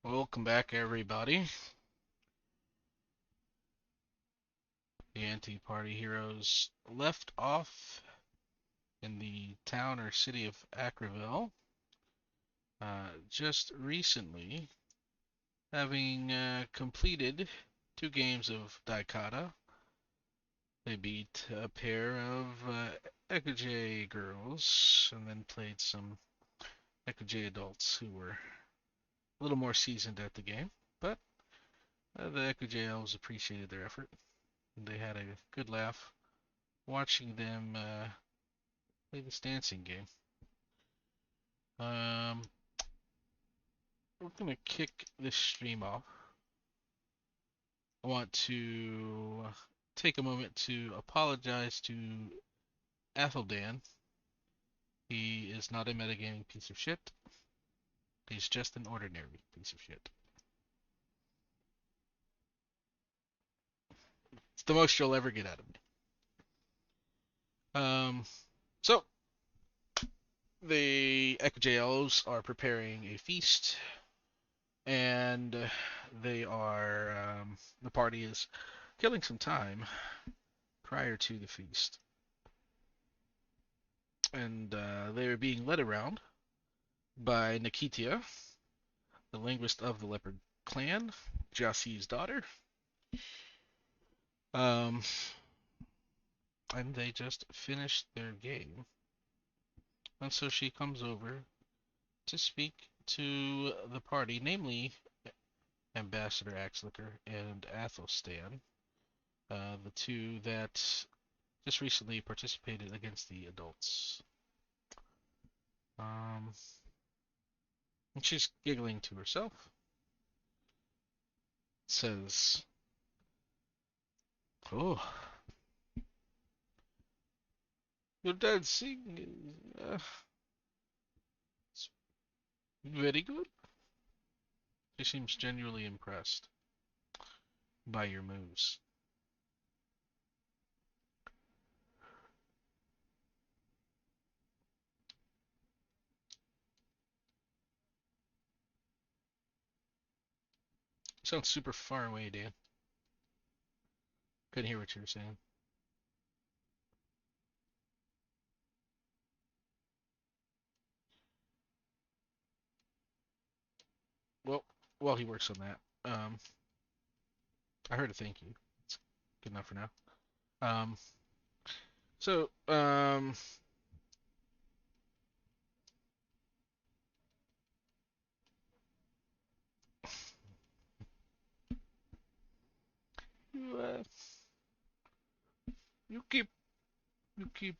Welcome back, everybody. The anti-party heroes left off in the town or city of Acreville just recently, having completed 2 games of Daikata. They beat a pair of Ekuje girls and then played some Ekuje adults who were a little more seasoned at the game. But the Ekuje elves appreciated their effort. They had a good laugh watching them play this dancing game. Um, we're gonna kick this stream off. I want to take a moment to apologize to Atheldan. He is not a metagaming piece of shit. He's just an ordinary piece of shit. It's the most you'll ever get out of me. So the Ekjals are preparing a feast, and the party is killing some time prior to the feast, and they are being led around by Nikitia, the linguist of the Leopard clan, Jassi's daughter. Um, and they just finished their game. And so she comes over to speak to the party, namely Ambassador Axlicker and Athelstan, the two that just recently participated against the adults. Um, and she's giggling to herself. Says, "Oh, your dancing is very good." She seems genuinely impressed by your moves. You sound super far away, Dan. Couldn't hear what you were saying. Well, while he works on that, I heard a thank you. It's good enough for now. Um, so, you, uh, you keep you keep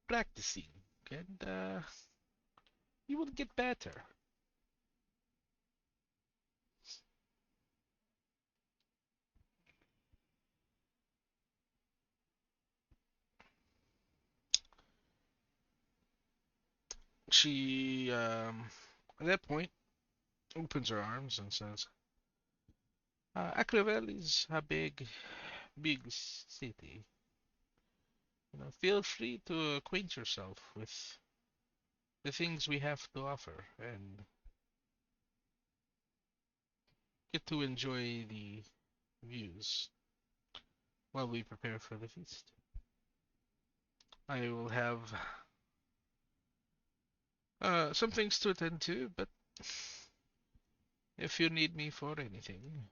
practicing, and you will get better. She, at that point, opens her arms and says, "Acrevel is a big city. Feel free to acquaint yourself with the things we have to offer and get to enjoy the views while we prepare for the feast. I will have some things to attend to, but if you need me for anything,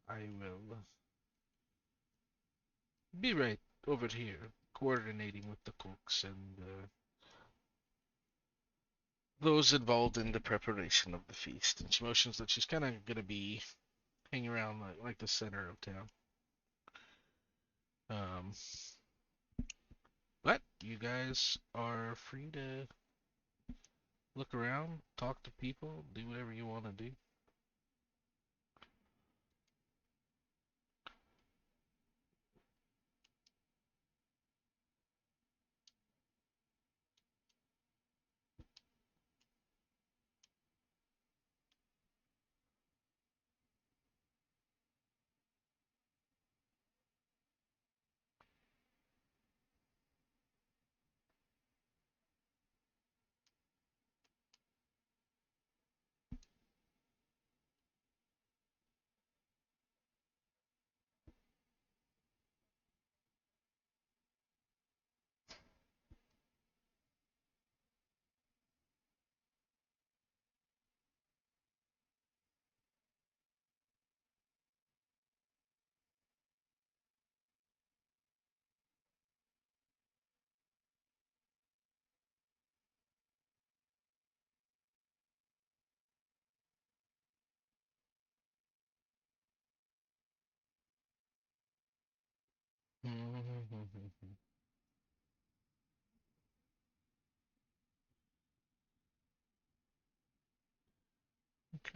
I will be right over here coordinating with the cooks and those involved in the preparation of the feast." And she motions that she's kind of going to be hanging around like the center of town. Um, but you guys are free to look around, talk to people, do whatever you want to do.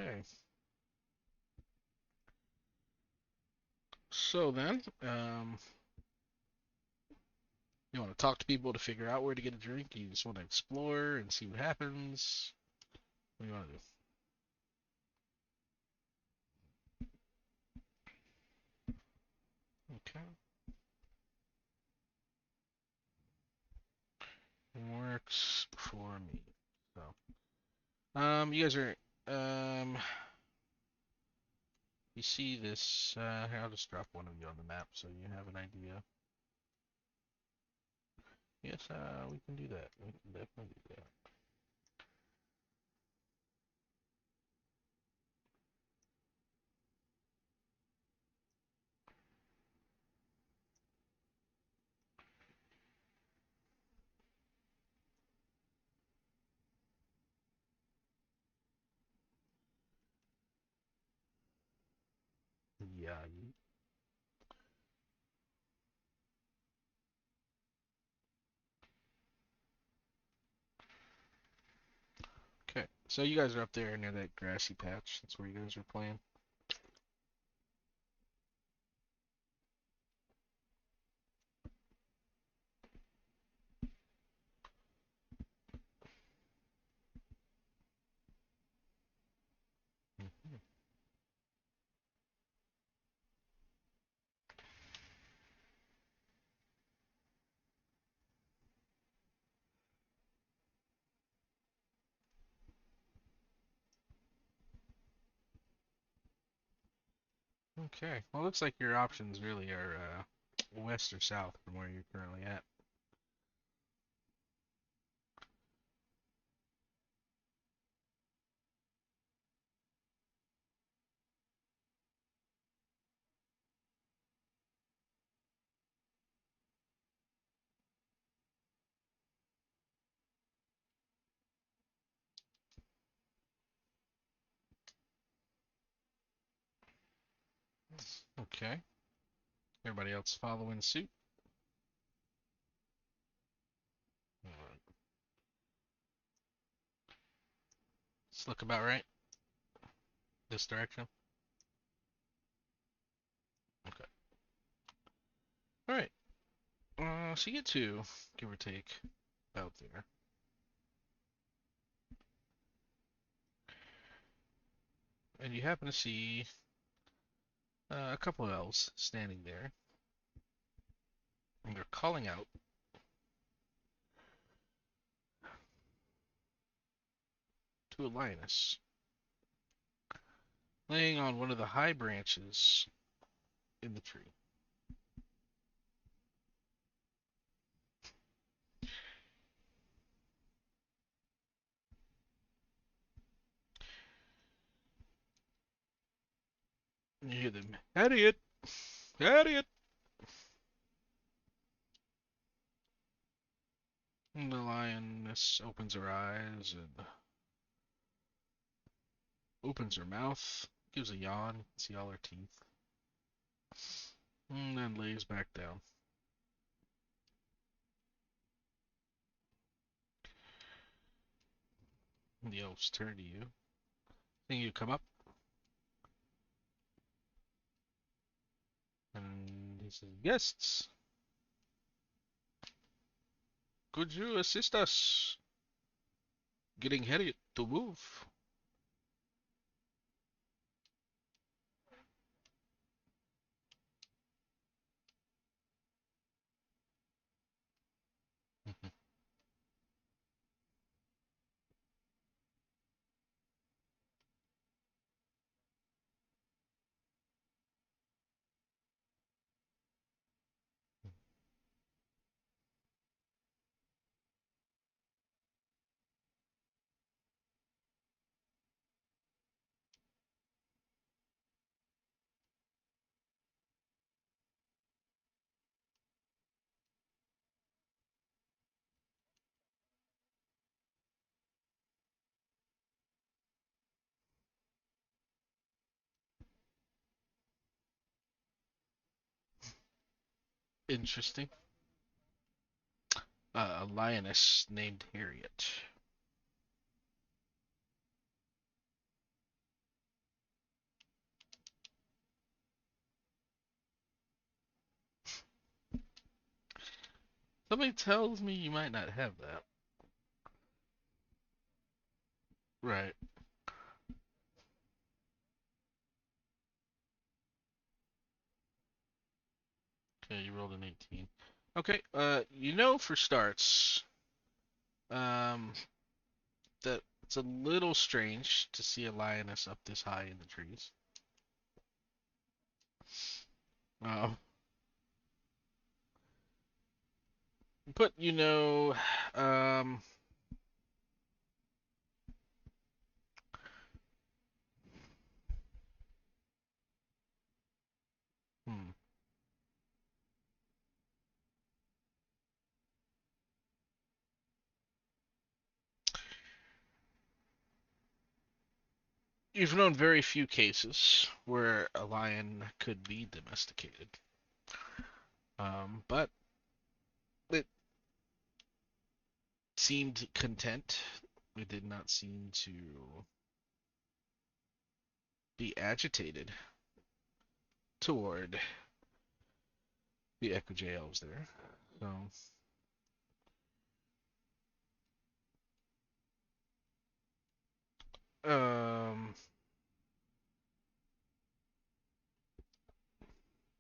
Okay. So then, you want to talk to people to figure out where to get a drink? You just want to explore and see what happens? What do you want to do? Okay. Works for me. So, you guys are, you see this, here, I'll just drop one of you on the map so you have an idea. Yes, we can do that. We can definitely do that. Yeah. Okay. So you guys are up there near that grassy patch. That's where you guys are playing. Mhm. Okay. Well, looks like your options really are west or south from where you're currently at. Okay. Everybody else following suit? Alright. Let's look about right. This direction. Okay. All right. So you get to, give or take, about there. And you happen to see a couple of elves standing there. And they're calling out to a lioness laying on one of the high branches in the tree. And you hear them, Harriet! Harriet! And the lioness opens her eyes and opens her mouth, gives a yawn, you can see all her teeth, and then lays back down. And the elves turn to you. Then you come up, and he says, Guests, could you assist us getting Harriet to move? Interesting. A lioness named Harriet. Something tells me you might not have that. Right. Okay, you rolled an 18. Okay, for starts, um, that it's a little strange to see a lioness up this high in the trees. Uh, but um, hmm. You've known very few cases where a lion could be domesticated. But it seemed content. It did not seem to be agitated toward the Echo J elves there. So, um,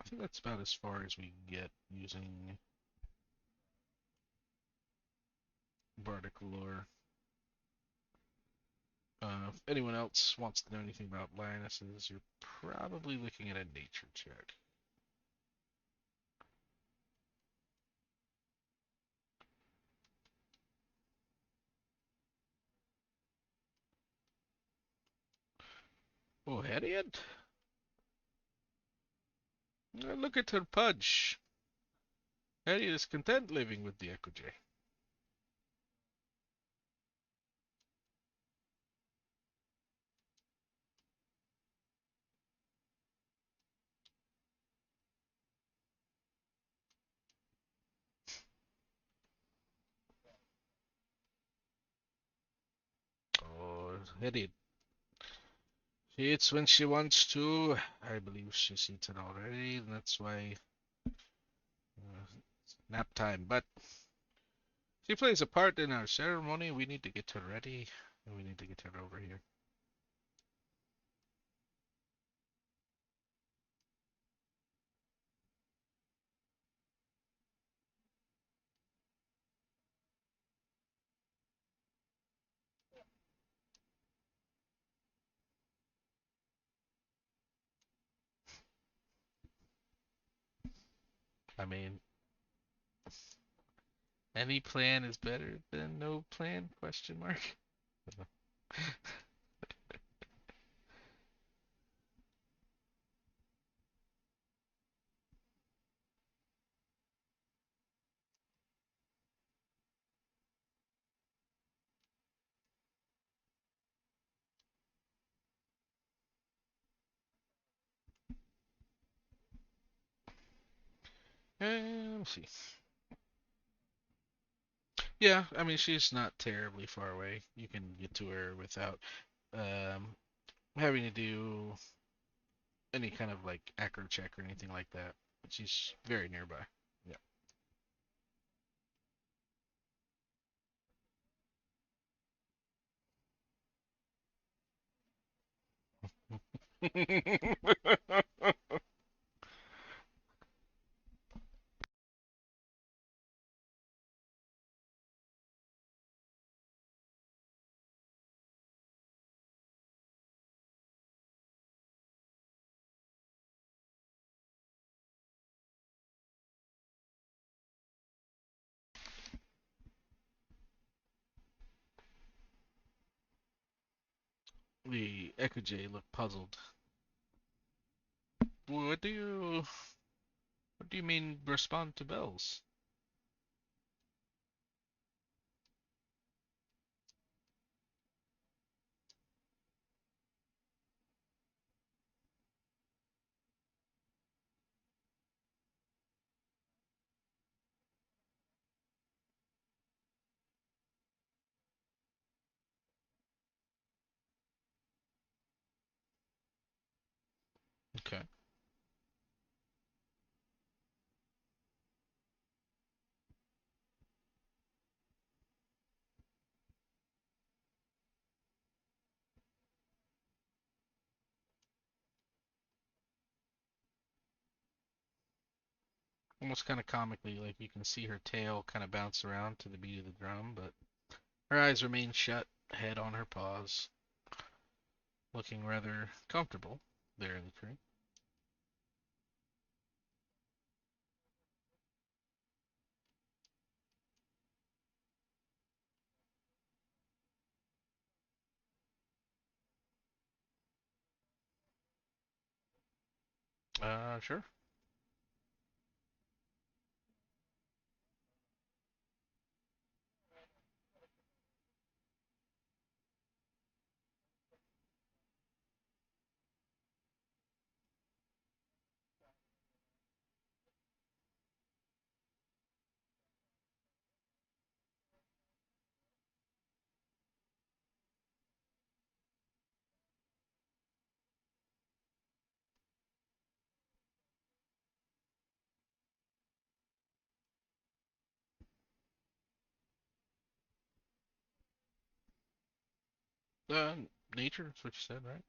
I think that's about as far as we can get using Bardic lore. If anyone else wants to know anything about lionesses, you're probably looking at a nature check. Oh, Harriet? Look at her pudge. Harriet is content living with the Echo J. Oh, Harriet. She eats when she wants to. I believe she's eaten already, and that's why it's nap time. But she plays a part in our ceremony. We need to get her ready, and we need to get her over here. I mean, any plan is better than no plan? Question mark. Let me see. Yeah, I mean she's not terribly far away. You can get to her without um, having to do any kind of like acro check or anything like that. She's very nearby. Yeah. The Echo J looked puzzled. What do you what do you mean respond to bells? Okay. almost kind of comically, like you can see her tail kind of bounce around to the beat of the drum, but her eyes remain shut, head on her paws, looking rather comfortable there in the tree. Sure. Uh, Nature, that's what you said, right?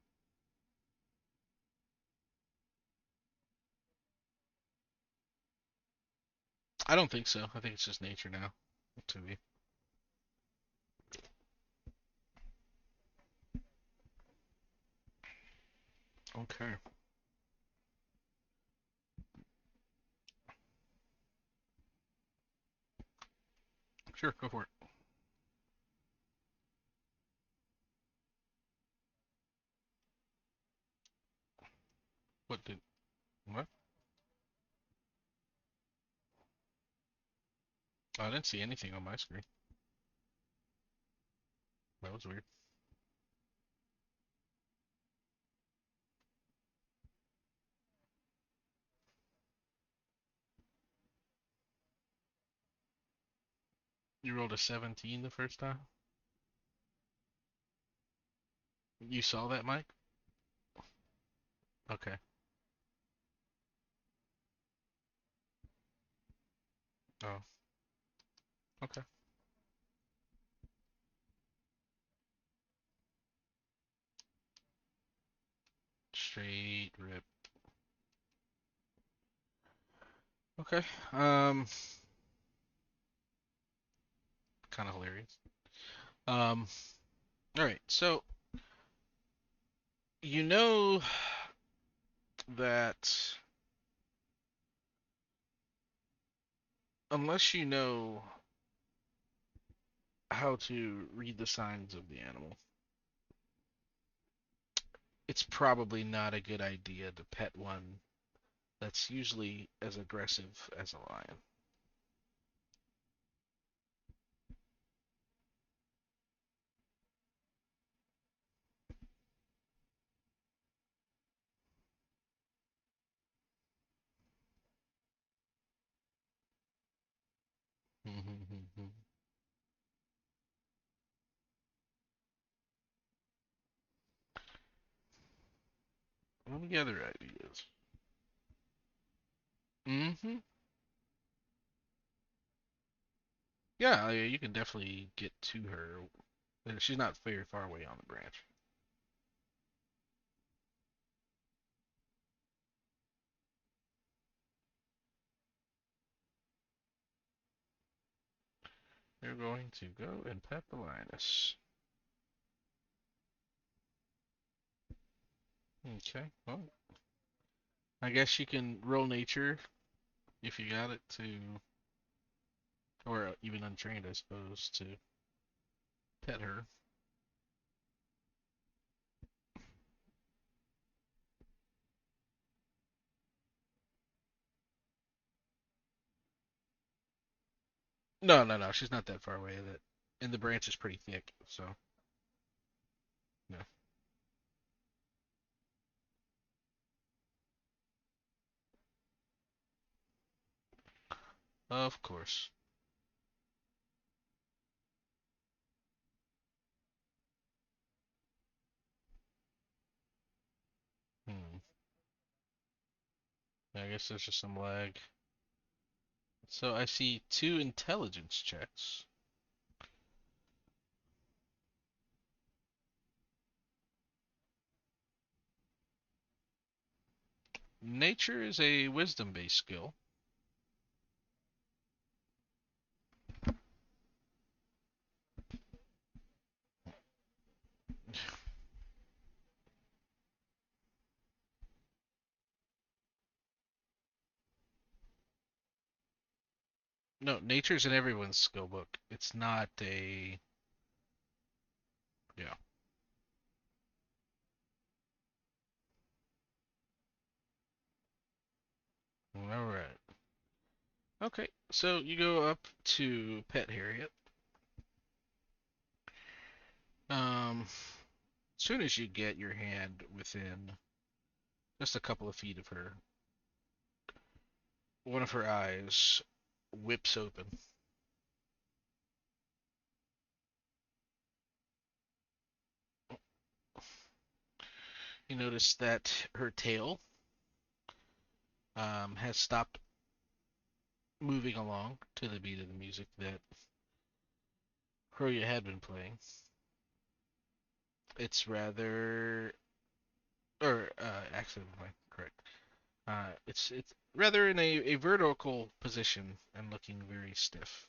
I don't think so. I think it's just nature now. To be. Okay. Sure, go for it. What did. What? I didn't see anything on my screen. That was weird. You rolled a 17 the first time? You saw that, Mike? Okay. Oh, okay. Straight rip. Okay. Kind of hilarious. Um, all right. So, you know that unless you know how to read the signs of the animal, it's probably not a good idea to pet one that's usually as aggressive as a lion. Any other ideas? Mm-hmm. Yeah, you can definitely get to her. She's not very far away on the branch. You're going to go and pet the lioness. Okay. Well, I guess you can roll nature if you got it to, or even untrained, I suppose, to pet her. No, no, no. She's not that far away. And the branch is pretty thick, so yeah. Of course. Hmm. I guess there's just some lag. So I see two intelligence checks. Nature is a wisdom-based skill. No, nature's in everyone's skill book. It's not a yeah. All right. Okay, so you go up to pet Harriet. As soon as you get your hand within just a couple of feet of her, one of her eyes whips open. You notice that her tail has stopped moving along to the beat of the music that Harriet had been playing. It's rather, or actually, correct. It's rather in a vertical position and looking very stiff.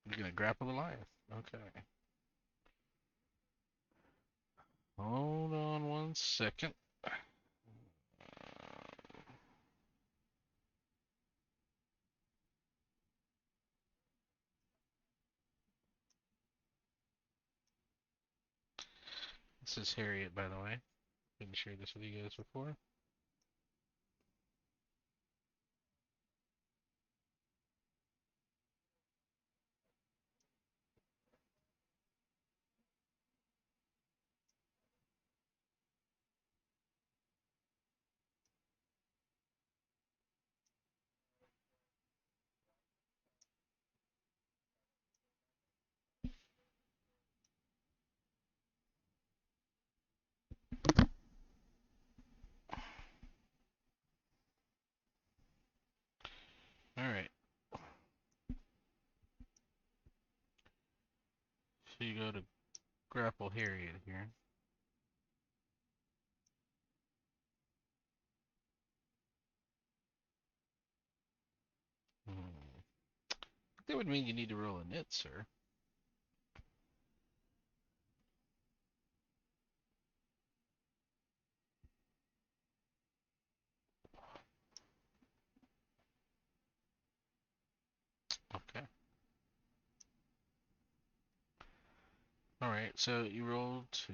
You're gonna grapple the lion. Okay. Hold on one second. This is Harriet, by the way. Didn't share this with you guys before. All right. So you go to grapple Harriet here. Hmm. That would mean you need to roll a knit, sir. Okay. All right. So you roll to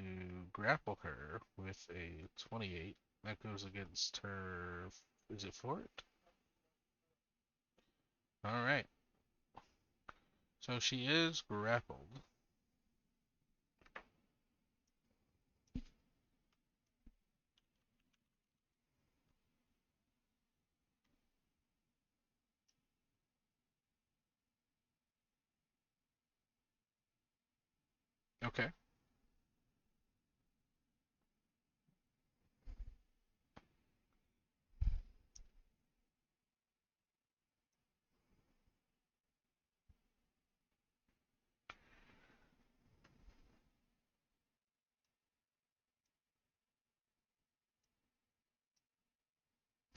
grapple her with a 28. That goes against her. Is it fort? All right. So she is grappled. Okay.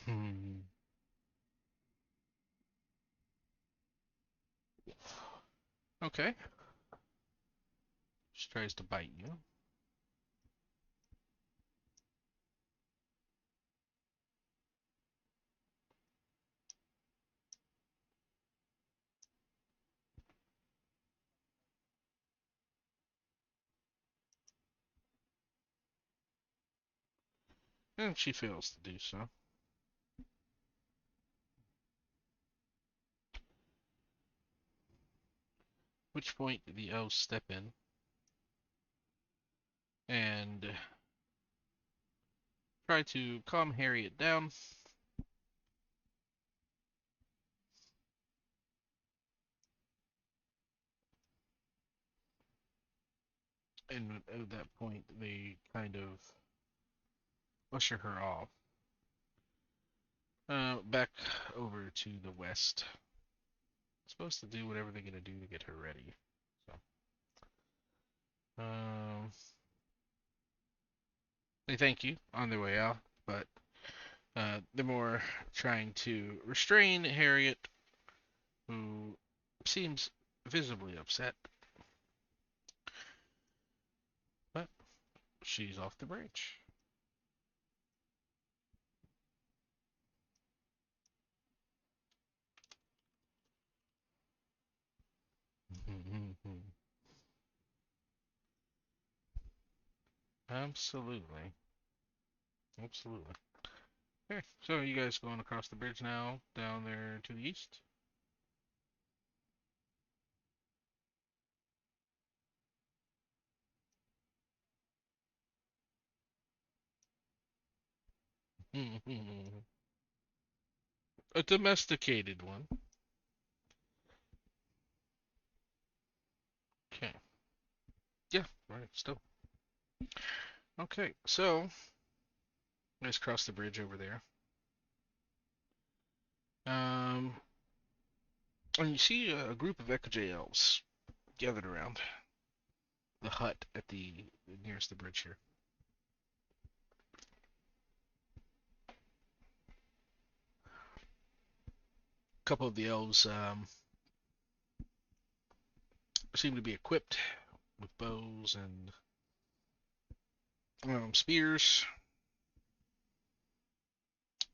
Hmm. Okay. She tries to bite you. And she fails to do so. Which point the elves step in and try to calm Harriet down. And at that point, they kind of usher her off. Back over to the west. supposed to do whatever they're gonna do to get her ready. So, um, they thank you on their way out, but they're more trying to restrain Harriet, who seems visibly upset, but she's off the bridge. Absolutely. Absolutely. Okay, so you guys going across the bridge now, down there to the east? A domesticated one. Okay. Yeah, right, still. Okay, so let's cross the bridge over there. Um, and you see a group of Ecoj elves gathered around the hut at the nearest the bridge here. A couple of the elves seem to be equipped with bows and spears.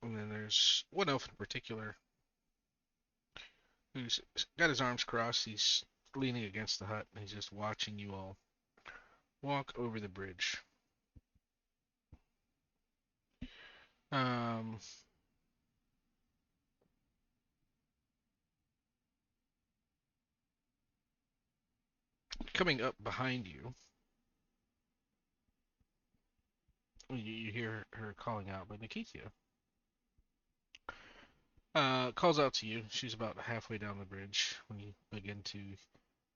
And then there's one elf in particular who's got his arms crossed. He's leaning against the hut and he's just watching you all walk over the bridge. Um, coming up behind you, you hear her calling out, but Nikitia calls out to you. She's about halfway down the bridge when you begin to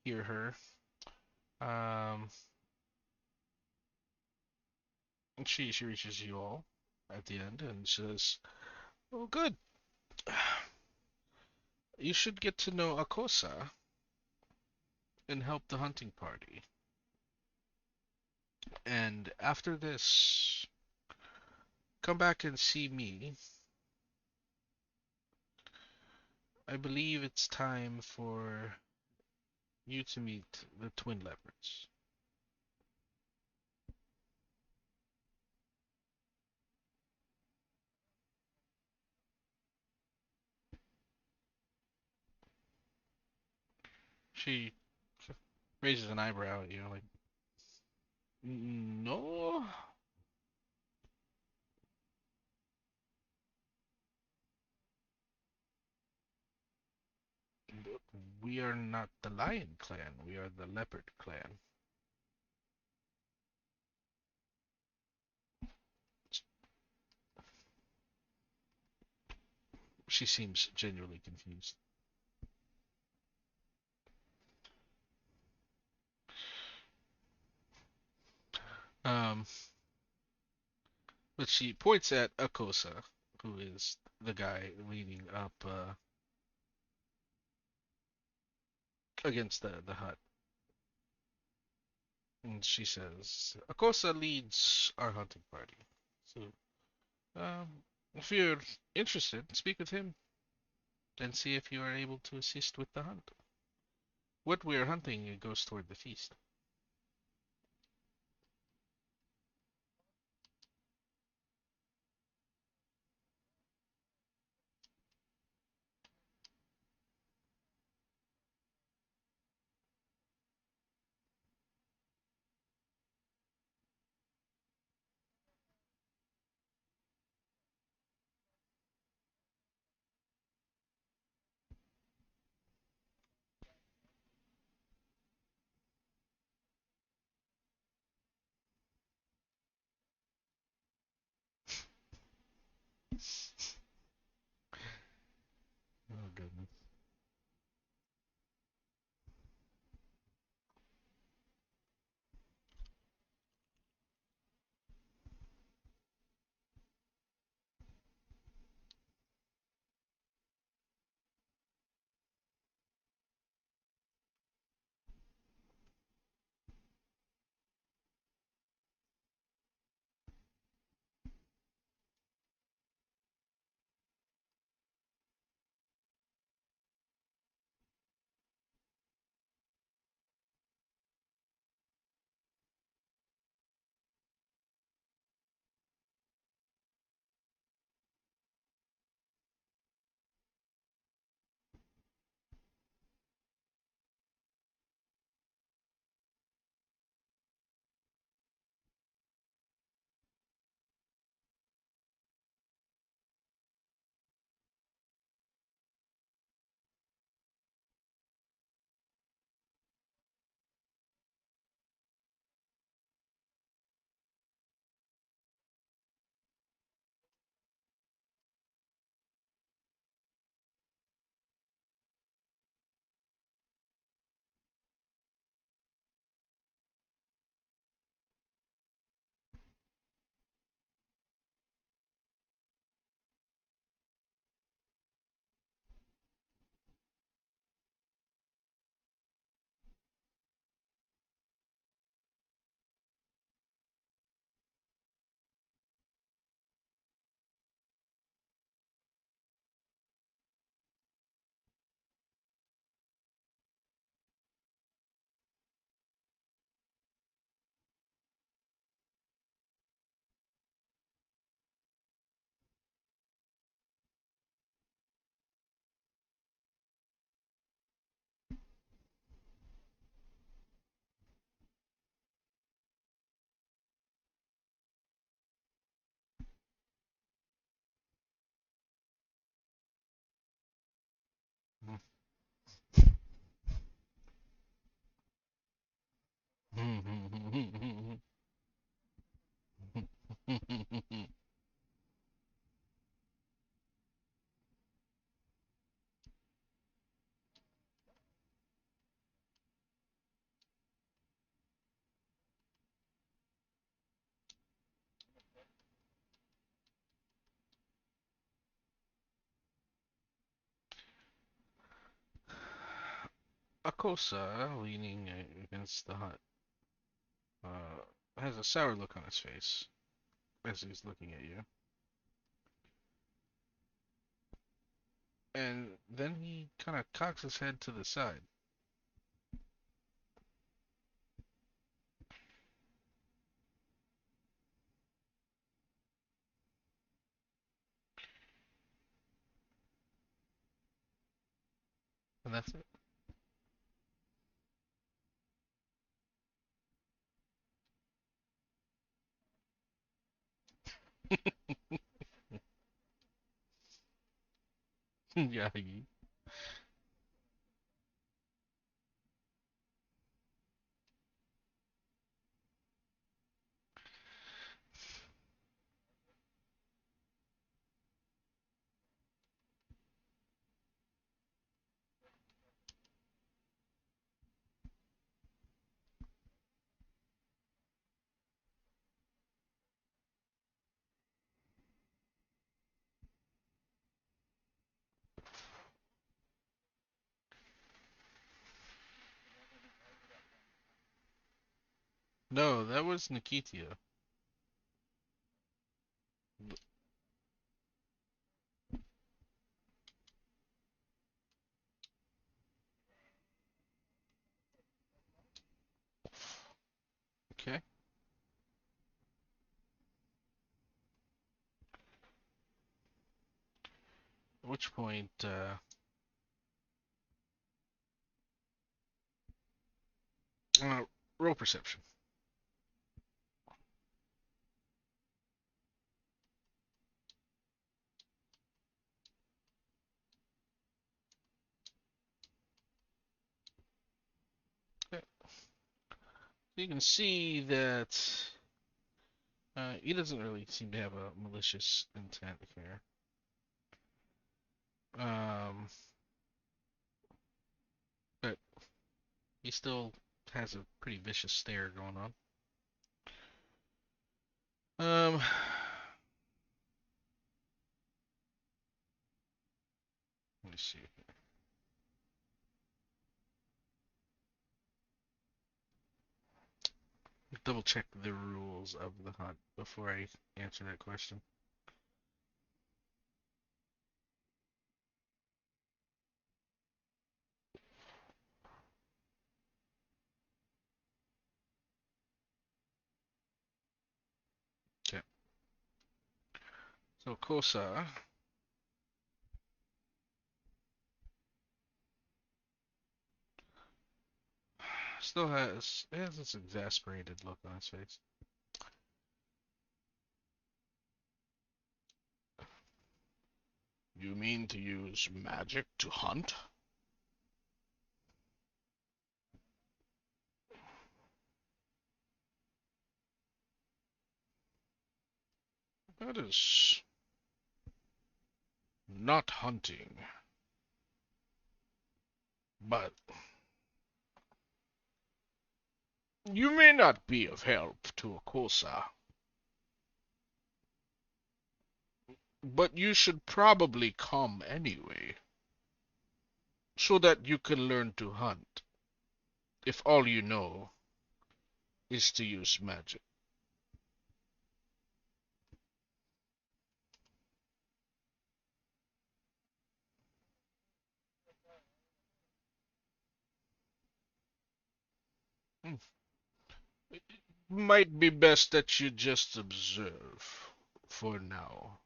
hear her. Um, and she reaches you all at the end and says, "Oh, good. You should get to know Akosa and help the hunting party. And after this, come back and see me. I believe it's time for you to meet the twin leopards." She raises an eyebrow at you, like, "No, we are not the lion clan. We are the leopard clan." She seems genuinely confused. Um, but she points at Akosa, who is the guy leaning up against the hut. And she says, "Akosa leads our hunting party. So, if you're interested, speak with him and see if you are able to assist with the hunt. What we are hunting goes toward the feast." Oh, goodness. Akosa, leaning against the hut, has a sour look on his face as he's looking at you. And then he kind of cocks his head to the side. And that's it. Yagi. No, that was Nikitia. Okay. At which point, uh, roll perception. Okay. You can see that he doesn't really seem to have a malicious intent here. Um, but he still has a pretty vicious stare going on. Um, let me see. Double check the rules of the hunt before I answer that question. Okay. So Kosa still has this exasperated look on his face. You mean to use magic to hunt? That is not hunting, but you may not be of help to Akosa, but you should probably come anyway, so that you can learn to hunt, if all you know is to use magic. Hmm. It might be best that you just observe, for now,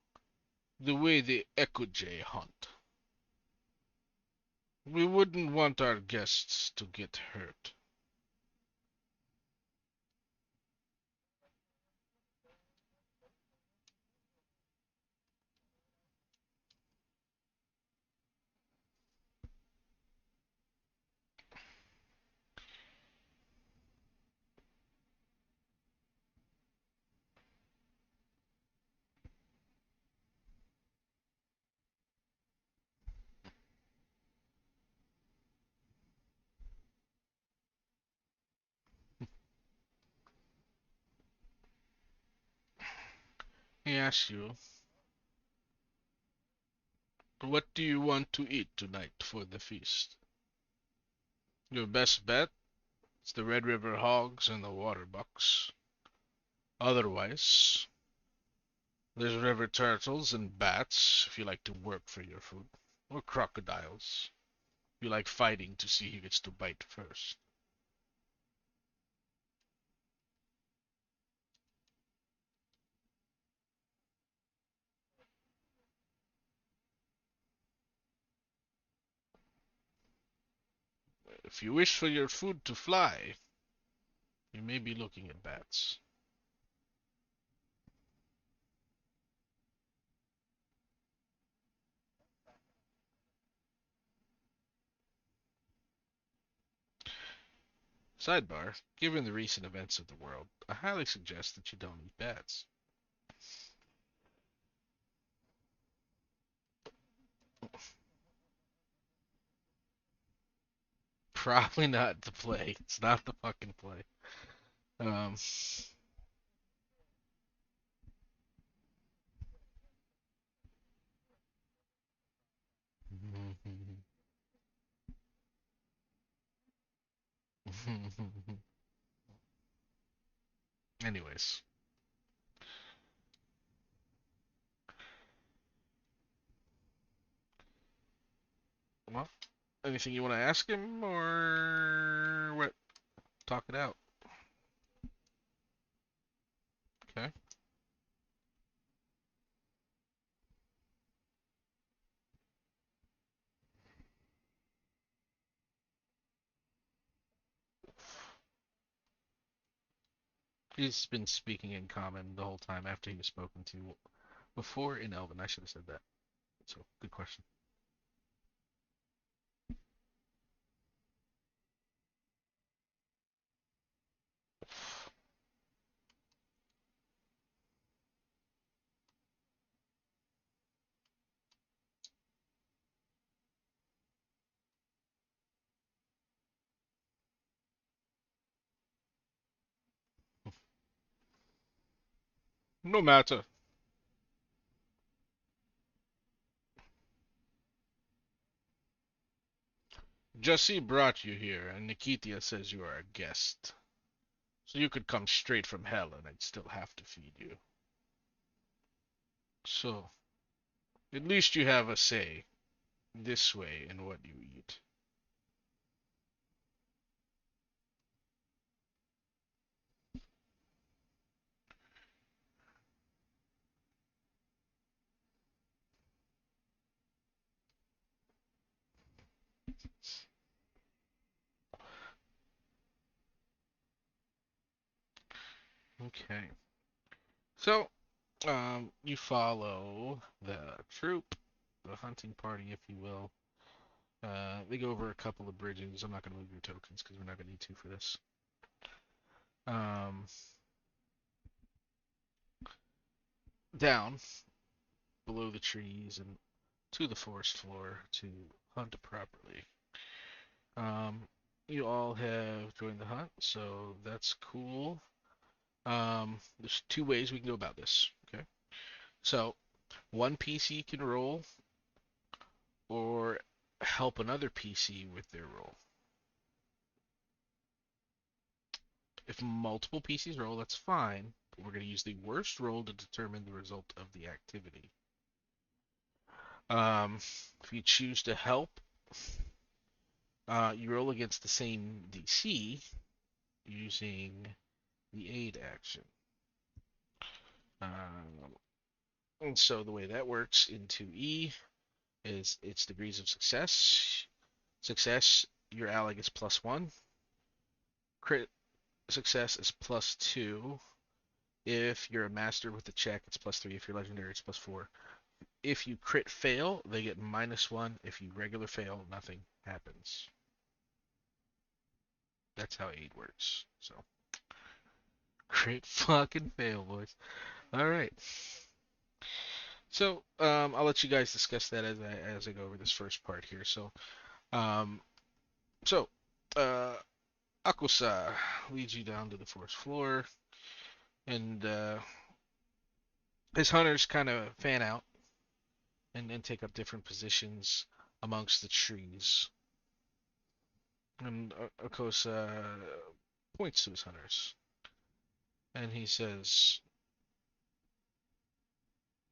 the way the Ekujay hunt. We wouldn't want our guests to get hurt. He asks you, what do you want to eat tonight for the feast? Your best bet is the Red River hogs and the water bucks. Otherwise, there's river turtles and bats if you like to work for your food. Or crocodiles if you like fighting to see who gets to bite first. If you wish for your food to fly, you may be looking at bats. Sidebar, given the recent events of the world, I highly suggest that you don't eat bats. Probably not the play. It's not the fucking play. Um, anyways, well, anything you want to ask him or what? Talk it out. Okay. He's been speaking in common the whole time after he was spoken to before in Elven. I should have said that. So, good question. No matter. Jesse brought you here, and Nikitia says you are a guest. So you could come straight from hell, and I'd still have to feed you. So, at least you have a say this way in what you eat. Okay. So, you follow the troop, the hunting party, if you will. They go over a couple of bridges. I'm not going to move your tokens because we're not going to need to for this. Um, down below the trees and to the forest floor to hunt properly. Um, you all have joined the hunt, so that's cool. There's two ways we can go about this. Okay, so one PC can roll or help another PC with their roll. If multiple PCs roll, that's fine, but we're going to use the worst roll to determine the result of the activity. If you choose to help, you roll against the same DC using the aid action. Um, and so the way that works in 2E is its degrees of success. Success, your ally gets +1. Crit success is +2. If you're a master with the check, it's +3. If you're legendary, it's +4. If you crit fail, they get -1. If you regular fail, nothing happens. That's how aid works. So, crit fucking fail, boys. All right. So, I'll let you guys discuss that as I go over this first part here. Um, so, uh, Akusa leads you down to the forest floor, and his hunters kind of fan out and take up different positions amongst the trees. And of course, points to his hunters, and he says,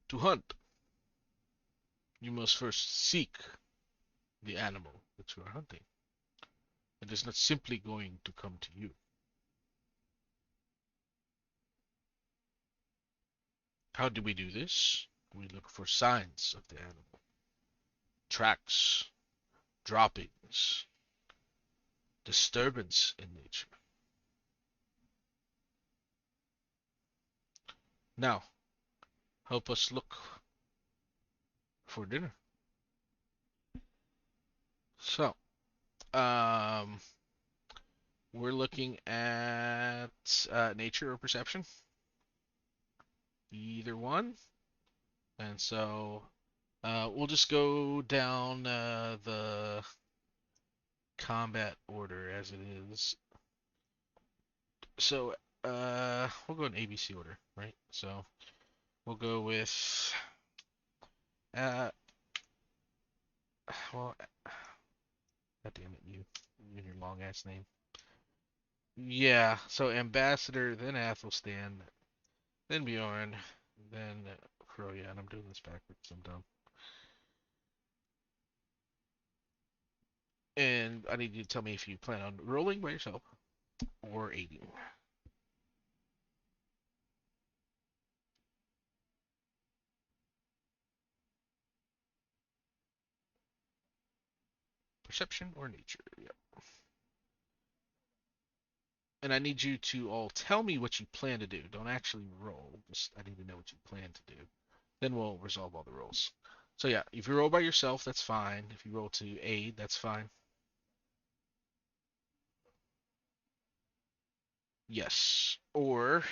"To hunt, you must first seek the animal that you are hunting. It is not simply going to come to you. How do we do this? We look for signs of the animal, tracks, droppings, disturbance in nature. Now, help us look for dinner." So, um, we're looking at nature or perception, either one. And so we'll just go down the combat order as it is. So we'll go in ABC order, right? So we'll go with uh, well, God damn it, you and your long ass name. Yeah, so Ambassador, then Athelstan, then Bjorn, then Froya, and I'm doing this backwards. I'm dumb. And I need you to tell me if you plan on rolling by yourself or aiding. Perception or nature. Yep. And I need you to all tell me what you plan to do. Don't actually roll. Just I need to know what you plan to do. Then we'll resolve all the rolls. So yeah, if you roll by yourself, that's fine. If you roll to aid, that's fine. Yes. Or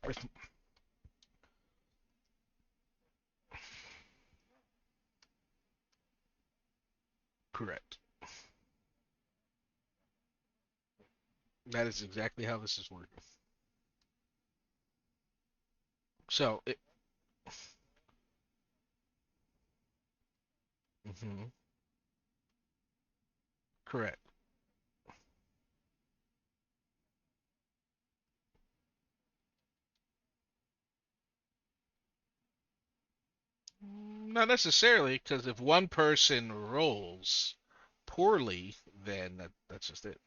if, correct. That is exactly how this is working. So it. Mhm, correct. Not necessarily, because if one person rolls poorly, then that's just it.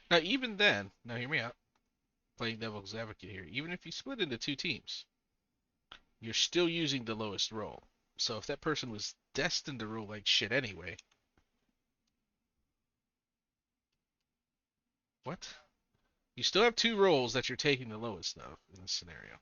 Now, even then, now hear me out. Playing devil's advocate here. Even if you split into two teams, you're still using the lowest roll. So if that person was destined to roll like shit anyway, what? You still have two rolls that you're taking the lowest of in this scenario.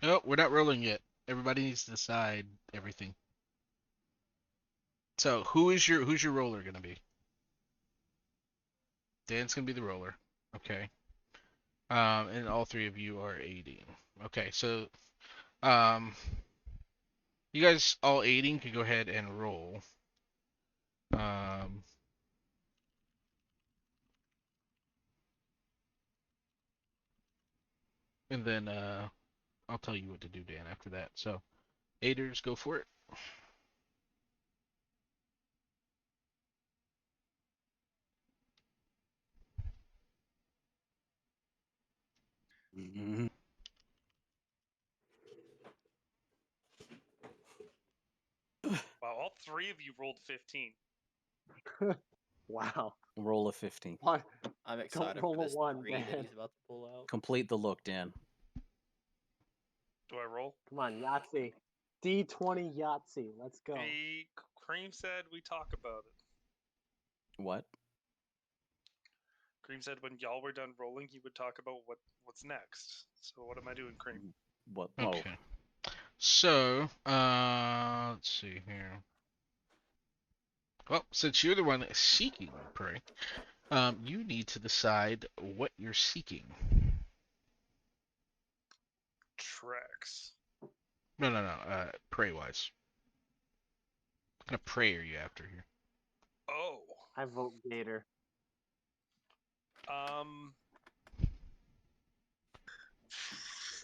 No, we're not rolling yet. Everybody needs to decide everything. So who's your roller gonna be? Dan's gonna be the roller. Okay. And all three of you are aiding. Okay, so um, you guys all aiding can go ahead and roll. Um, and then I'll tell you what to do, Dan, after that. So aiders, go for it. Mhm. Wow, all three of you rolled 15. Wow. Roll a 15. One. I'm excited roll for a this one, 3 that man. he's about to pull out. Complete the look, Dan. Do I roll? Come on, Yahtzee. D20 Yahtzee. Let's go. Cream said we talk about it. What? Cream said when y'all were done rolling, he would talk about what's next. So what am I doing, Cream? What? Okay. So let's see here. Well, since you're the one seeking prey, you need to decide what you're seeking. Tracks. No. Prey wise. What kind of prey are you after here? Oh. I vote Gator.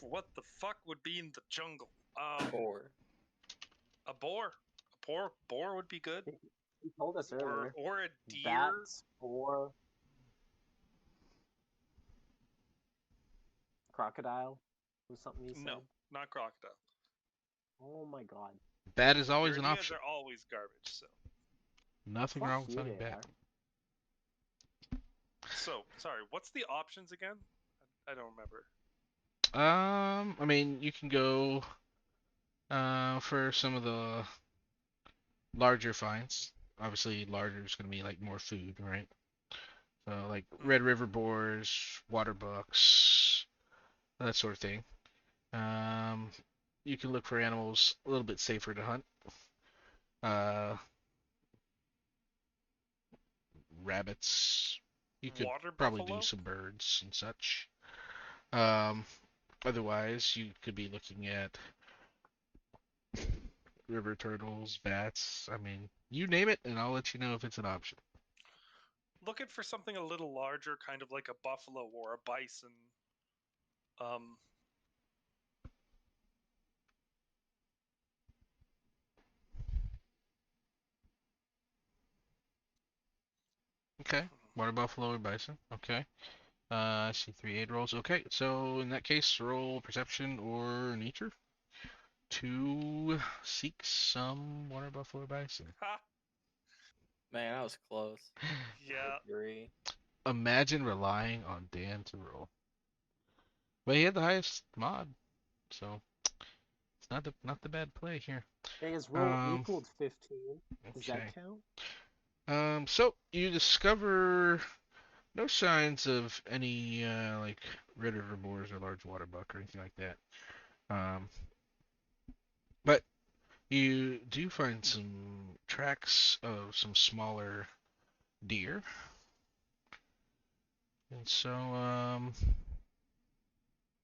What the fuck would be in the jungle? Or A boar. Boar would be good. He told us earlier. Or a deer. Bats or crocodile was something you said. No, not crocodile. Oh my god. Bat is always Your an ideas option. are always garbage. So. Nothing Fuck wrong with you, hunting they bat. So sorry. What's the options again? I don't remember. I mean, you can go for some of the larger finds. Obviously, larger is going to be like more food, right? So like Red River boars, water bucks, that sort of thing. Um, you can look for animals a little bit safer to hunt. Uh, Rabbits. You could Water probably do buffalo? some birds and such. Um, Otherwise, you could be looking at river turtles, bats. I mean, you name it, and I'll let you know if it's an option. Looking for something a little larger, kind of like a buffalo or a bison. Um, Okay, water buffalo or bison. Okay. I see 3 aid rolls. Okay, so in that case, roll perception or nature to seek some water buffalo or bison. ha! man, I was close. Yeah. 3. Imagine relying on Dan to roll. But he had the highest mod, so it's not the bad play here. Hey, his roll equaled 15. Does Okay. that count? So you discover no signs of any like red river boars or large water buck or anything like that. But you do find some tracks of some smaller deer. And so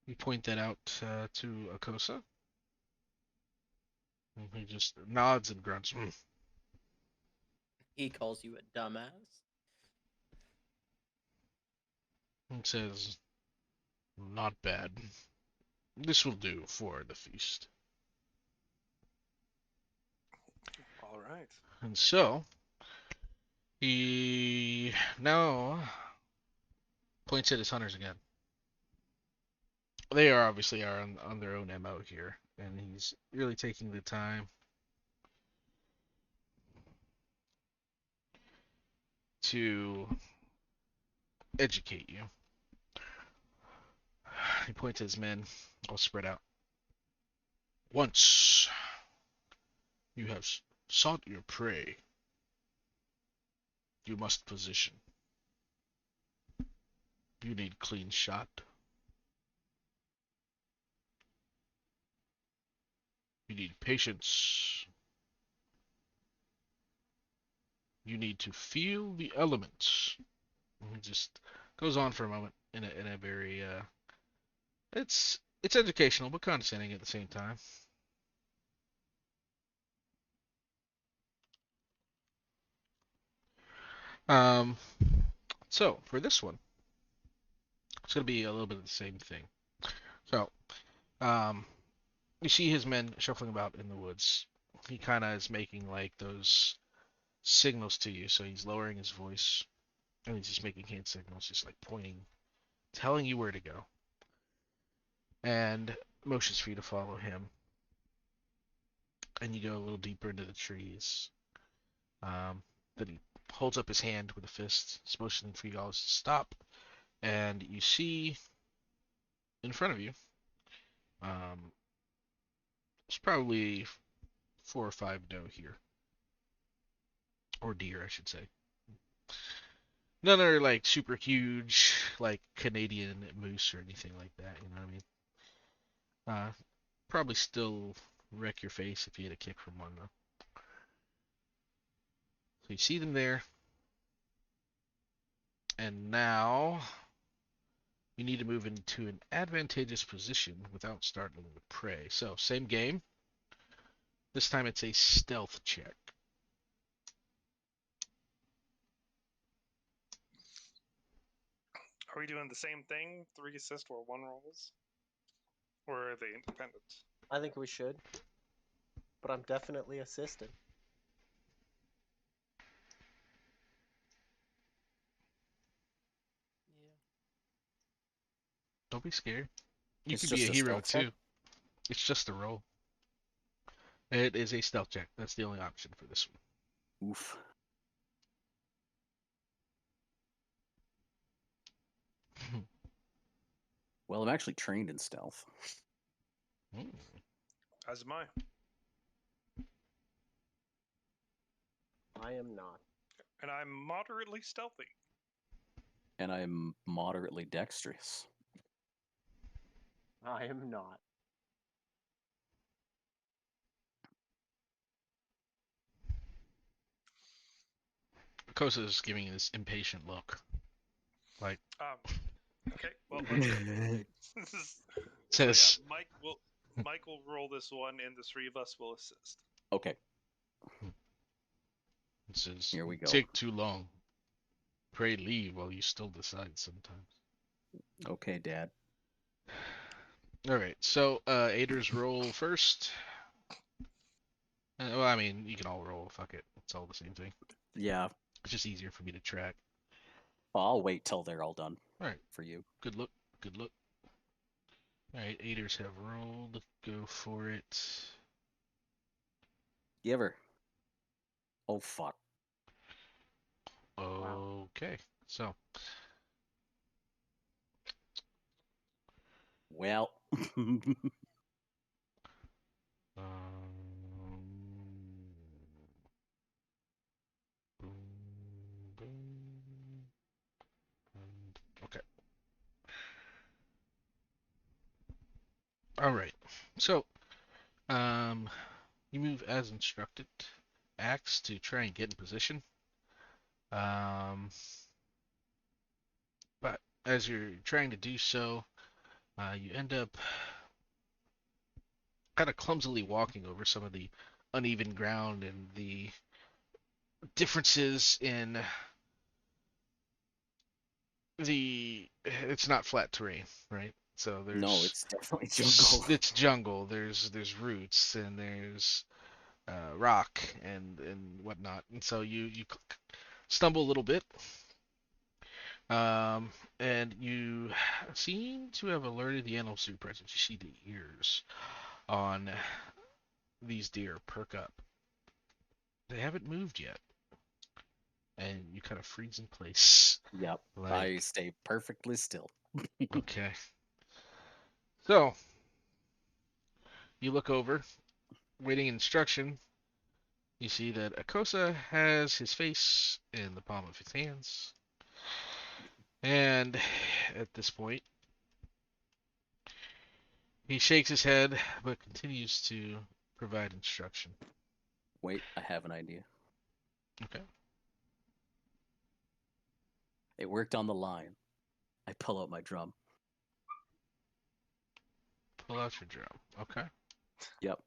you point that out to Akosa. And he just nods and grunts. "Mm." He calls you a dumbass. And says, "Not bad. This will do for the feast." All right. And so he now points at his hunters again. They are obviously are on their own MO here, and he's really taking the time to educate you. He points at his men, all spread out. Once you have sought your prey, you must position. You need clean shot. You need patience. You need to feel the elements. And it just goes on for a moment in a very it's educational but condescending at the same time. Um, so for this one, it's gonna be a little bit of the same thing. So, um, you see his men shuffling about in the woods. He kind of is making like those signals to you, so he's lowering his voice and he's just making hand signals, just like pointing, telling you where to go, and motions for you to follow him. And you go a little deeper into the trees. Then he holds up his hand with a fist, motioning for you all to stop, and you see in front of you, um, it's probably 4 or 5 doe here, or deer, I should say. None are like super huge, like Canadian moose or anything like that. You know what I mean? Probably still wreck your face if you had a kick from one though. So you see them there, and now you need to move into an advantageous position without startling the prey. So same game. This time it's a stealth check. Are we doing the same thing? 3 assist or 1 rolls? Or are they independent? I think we should. But I'm definitely assisting. Yeah. Don't be scared. You It's can be a just a hero stealth check? too. It's just a roll. It is a stealth check. That's the only option for this Oof. one. Well, I'm actually trained in stealth. As am I. I am not. And I'm moderately stealthy. And I'm moderately dexterous. I am not. Kosa's giving you this impatient look. Like, Okay, well, let's says, so yeah, Mike will roll this one, and the 3 of us will assist. Okay, it says, here we go. take too long. Pray leave while you still decide sometimes. Okay, Dad. Alright, so Ader's roll first. Well, I mean, you can all roll. Fuck it. It's all the same thing. Yeah, It's just easier for me to track. I'll wait till they're all done. Alright, For you. good look. Good look. Alright, Aders have rolled. Go for it. You ever? Oh fuck. Okay, so Well. Um, boom, boom, okay. All right. So, you move as instructed. Axe to try and get in position. But as you're trying to do so, you end up kind of clumsily walking over some of the uneven ground and the differences in it's not flat terrain, right? So there's No, it's definitely jungle. It's jungle. There's roots and there's rock and whatnot, and so you stumble a little bit, and you seem to have alerted the animal suit presence. You see the ears on these deer perk up. They haven't moved yet, and you kind of freeze in place. Yep. Like, I stay perfectly still. okay. So you look over, waiting instruction. You see that Akosa has his face in the palm of his hands. And at this point, he shakes his head but continues to provide instruction. Wait, I have an idea. Okay. It worked on the line. I pull out my drum. Pull out your drum. Okay. Yep.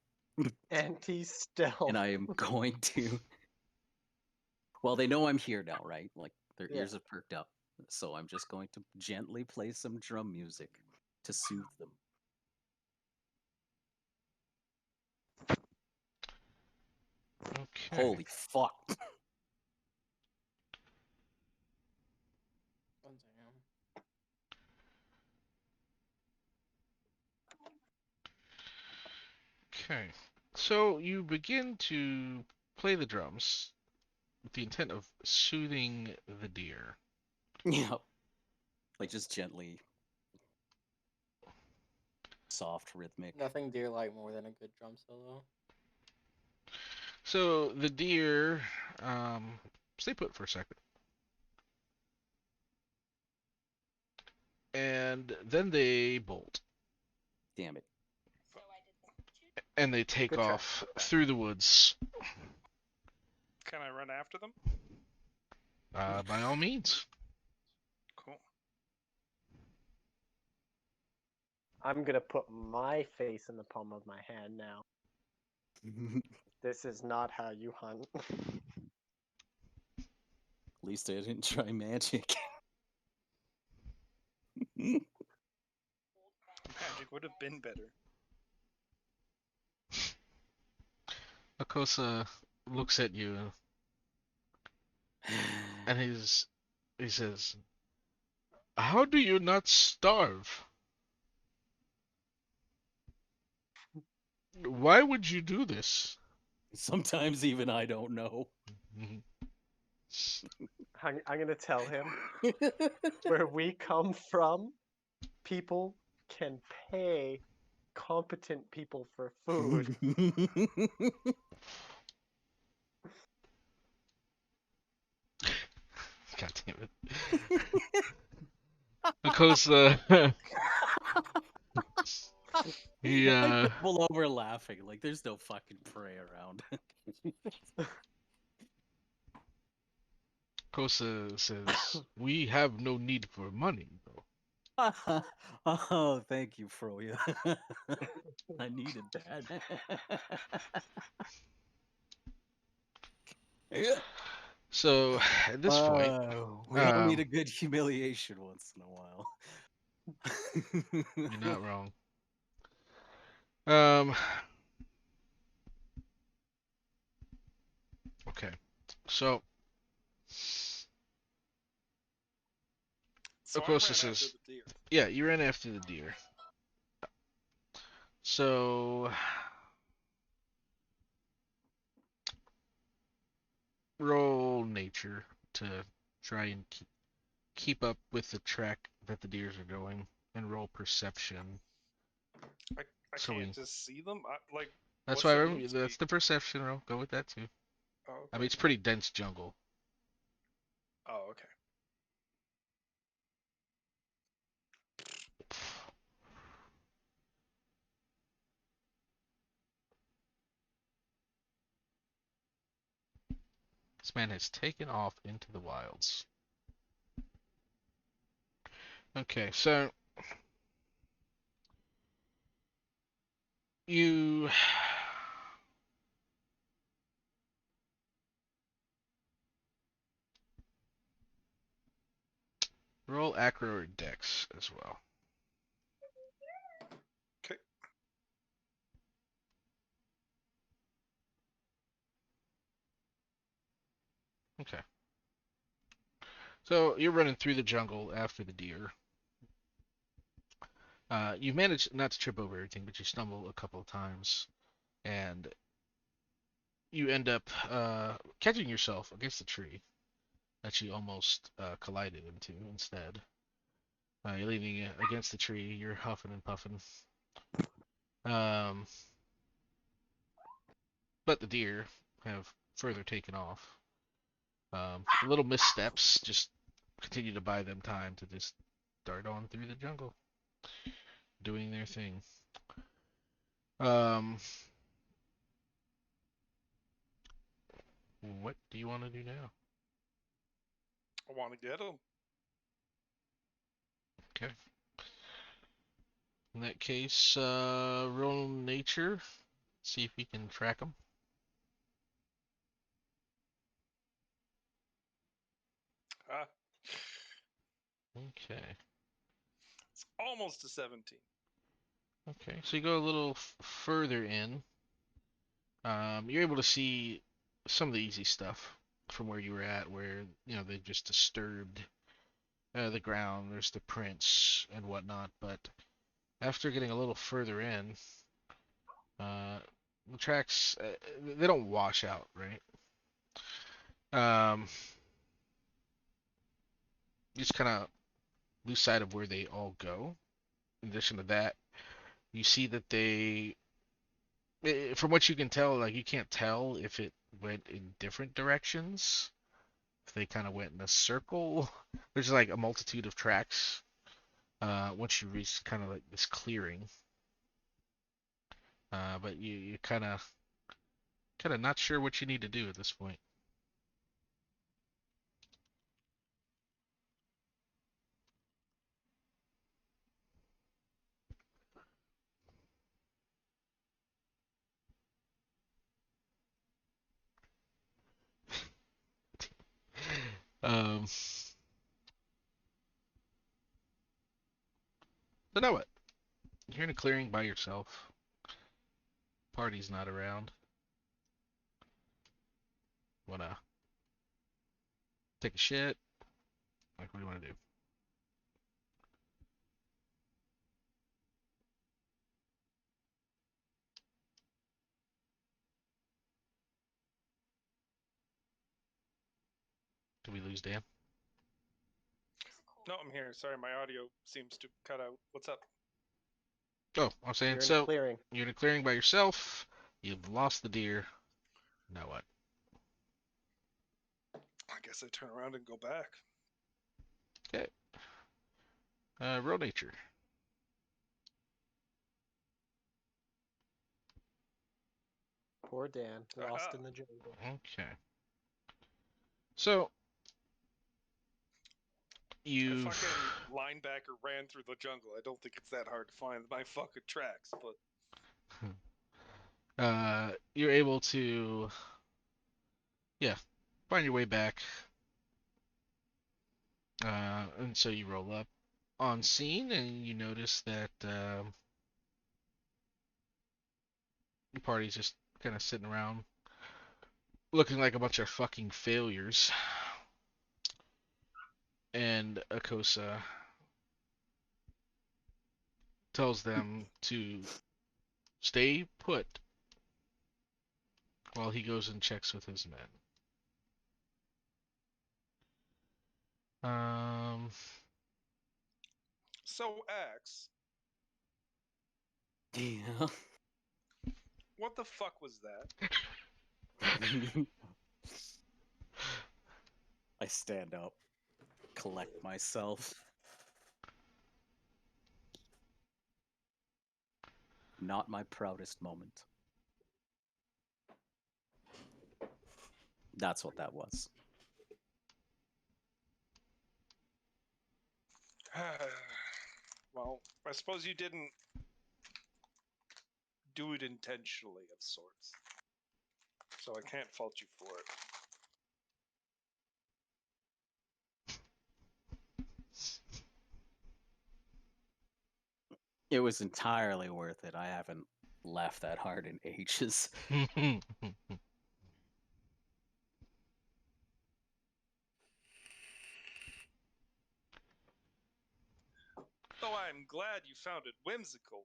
And he's still. And I am going to. Well, they know I'm here now, right? Like their Yeah. ears have perked up. So I'm just going to gently play some drum music to soothe them. Okay. Holy fuck. One second. Okay. So you begin to play the drums with the intent of soothing the deer. Yep. Like just gently. Soft, rhythmic. Nothing deer like more than a good drum solo. So the deer, stay put for a second. And then they bolt. Damn it. And they take Good try. off through the woods. Can I run after them? By all means. Cool. I'm gonna put my face in the palm of my hand now. This is not how you hunt. At least I didn't try magic. Magic would have been better. Akosa looks at you and he says, "How do you not starve? Why would you do this?" Sometimes even I don't know. I'm gonna tell him where we come from, people can pay competent people for food. God damn it. Akosa, he I pull over laughing. Like there's no fucking prey around. Kosa says, "We have no need for money, though." Oh, thank you, Froya. I needed that. So at this point, We all need a good humiliation once in a while. you're not wrong. Um. Okay. So So I Akosa ran after says, the deer. "Yeah, you ran after the deer." So roll nature to try and keep up with the track that the deers are going, and roll perception. I So can't just see them. that's what's why their that's move speed? the perception roll. Go with that too. Oh, I okay. mean, it's pretty dense jungle. Oh, okay. This man has taken off into the wilds. Okay, so you roll acro or dex as well. Okay. Okay. So you're running through the jungle after the deer. You manage not to trip over everything, but you stumble a couple of times, and you end up catching yourself against the tree that you almost collided into instead. You're leaning against the tree, you're huffing and puffing. Um, but the deer have further taken off. The little missteps just continue to buy them time to just dart on through the jungle, doing their thing. Um, what do you want to do now? I want to get him. Okay. In that case, roll nature. See if you can track them. Ah, Okay. it's almost a 17. Okay. So you go a little further in. You're able to see some of the easy stuff from where you were at, where they've just disturbed the ground. There's the prints and whatnot. But after getting a little further in, the tracks they don't wash out, right? You just kind of lose sight of where they all go. In addition to that, you see that from what you can tell, like you can't tell if it went in different directions. If they kind of went in a circle. There's like a multitude of tracks. Once you reach kind of like this clearing, but you kind of not sure what you need to do at this point. Um, so now what? You're in a clearing by yourself. Party's not around. Wanna take a shit? Like, what do you want to do? Did we lose Dan? No, I'm here. Sorry, my audio seems to cut out. What's up? Oh, I'm saying, You're in a so clearing. you're in a clearing by yourself. You've lost the deer. Now what? I guess I turn around and go back. Okay. Roll nature. Poor Dan, lost Aha. in the jungle. Okay. So A you've fucking linebacker ran through the jungle. I don't think it's that hard to find my fucking tracks, but you're able to find your way back. And so you roll up on scene and you notice that the party's just kind of sitting around looking like a bunch of fucking failures. And Akosa tells them to stay put while he goes and checks with his men. so Axe, Yeah. what the fuck was that? I stand up, collect myself. Not my proudest moment. That's what that was. Well, I suppose you didn't do it intentionally, of sorts. So I can't fault you for it. It was entirely worth it. I haven't laughed that hard in ages. Though I'm glad you found it whimsical.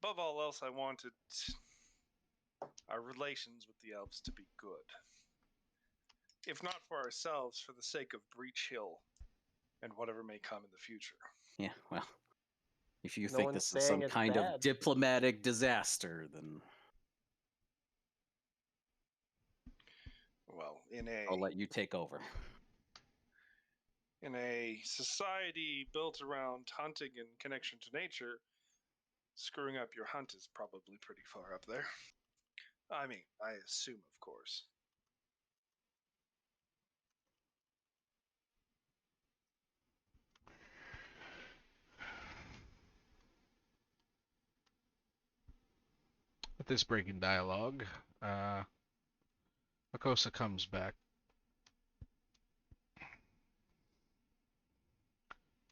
Above all else, I wanted our relations with the elves to be good. If not for ourselves, for the sake of Breach Hill and whatever may come in the future. Yeah, well, if you No think one's this is saying some it's kind bad. of diplomatic disaster, then Well, I'll let you take over. in a society built around hunting and connection to nature, screwing up your hunt is probably pretty far up there. I mean, I assume, of course. this break in dialogue, Makosa comes back.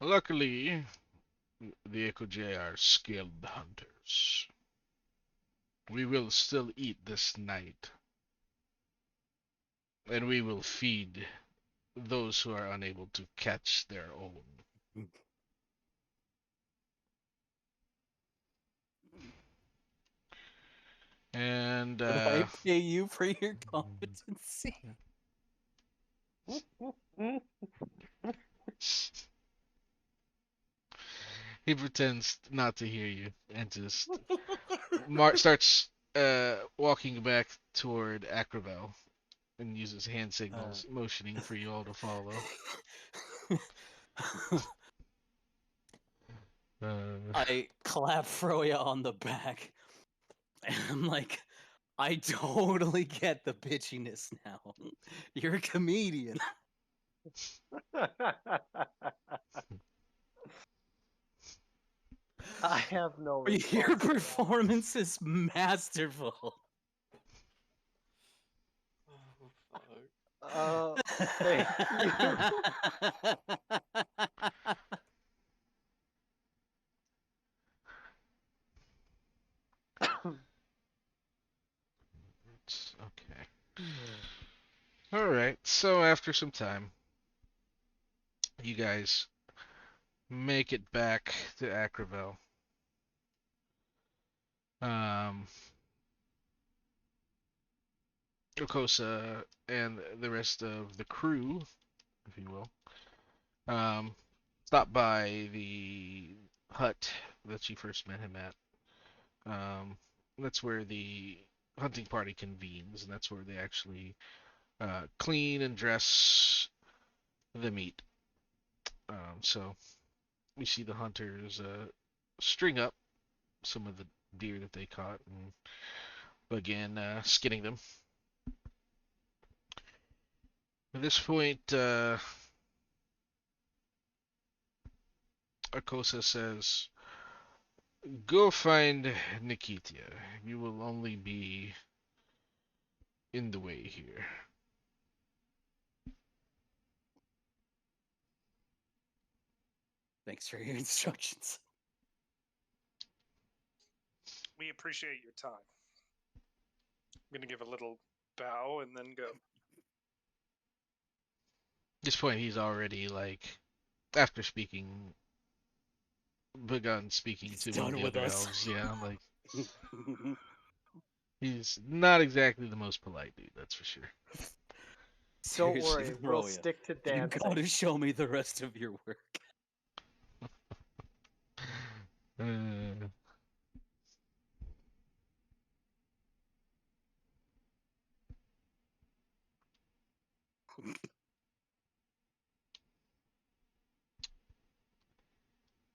Luckily, the Ekoj are skilled hunters. We will still eat this night, and we will feed those who are unable to catch their own. And Did I pay you for your competency? he pretends not to hear you and just starts walking back toward Acravel and uses hand signals, motioning for you all to follow. I clap Froya on the back, and I'm like, I totally get the bitchiness now. You're a comedian. I have no response. Your performance is masterful. Oh, fuck. Thank you. Okay. Alright, so after some time, you guys make it back to Acravel. Okosa and the rest of the crew, if you will, stop by the hut that you first met him at. That's where the hunting party convenes, and that's where they actually clean and dress the meat. So we see the hunters string up some of the deer that they caught and begin skinning them. At this point, Akosa says, "Go find Nikitia. You will only be in the way here." Thanks for your instructions. We appreciate your time. I'm gonna give a little bow and then go. At this point, he's already like, after speaking, begun speaking He's to done one of the with other us. elves. Yeah, like he's not exactly the most polite dude, that's for sure. Don't Seriously, worry, we'll Froya, stick to you dancing. gotta show me the rest of your work. Uh,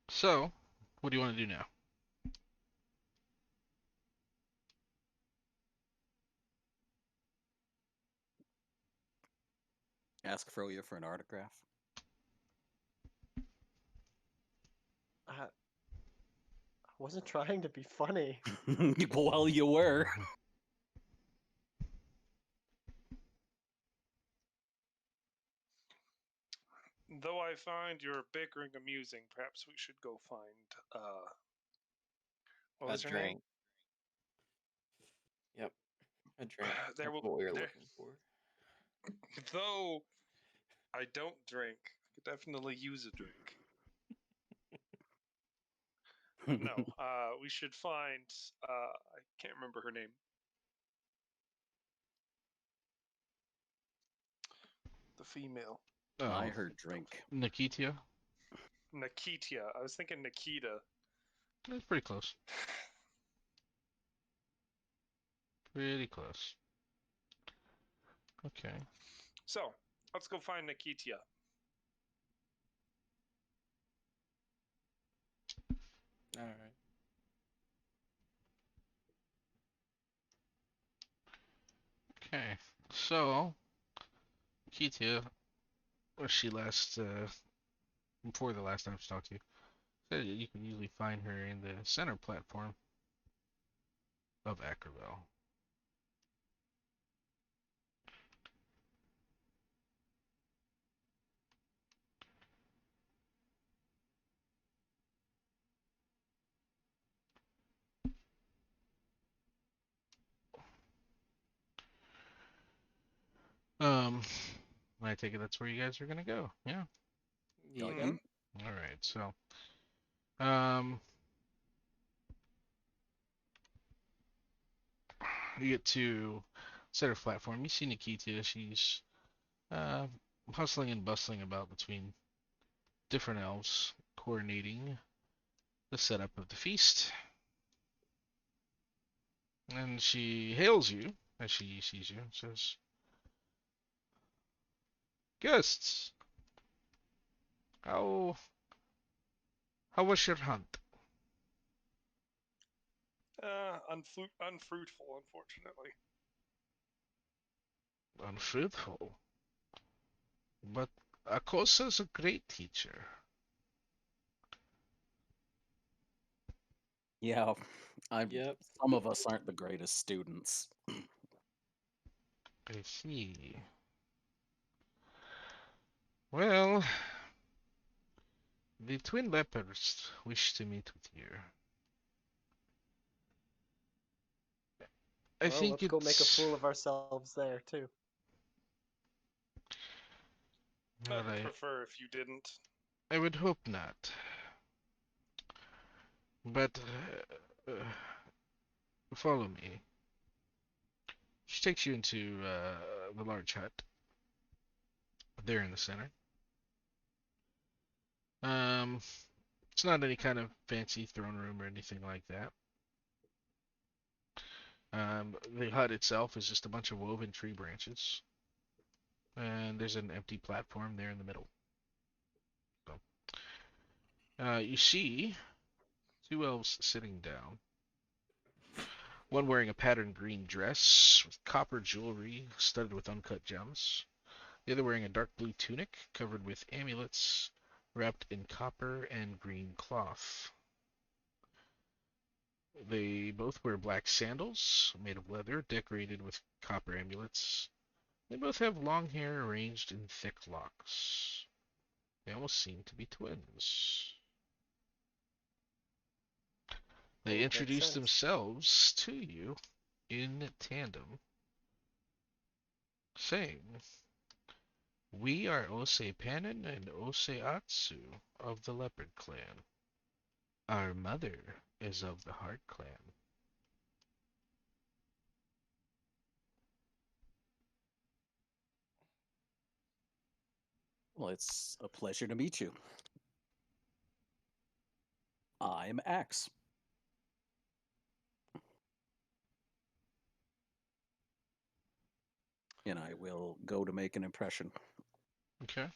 so, what do you want to do now? Ask Froya for an autograph. I wasn't trying to be funny. Well, you were. Though I find your bickering amusing, perhaps we should go find what was A her name? drink. Yep. A drink. There That's will- what we were there- looking for. Though I don't drink, I could definitely use a drink. No, we should find I can't remember her name. The female. I Oh, heard drink. Nikitia? Nikitia. I was thinking Nikita. That's pretty close. Pretty close. Okay. So, let's go find Nikitia. All right. Okay. So, Nikitia, or she last, before the last time she talked to you, said you can usually find her in the center platform. of Ackerville. I take it that's where you guys are gonna go. Yeah. Oh, Yeah. yeah. All right. So, um, you get to center platform. You see Nikita. She's uh hustling and bustling about between different elves, coordinating the setup of the feast. And she hails you as she sees you and says, "Guests, how how was your hunt?" Unfruitful, unfortunately. Unfruitful. But Akosa's a great teacher. Yeah, Yep. some of us aren't the greatest students. I see. Well, the twin leopards wish to meet with you. I Well, think let's go make a it's fool of ourselves there too. well, I'd prefer if you didn't. I would hope not. But follow me. She takes you into the large hut there in the center. Um, it's not any kind of fancy throne room or anything like that. The hut itself is just a bunch of woven tree branches, and there's an empty platform there in the middle. So, you see two elves sitting down. One wearing a patterned green dress with copper jewelry studded with uncut gems. The other wearing a dark blue tunic covered with amulets wrapped in copper and green cloth. They both wear black sandals made of leather decorated with copper amulets. They both have long hair arranged in thick locks. They almost seem to be twins. They Would make introduce sense. themselves to you in tandem, saying, "We are Ose Panin and Ose Atsu of the Leopard Clan. Our mother is of the Heart Clan." Well, it's a pleasure to meet you. I'm Axe. And I will go to make an impression Okay.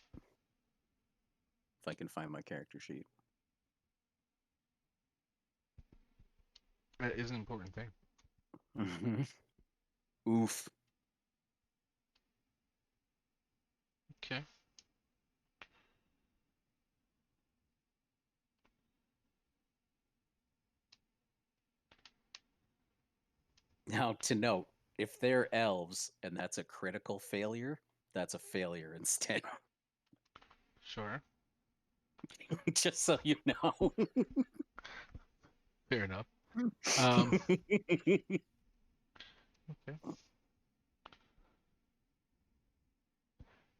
if I can find my character sheet. That is an important thing. Oof. Okay. Now, to note, if they're elves and that's a critical failure, that's a failure instead. Sure. Just so you know. Fair enough. Um, okay.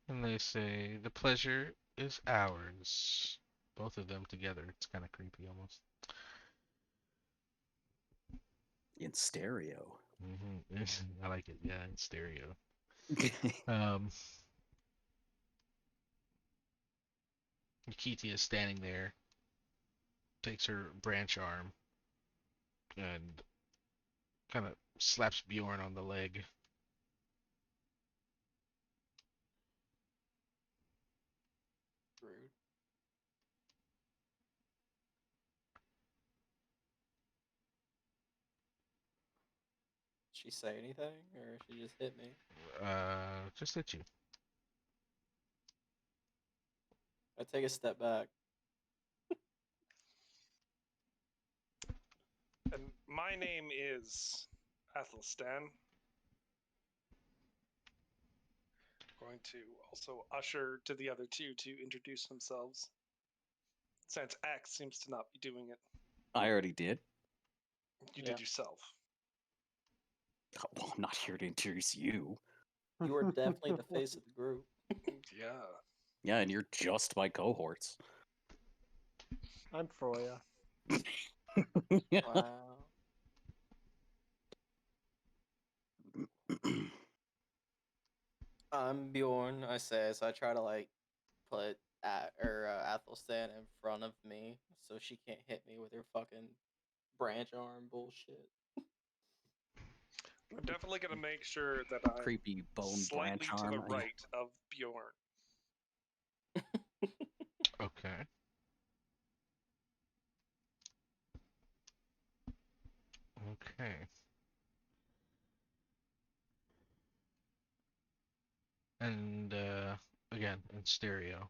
And they say, "The pleasure is ours." Both of them together. It's kind of creepy almost. In stereo. I like it. Yeah, in stereo. Um, Nikiti is standing there, takes her branch arm, and kind of slaps Bjorn on the leg. Rude. She say anything, or she just hit me? Just at you. I take a step back. And my name is Athelstan. Going to also usher to the other two to introduce themselves. Since Axe seems to not be doing it. I already did. You Yeah. did yourself. Well, I'm not here to introduce you. You are definitely the face of the group. Yeah. Yeah, and you're just my cohorts. I'm Froya. Wow. I'm Bjorn, I say, so I try to like put Athelstan in front of me so she can't hit me with her fucking branch arm bullshit. I'm definitely going to make sure that I'm Creepy bone slightly branch to the arm. right of Bjorn. Okay. Okay. And again in stereo.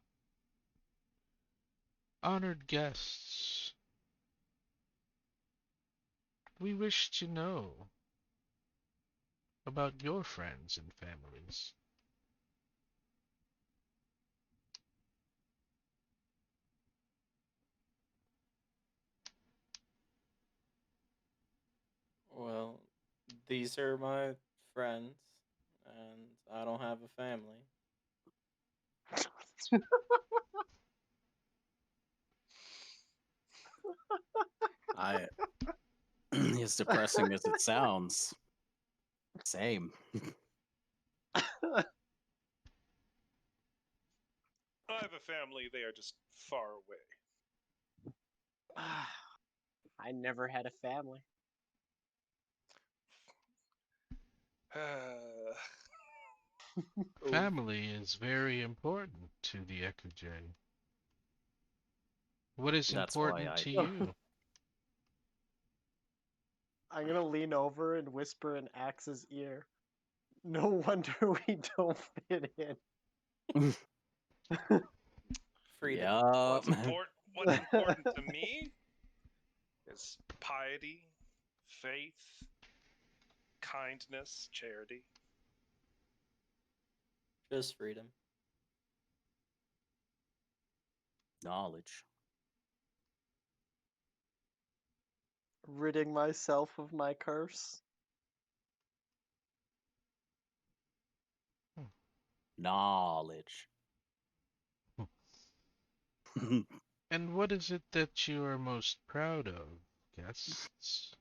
Honored guests, we wish to know about your friends and families. Well, these are my friends, and I don't have a family. I, as depressing as it sounds, same. I have a family, they are just far away. I never had a family. Oof. Family is very important to the Ekuje. What is That's why important I. to you? I'm gonna lean over and whisper in Axe's ear. No wonder we don't fit in. Freedom. Yeah. What's important to me is piety, faith, kindness, charity. Just freedom. Knowledge. Ridding myself of my curse. Knowledge. And what is it that you are most proud of, guests?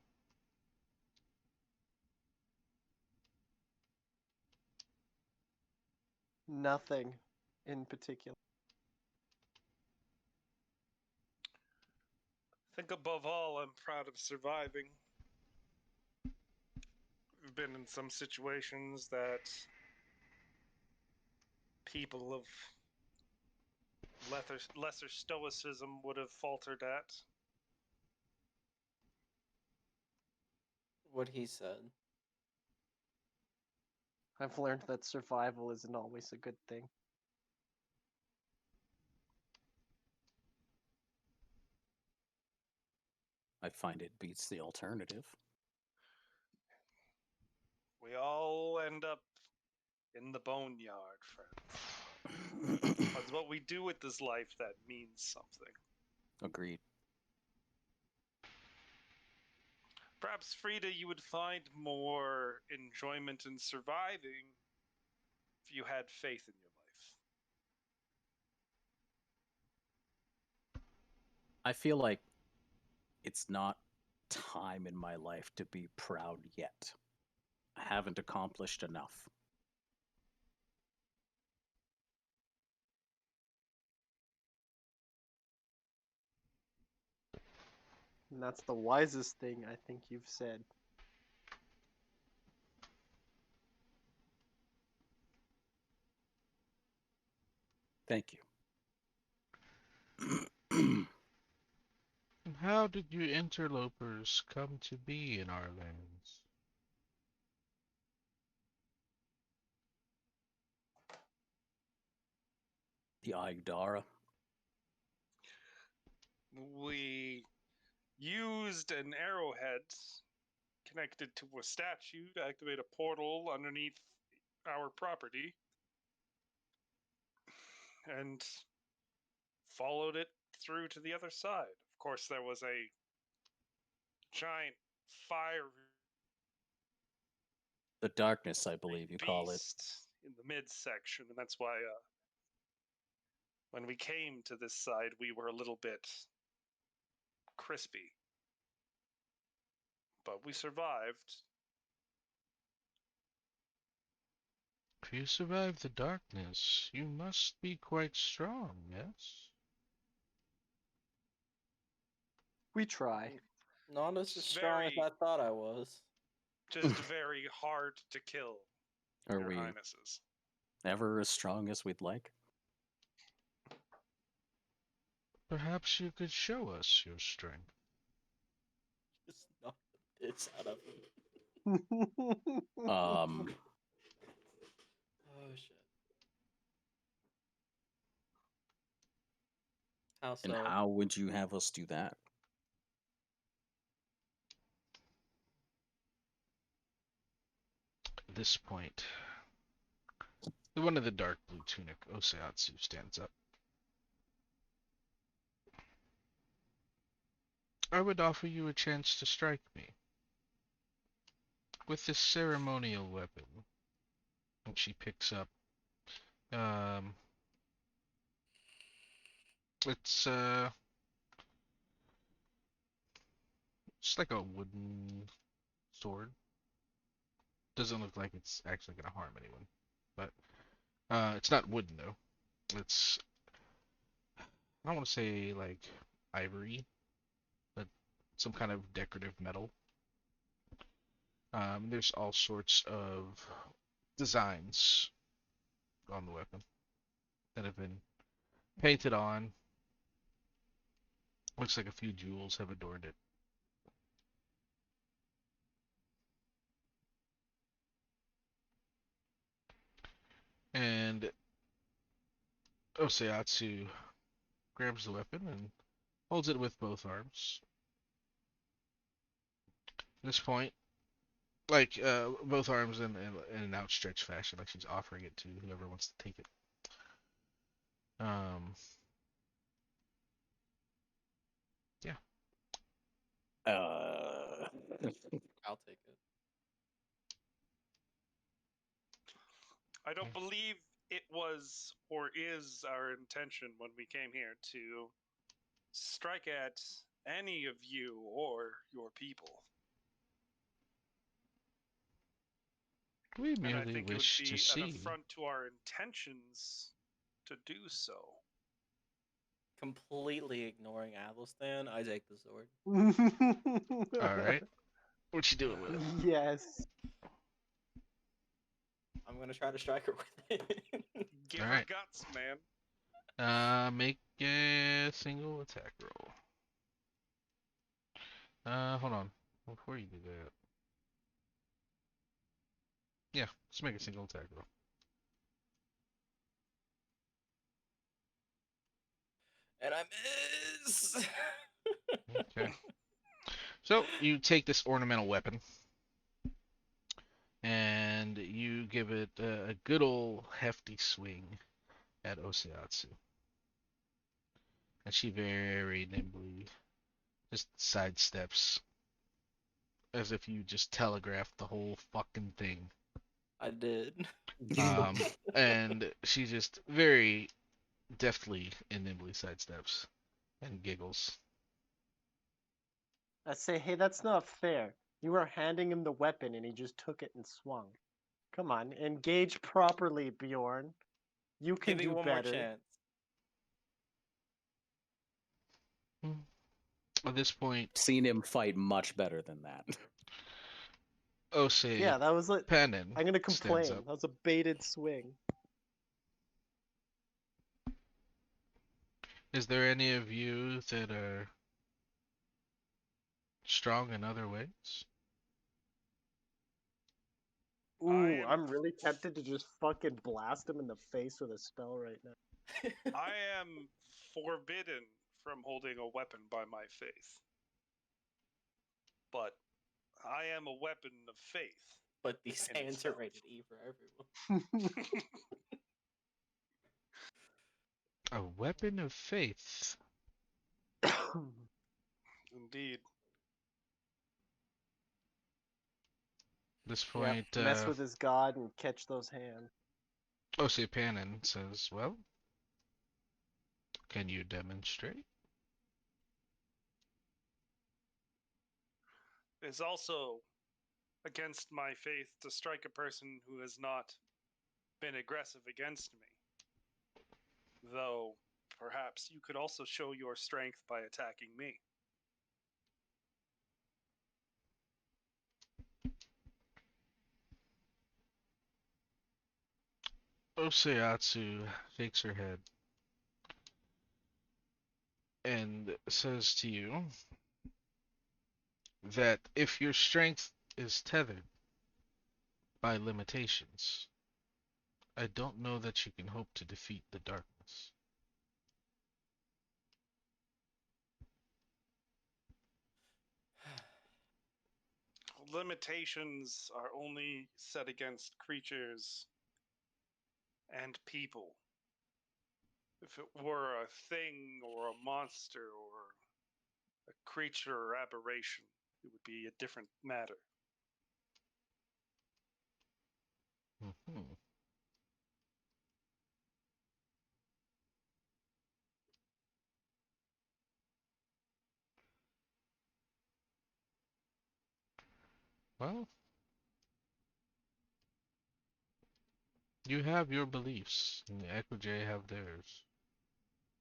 Nothing in particular. I think above all, I'm proud of surviving. I've been in some situations that people of lesser stoicism would have faltered at. What he said. I've learned that survival isn't always a good thing. I find it beats the alternative. We all end up in the boneyard, friends. It's what we do with this life that means something. Agreed. Perhaps, Frida, you would find more enjoyment in surviving if you had faith in your life. I feel like it's not time in my life to be proud yet. I haven't accomplished enough. And that's the wisest thing I think you've said. Thank you. And how did you interlopers come to be in our lands? The Aigdara. We used an arrowhead connected to a statue to activate a portal underneath our property and followed it through to the other side. Of course, there was a giant fire The darkness, I believe you call it. beast in the midsection, and that's why when we came to this side, we were a little bit crispy. But we survived. If you survive the darkness, you must be quite strong, yes? We try. Not as strong as Very- I thought I was. Just very hard to kill, Are Your we Highnesses. ever as strong as we'd like? Perhaps you could show us your strength. Just knock the piss out of him. Um, Oh shit. How and so? how would you have us do that? At this point, the one in the dark blue tunic, Oseatsu, stands up. I would offer you a chance to strike me with this ceremonial weapon. And she picks up, it's like a wooden sword. Doesn't look like it's actually gonna harm anyone, but it's not wooden though. It's, I don't want to say like ivory, but some kind of decorative metal. There's all sorts of designs on the weapon that have been painted on. Looks like a few jewels have adorned it. And Oseatsu grabs the weapon and holds it with both arms. At this point, like both arms in an outstretched fashion, like she's offering it to whoever wants to take it. Yeah. I'll take it. I don't believe it was or is our intention when we came here to strike at any of you or your people. We And I merely think it would wish to be an see. affront to our intentions to do so. Completely ignoring Athelstan, I take the sword. All right. What you doing with it? Yes. I'm gonna try to strike her with it. Give All her right. guts, man. Make a single attack roll. Hold on. Before you do that. Yeah, let's make a single attack roll. And I miss. Okay. So you take this ornamental weapon and you give it a good old hefty swing at Oseatsu. And she very nimbly just sidesteps as if you just telegraphed the whole fucking thing. I did. And she just very deftly and nimbly sidesteps and giggles. I say, hey, that's not fair. You were handing him the weapon and he just took it and swung. Come on, engage properly, Bjorn. You can Give me do one better. more chance. At this point, Seen him fight much better than that. Ose Yeah, that was like. Panin I'm gonna stands complain. up. That was a baited swing. Is there any of you that are strong in other ways? Ooh, am- I'm really tempted to just fucking blast him in the face with a spell right now. I am forbidden from holding a weapon by my faith. But I am a weapon of faith. But these in hands are itself. rated E for everyone. A weapon of faith. Indeed. At this Yep, point, mess with his god and catch those hands. Ose Panin says, well, can you demonstrate? It's also against my faith to strike a person who has not been aggressive against me. Though, perhaps you could also show your strength by attacking me. Oseatsu shakes her head and says to you that if your strength is tethered by limitations, I don't know that you can hope to defeat the darkness. Limitations are only set against creatures and people. If it were a thing or a monster or a creature or aberration, it would be a different matter. Mhm. Well, you have your beliefs, and the Equij have theirs.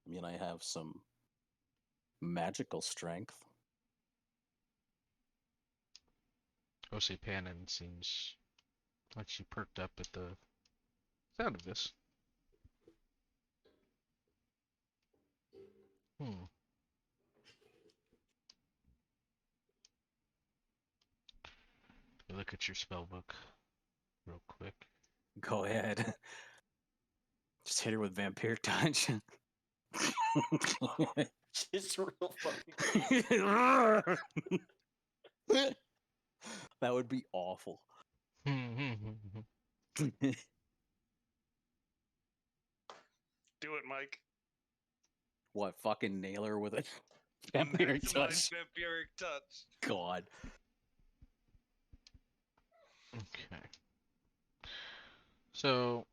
I mean, I have some magical strength. Ose Panin seems like she perked up at the sound of this. Hmm. Look at your spell book real quick. Go ahead. Just hit her with vampire touch. Just real fucking. That would be awful. Do it, Mike. What, fucking nail her with a vampire Maximize touch? vampiric touch. God. Okay. So,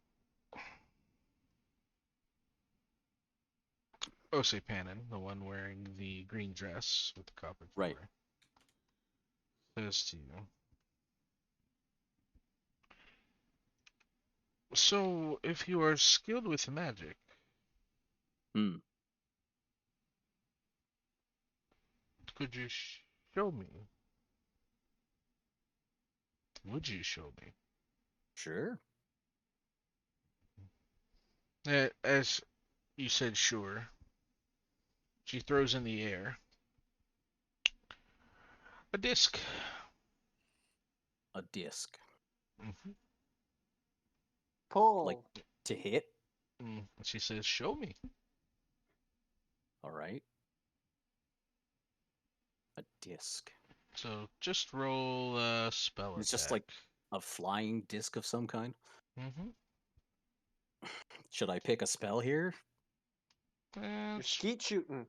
Ose Panin, the one wearing the green dress with the copper Right. jewelry, says to you, so if you are skilled with magic, Hmm. could you show me? Would you show me? Sure. As you said, sure. She throws in the air a disc. A disc. Mm-hmm. Pull. Like to hit? She says, show me. All right. A disc. So just roll a spell It's attack. just like a flying disc of some kind. Mm-hmm. Should I pick a spell here? You're It's skeet shooting.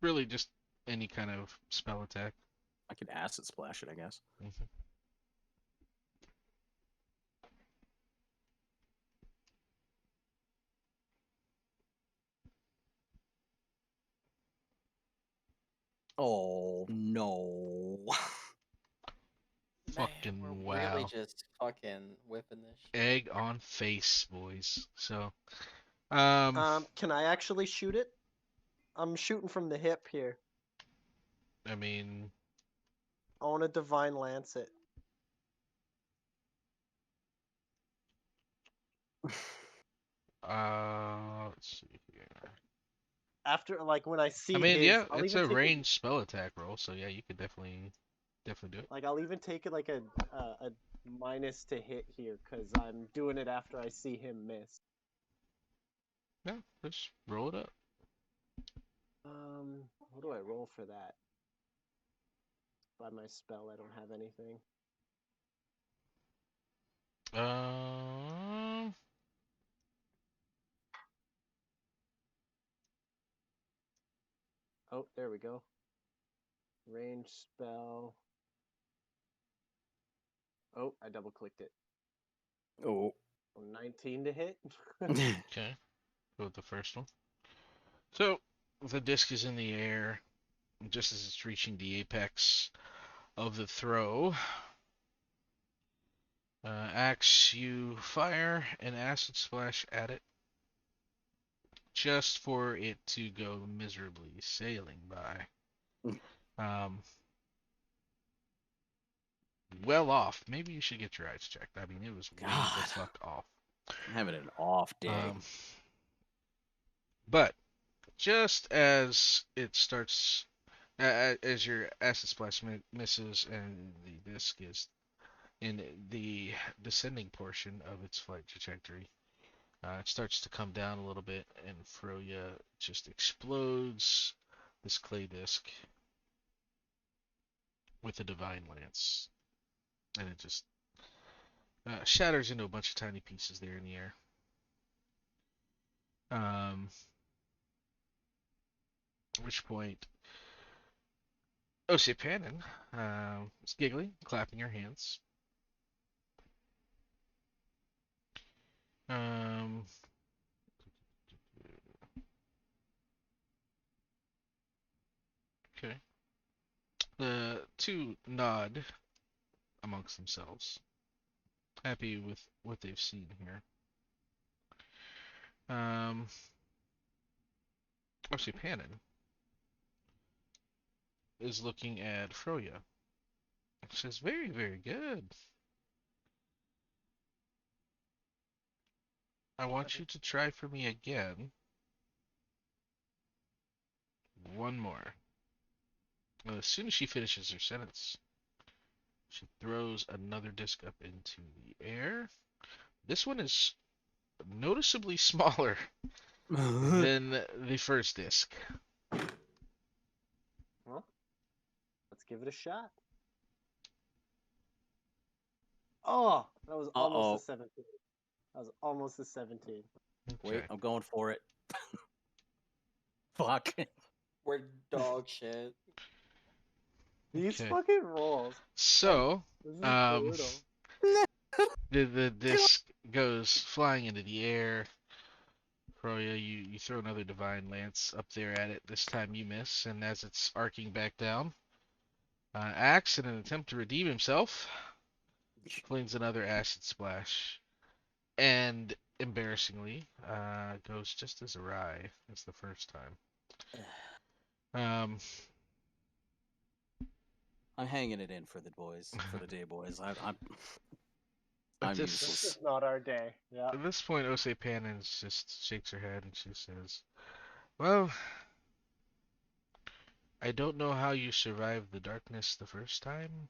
really just any kind of spell attack. I could acid splash it, I guess. Mm-hmm. Oh no. Man, Fucking we're really wow. just fucking whipping this shit. Egg on face, boys. So, Can I actually shoot it? I'm shooting from the hip here. I mean, I want to divine lance it. let's see here. After, like, when I see I mean, his, yeah, I'll it's even a take ranged spell attack roll, so yeah, you could definitely do it. like I'll even take it like a minus to hit here because I'm doing it after I see him miss. Yeah, just roll it up. What do I roll for that? by my spell. I don't have anything. Um, Oh, there we go. Range spell. Oh, I double clicked it. Oh. 19 to hit. okay. Go with the first one. So the disc is in the air, just as it's reaching the apex of the throw. Axe, you fire an acid splash at it, just for it to go miserably sailing by. Um, well off. Maybe you should get your eyes checked. I mean, it was way the God. fuck off. I'm having an off day. But just as it starts, as your acid splash misses and the disc is in the descending portion of its flight trajectory, it starts to come down a little bit, and Froya just explodes this clay disc with a divine lance, and it just shatters into a bunch of tiny pieces there in the air. At which point, Osipanen is giggling, clapping her hands. Um, okay. The two nod amongst themselves, happy with what they've seen here. Osipanen is looking at Froya. Says, very, very good. I want you to try for me again. One more. As soon as she finishes her sentence, she throws another disc up into the air. This one is noticeably smaller than the first disc. Well, let's give it a shot. Oh, that was almost a Uh-oh. 17. That was almost a 17. Wait, Okay. I'm going for it. Fuck. We're dog shit. These Okay. fucking rolls. So, This is um, brutal. the disc goes flying into the air. Froya, you throw another divine lance up there at it. This time you miss, and as it's arcing back down, Axe, in an attempt to redeem himself, flings another acid splash, and embarrassingly, goes just as awry as the first time. Um, I'm hanging it in for the boys, for the day boys. at I'm this This useless. is not our day. Yeah. at this point, Osipanen just shakes her head and she says, "Well, I don't know how you survived the darkness the first time.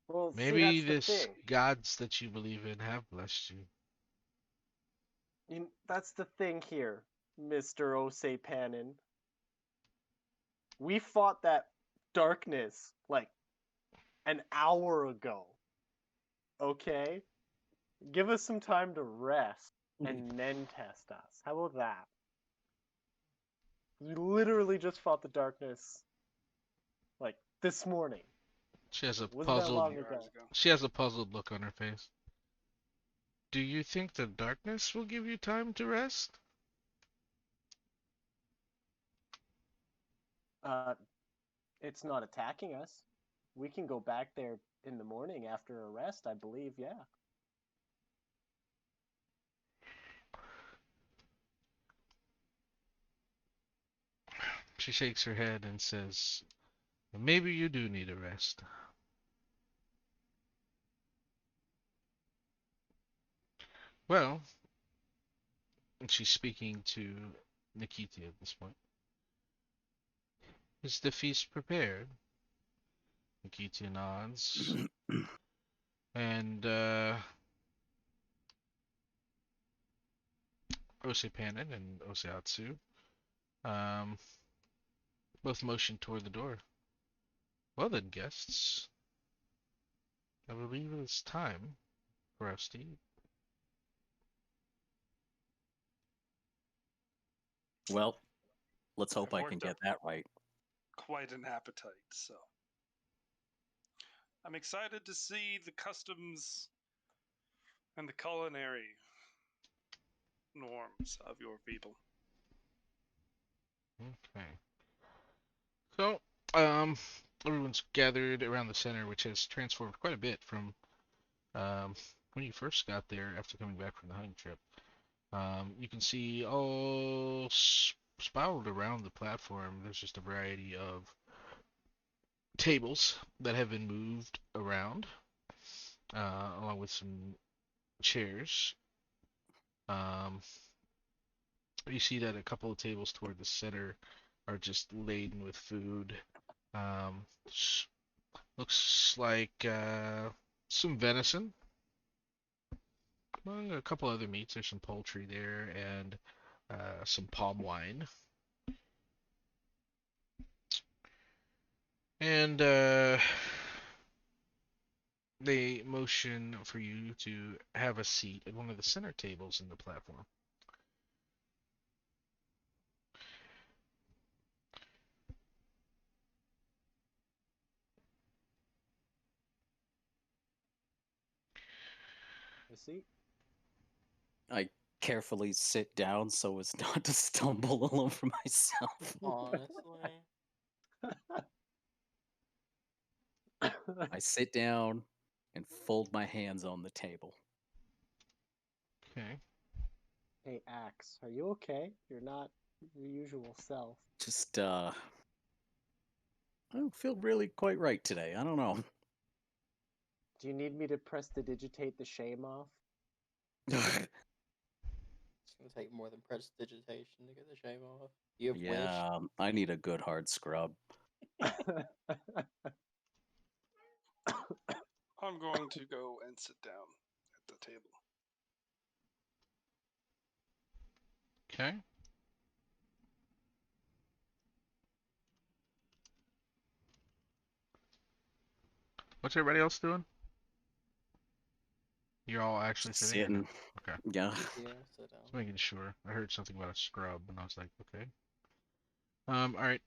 Well, see, Maybe that's the this thing. gods that you believe in have blessed you." That's the thing here, Mr. Osei Panin. We fought that darkness like an hour ago. Okay? Give us some time to rest and then test us. How about that? We literally just fought the darkness like this morning. She has a Wasn't that puzzled long Few ago? hours ago. she has a puzzled look on her face. Do you think the darkness will give you time to rest? Uh, it's not attacking us. We can go back there in the morning after a rest, I believe, yeah. She shakes her head and says, maybe you do need a rest. Well, and she's speaking to Nikita at this point. Is the feast prepared? Nikita nods. And Osipanen and Oseatsu both motion toward the door. Well then, guests, I believe it's time for us to eat. Well, let's hope I've I can worked up get that right. quite an appetite, so I'm excited to see the customs and the culinary norms of your people. Okay. So, um, everyone's gathered around the center, which has transformed quite a bit from when you first got there after coming back from the hunting trip. You can see all spiraled around the platform. There's just a variety of tables that have been moved around, along with some chairs. Um, you see that a couple of tables toward the center are just laden with food. Um, looks like some venison, among a couple other meats. There's some poultry there and some palm wine. And they motion for you to have a seat at one of the center tables in the platform. You see? I carefully sit down so as not to stumble all over myself. Honestly. I sit down and fold my hands on the table. Okay. Hey, Axe, are you okay? You're not your usual self. Just, I don't feel really quite right today. I don't know. Do you need me to prestidigitate the shame off? It's gonna take more than prestidigitation to get the shame off. You have wish. Yeah, I need a good hard scrub. I'm going to go and sit down at the table. Okay. What's everybody else doing? You're all actually sitting? Or no? Sitting. Okay. Yeah. Yeah, sit down. Just making sure. I heard something about a scrub, and I was like, okay. All right.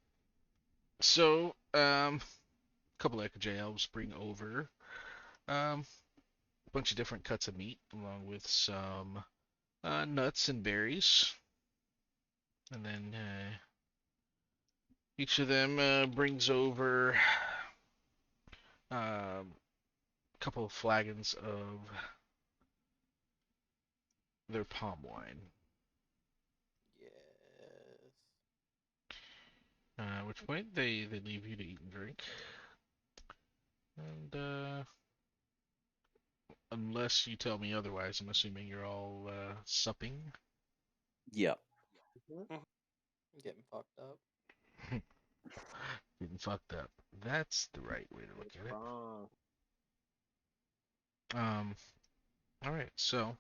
So, a couple of J elves bring over a bunch of different cuts of meat, along with some nuts and berries, and then each of them brings over a couple of flagons of their palm wine. Yes. At which point they leave you to eat and drink. And unless you tell me otherwise, I'm assuming you're all supping. Yep. I'm getting fucked up. Getting fucked up. That's the right way to look at it. Wrong. All right, so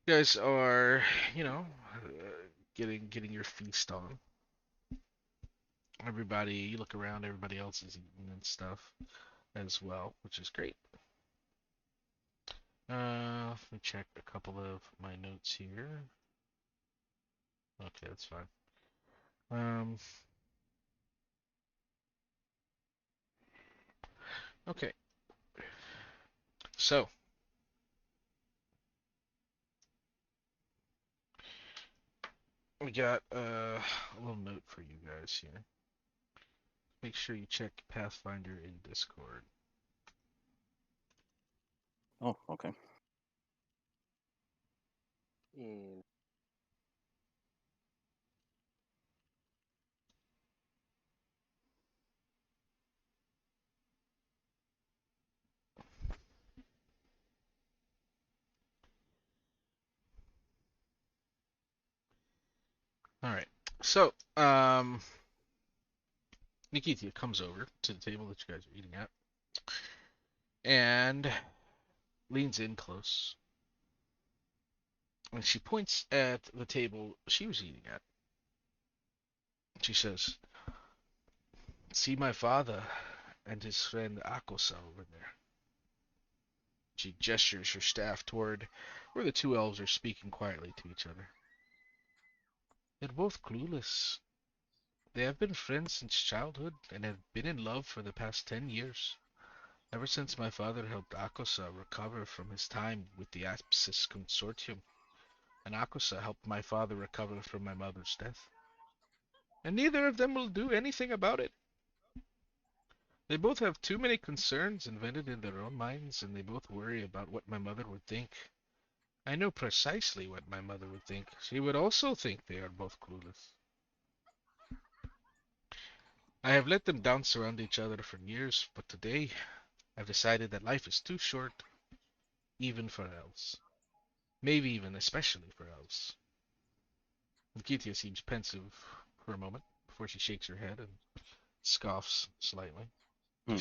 you guys are, getting your feast on. Everybody, you look around, everybody else is eating and stuff as well, which is great. Let me check a couple of my notes here. Okay, that's fine. Okay. So, we got a little note for you guys here. Make sure you check Pathfinder in Discord. Oh, okay. In All right. So, Nikithia comes over to the table that you guys are eating at and leans in close. And she points at the table she was eating at. She says, See my father and his friend Akosa over there. She gestures her staff toward where the two elves are speaking quietly to each other. They're both clueless. They have been friends since childhood and have been in love for the past 10 years. Ever since my father helped Akosa recover from his time with the Apsis Consortium, and Akosa helped my father recover from my mother's death. And neither of them will do anything about it. They both have too many concerns invented in their own minds, and they both worry about what my mother would think. I know precisely what my mother would think. She would also think they are both clueless. I have let them dance around each other for years, but today I've decided that life is too short, even for elves. Maybe even especially for elves. Nikitia seems pensive for a moment before she shakes her head and scoffs slightly. Hmm.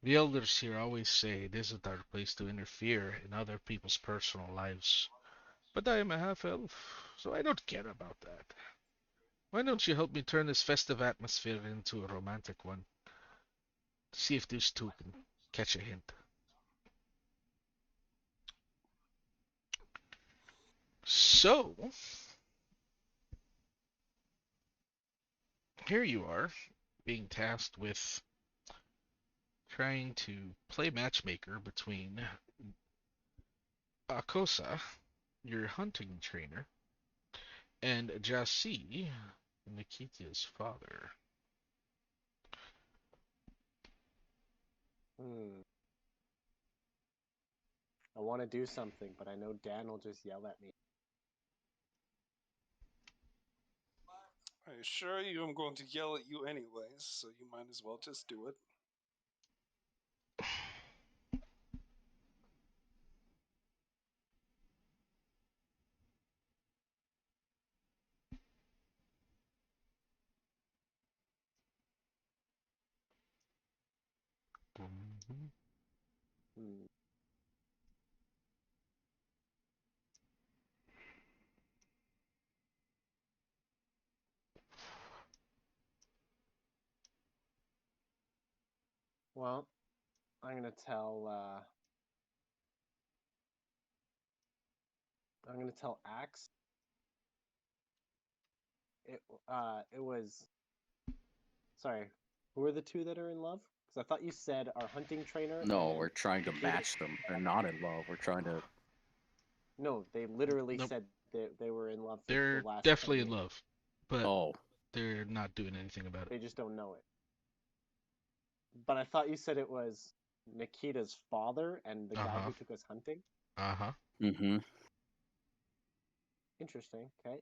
The elders here always say it isn't our place to interfere in other people's personal lives. But I am a half-elf, so I don't care about that. Why don't you help me turn this festive atmosphere into a romantic one? See if these two can catch a hint. So, here you are, being tasked with trying to play matchmaker between Akosa, your hunting trainer, and Jasi, Nikita's father. Hmm. I want to do something, but I know Dan will just yell at me. I assure you I'm going to yell at you anyways, so you might as well just do it. Hmm. Well, I'm gonna tell. I'm gonna tell Axe. It was. Sorry. Who are the two that are in love? Because I thought you said our hunting trainer No, and we're trying to Nikita's- match them. They're not in love. We're trying to. No, they literally Nope. said they were in love for the They're last 10 definitely in years. love, but Oh, they're not doing anything about it. They just don't know it. But I thought you said it was Nikita's father and the guy Uh-huh. who took us hunting. Uh-huh. mm-hmm. Interesting. Okay.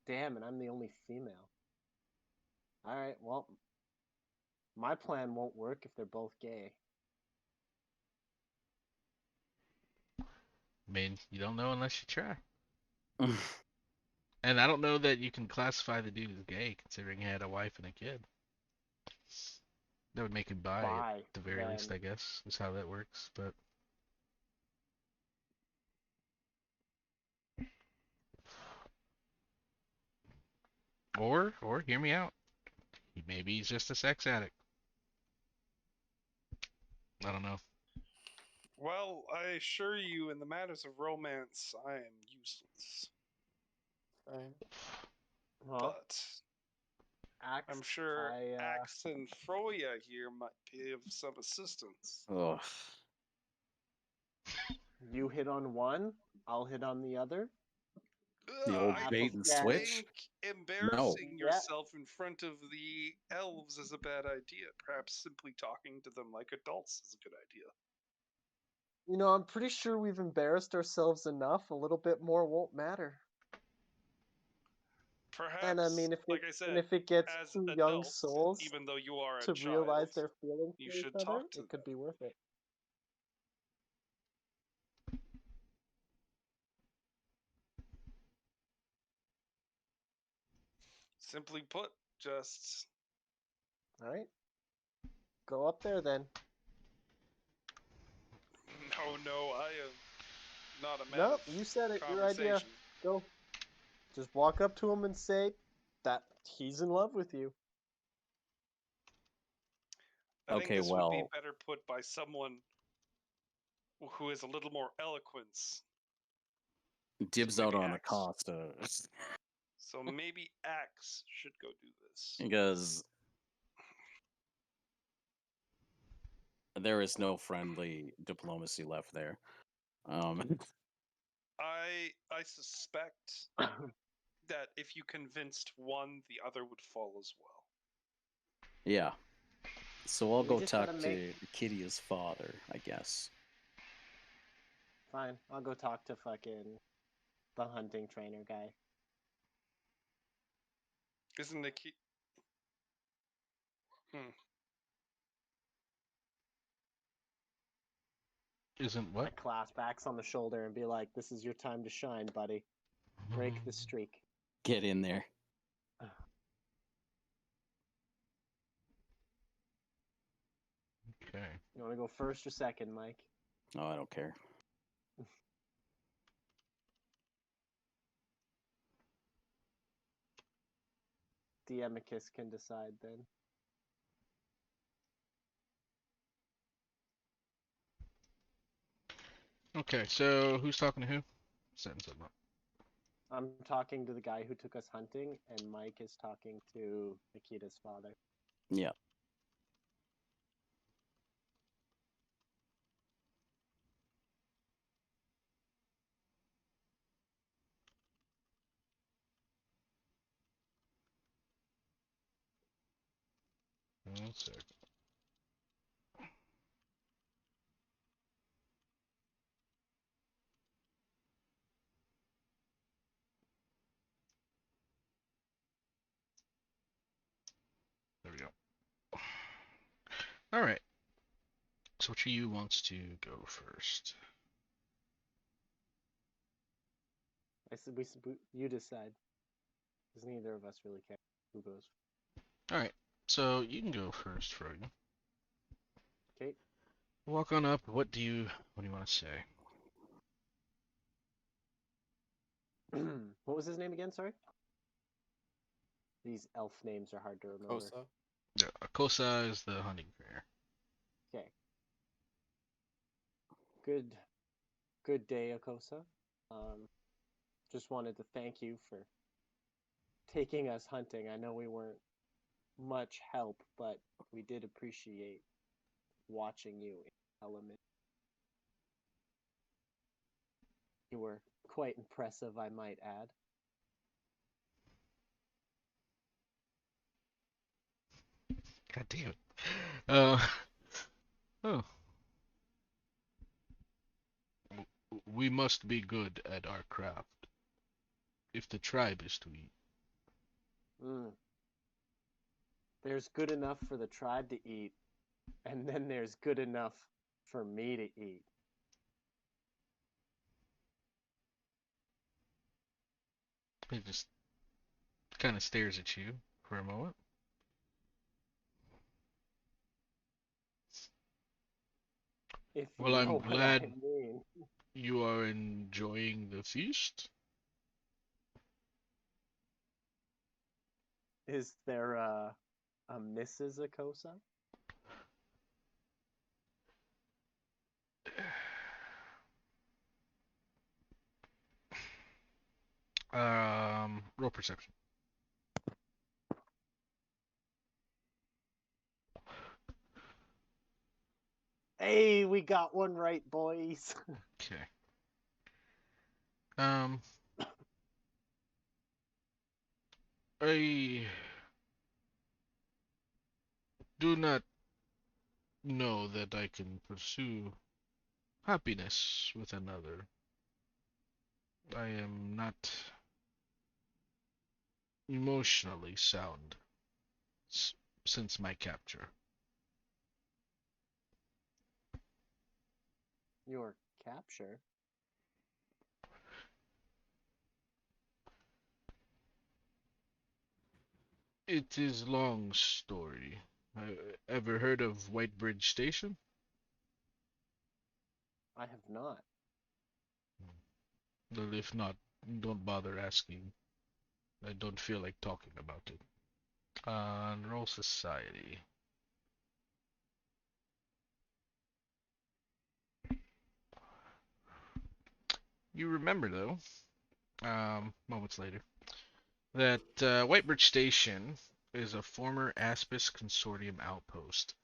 Damn, and I'm the only female. All right. Well, my plan won't work if they're both gay. I mean, you don't know unless you try. And I don't know that you can classify the dude as gay, considering he had a wife and a kid. That would make him bi at Bye. the very least, Then. I guess, is how that works. But or hear me out. Maybe he's just a sex addict. I don't know. Well, I assure you, in the matters of romance, I am useless. Same. Well, But Axe. I'm sure I Axe and Froya here might be of some assistance. Ugh. You hit on one, I'll hit on the other. The old I bait and Yeah. switch. think embarrassing Yeah. yourself in front of the elves is a bad idea. Perhaps simply talking to them like adults is a good idea. You know, I'm pretty sure we've embarrassed ourselves enough. A little bit more won't matter. Perhaps, And I mean, like I said, if it gets as two young adults, souls even though you are a to realize child, their feelings you for each should other, talk to it could them. be worth it. Simply put, just All right, go up there then. no, I am not a man No, of you said it. Your idea. conversation. Go. Just walk up to him and say, that he's in love with you. I think Okay, this would be well- better put by someone who has a little more eloquence. Dibs So out maybe on the Axe. cost So maybe Axe should go do this. because there is no friendly diplomacy left there. I suspect that if you convinced one, the other would fall as well. Yeah. So I'll We go just talk gotta to Kitty's father, I guess. Fine, I'll go talk to fucking the hunting trainer guy. Isn't the key? Isn't I what? clasp Axe on the shoulder and be like, "This is your time to shine, buddy. Break the streak." Get in there. Okay. You want to go first or second, Mike? Oh, I don't care. The Amicus can decide then. Okay, so who's talking to who? Setting something up. I'm talking to the guy who took us hunting, and Mike is talking to Nikita's father. Yeah. One sec. There we go. All right. So which of you wants to go first? I said, you decide, because neither of us really care who goes. All right. So you can go first, Frogan. Okay. Walk on up. What do you want to say? What was his name again? Sorry. These elf names are hard to remember. Kosa. Yeah, Akosa is the hunting trainer. Okay. Good day, Akosa. Just wanted to thank you for taking us hunting. I know we weren't much help, but we did appreciate watching you in element. You were quite impressive, I might add. God damn it. Uh, oh. We must be good at our craft. If the tribe is to eat. Mm. There's good enough for the tribe to eat, and then there's good enough for me to eat. He just kind of stares at you for a moment. If Well, you I'm know what glad I mean. you are enjoying the feast. Is there a Mrs. Akosa? Roll perception. Hey, we got one right, boys. Okay. Um, I do not know that I can pursue happiness with another. I am not emotionally sound since my capture. Your capture? It is long story. Ever heard of Whitebridge Station? I have not. Well, if not, don't bother asking. I don't feel like talking about it. Roll society. You remember though, moments later, that Whitebridge Station is a former Aspis Consortium outpost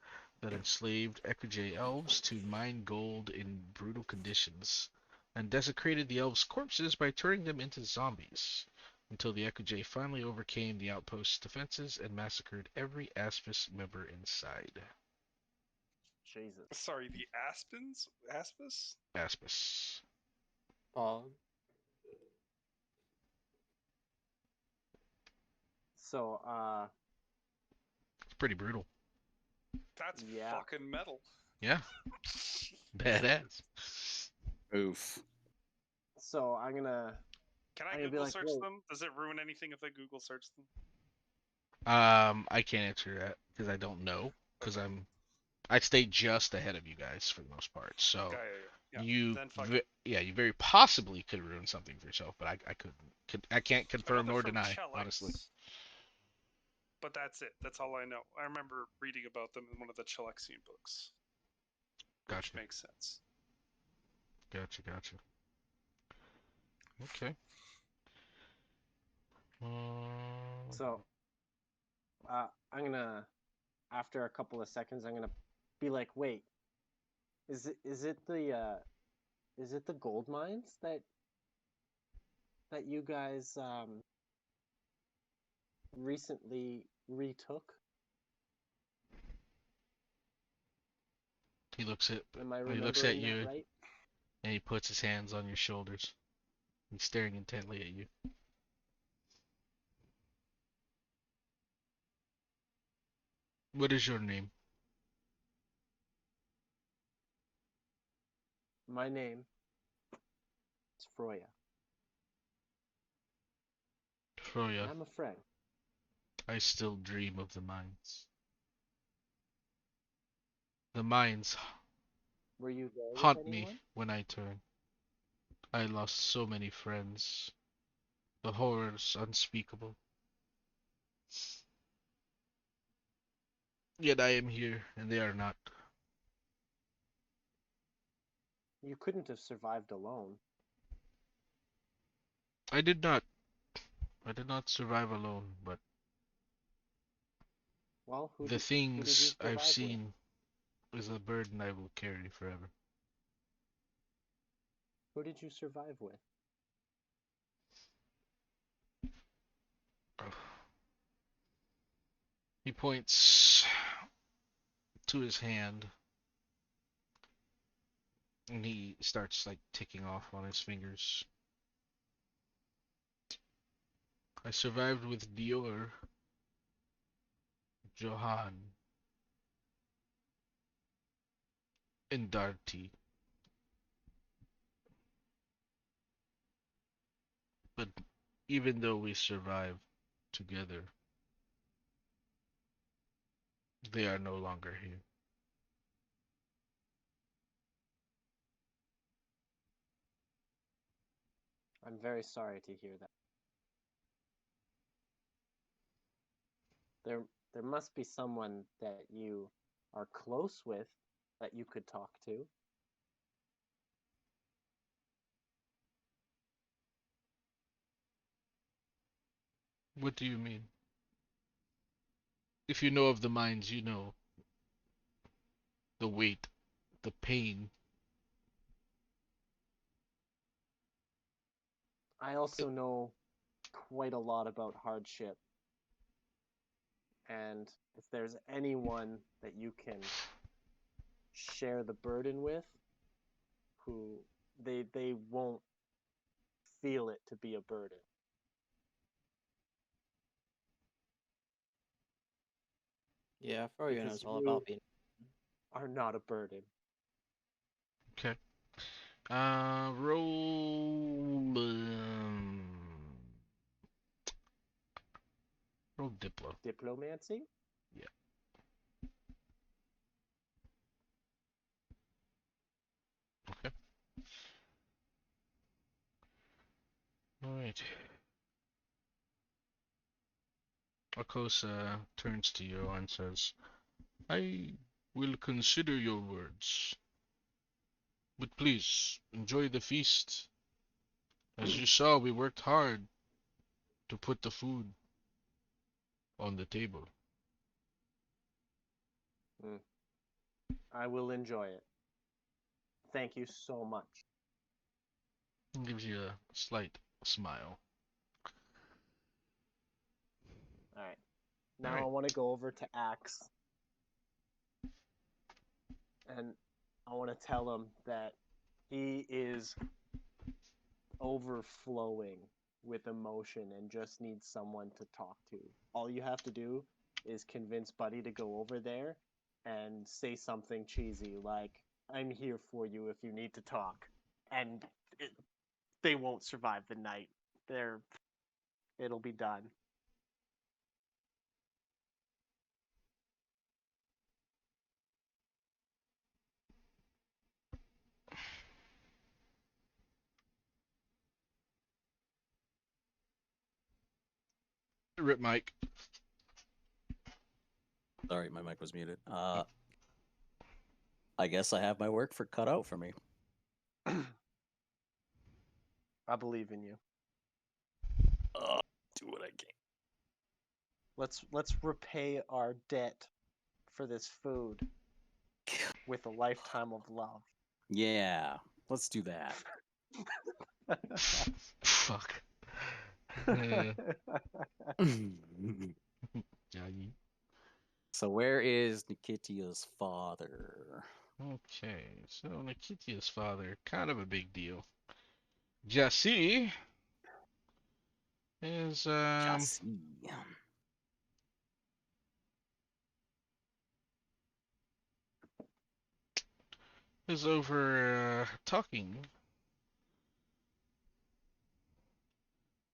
that enslaved Ecoj elves to mine gold in brutal conditions, and desecrated the elves' corpses by turning them into zombies, until the Ecoj finally overcame the outpost's defenses and massacred every Aspis member inside. Jesus. Sorry, the Aspens? Aspis? Aspis. Pog. So, It's pretty brutal. That's Yeah. fucking metal. Yeah, badass. Oof. so I'm gonna Can I I'm gonna be Google like, search wait. them? Does it ruin anything if I Google search them? I can't answer that because I don't know. Because Okay. I stay just ahead of you guys for the most part. So Okay, yeah. Then fuck it. you very possibly could ruin something for yourself, but I couldn't. I can't I confirm know they're nor from deny, honestly. Chelex, but that's it. That's all I know. I remember reading about them in one of the Chelexian books, which Gotcha, makes sense. gotcha. Okay. Um, So, I'm gonna after a couple of seconds, I'm gonna be like, wait, is it the gold mines that you guys recently retook? he looks at Am I he looks at remembering that you right? and he puts his hands on your shoulders. He's staring intently at you. What is your name? My name is Froya, Froya. and I'm a friend. I still dream of the mines. The mines Were you there with haunt me anyone? when I turn. I lost so many friends. The horrors unspeakable. Yet I am here, and they are not. You couldn't have survived alone. I did not. I did not survive alone, but Well, the who did you things I've survive with? seen is a burden I will carry forever. Who did you survive with? He points to his hand, and he starts like ticking off on his fingers. I survived with Dior, Johan, and Darty. But even though we survived together, they are no longer here. I'm very sorry to hear that. There there must be someone that you are close with that you could talk to. What do you mean? If you know of the mines, you know the weight, the pain. I also know quite a lot about hardship. And if there's anyone that you can share the burden with, who they won't feel it to be a burden. Yeah, Froyo Because knows all you about being. are not a burden. Okay. Roll. Roll Diplo. Diplomancy? Yeah. Okay. All right. Akosa turns to you and says, I will consider your words, but please enjoy the feast. As you saw, we worked hard to put the food on the table. I will enjoy it. Thank you so much. He gives you a slight smile. All right. Now All right. I want to go over to Axe, and I want to tell him that he is overflowing with emotion and just needs someone to talk to. All you have to do is convince Buddy to go over there and say something cheesy like, I'm here for you if you need to talk. And they won't survive the night. It'll be done. Rip Mike. Sorry, my mic was muted. I guess I have my work cut out for me. I believe in you. Do what I can. Let's repay our debt for this food with a lifetime of love. Yeah, let's do that. Fuck. So where is Nikitia's father? Okay, so Nikitia's father, kind of a big deal. Jesse is Chassis. over talking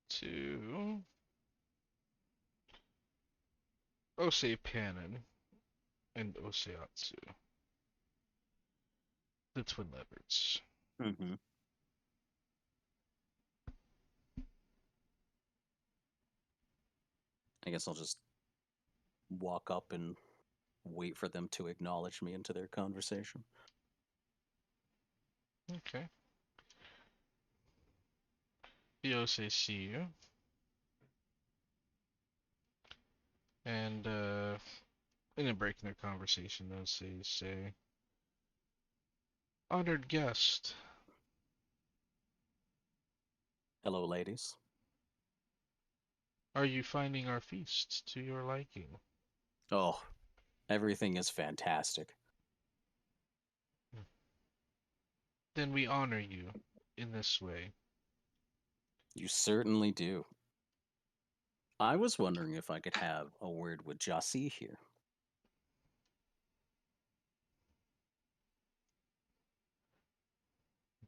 to Osei Panin and Oseatsu, the twin leopards. Mm-hmm. I guess I'll just walk up and wait for them to acknowledge me into their conversation. Okay. The Osei see you. And in a break in their conversation, the Osei say, honored guest. Hello, ladies. Are you finding our feast to your liking? Oh, everything is fantastic. Then we honor you in this way. You certainly do. I was wondering if I could have a word with Jasi here.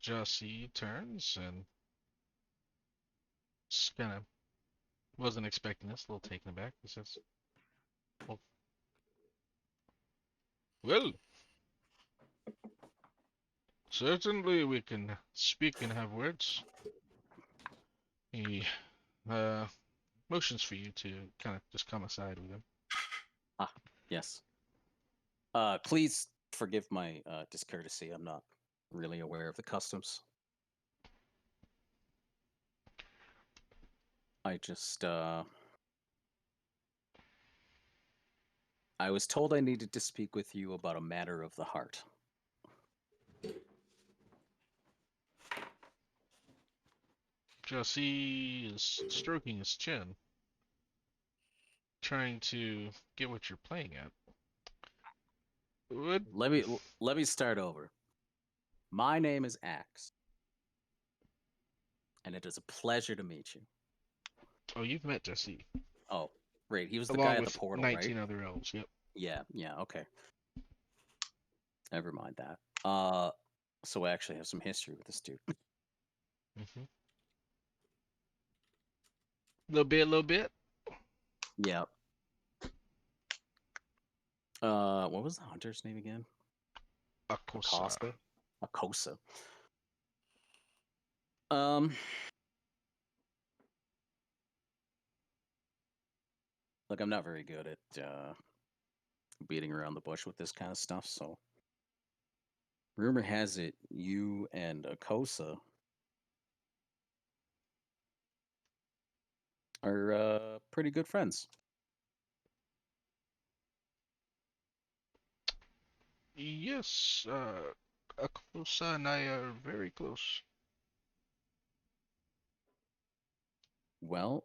Jesse turns and just kind of wasn't expecting this, a little taken aback. He says, well, certainly we can speak and have words. He motions for you to kind of just come aside with him. Ah, yes. Please forgive my discourtesy. I'm not really aware of the customs. I just, I was told I needed to speak with you about a matter of the heart. Jesse is stroking his chin, trying to get what you're playing at. Would Let me start over. My name is Axe, and it is a pleasure to meet you. Oh, you've met Jesse. Oh, great. He was the Along guy at with the portal, 19 right? other elves, yep. Yeah, okay. Never mind that. So I actually have some history with this dude. Mm-hmm. Little bit. Yeah. What was the hunter's name again? Akosa. Akosa. Um, Look, I'm not very good at beating around the bush with this kind of stuff, so rumor has it you and Akosa are pretty good friends. Yes, Akosa and I are very close. Well,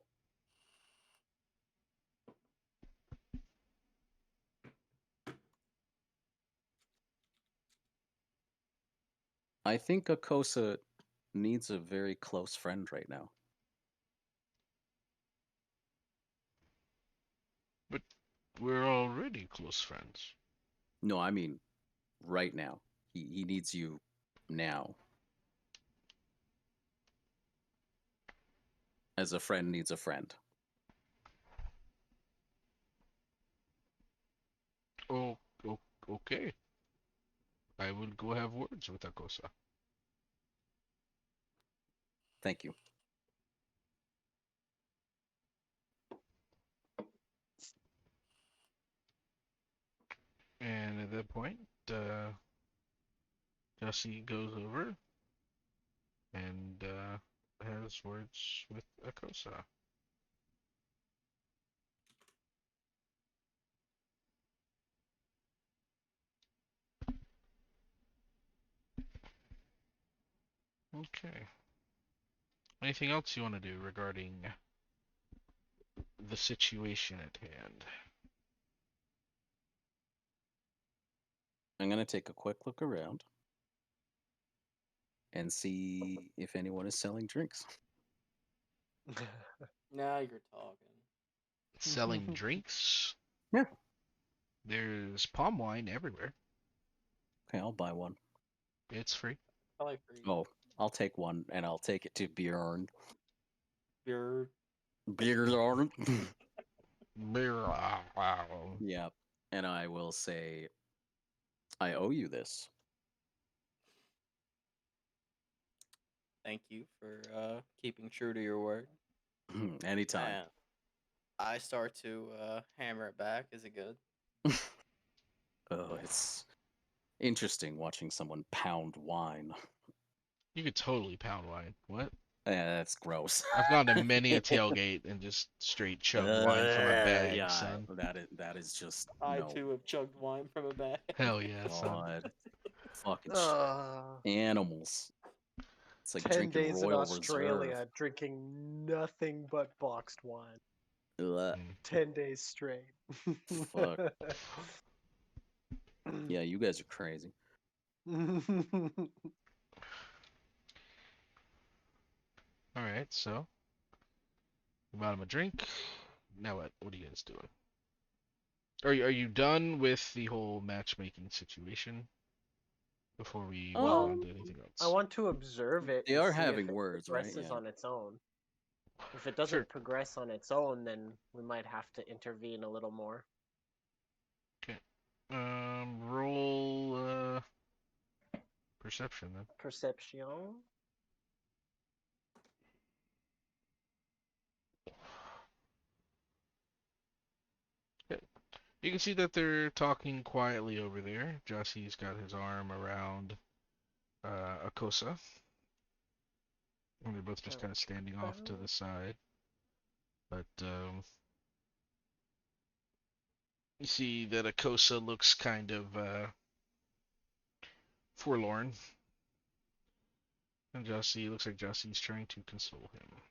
I think Akosa needs a very close friend right now. But we're already close friends. No, I mean right now. He needs you now. As a friend needs a friend. Oh, okay. I will go have words with Akosa. Thank you. And at that point, Jesse goes over and has words with Akosa. Okay. Anything else you want to do regarding the situation at hand? I'm going to take a quick look around and see if anyone is selling drinks. Now you're talking. Selling drinks? Yeah. There's palm wine everywhere. Okay, I'll buy one. It's free. Probably free. Oh, I'll take one and I'll take it to Bjorn. Beer. Bjorn. Wow. Yeah. And I will say, I owe you this. Thank you for keeping true to your word. Anytime. And I start to hammer it back. Is it good? Oh, it's interesting watching someone pound wine. You could totally pound wine. What? That's gross. I've gone to many a tailgate and just straight chugged wine from a bag, Yeah, son. that is just I no. too have chugged wine from a bag. Hell yeah, son. God, fucking Uh, animals. It's like 10 drinking days in Royal Reserve. Australia drinking nothing but boxed wine. Ugh, Mm. 10 days straight. fuck. Yeah, you guys are crazy. Alright, so you bought him a drink. Now what? What are you guys doing? Are you done with the whole matchmaking situation before we move on to anything I else? want to observe it They and are see if having it words, right? progresses Yeah. on its own. If it Sure. doesn't progress on its own, then we might have to intervene a little more. Okay. Roll perception then. Perception. Okay. You can see that they're talking quietly over there. Jesse's got his arm around Akosa. And they're both just kind of standing off to the side. But you see that Akosa looks kind of forlorn. And Jesse looks like Jesse's trying to console him.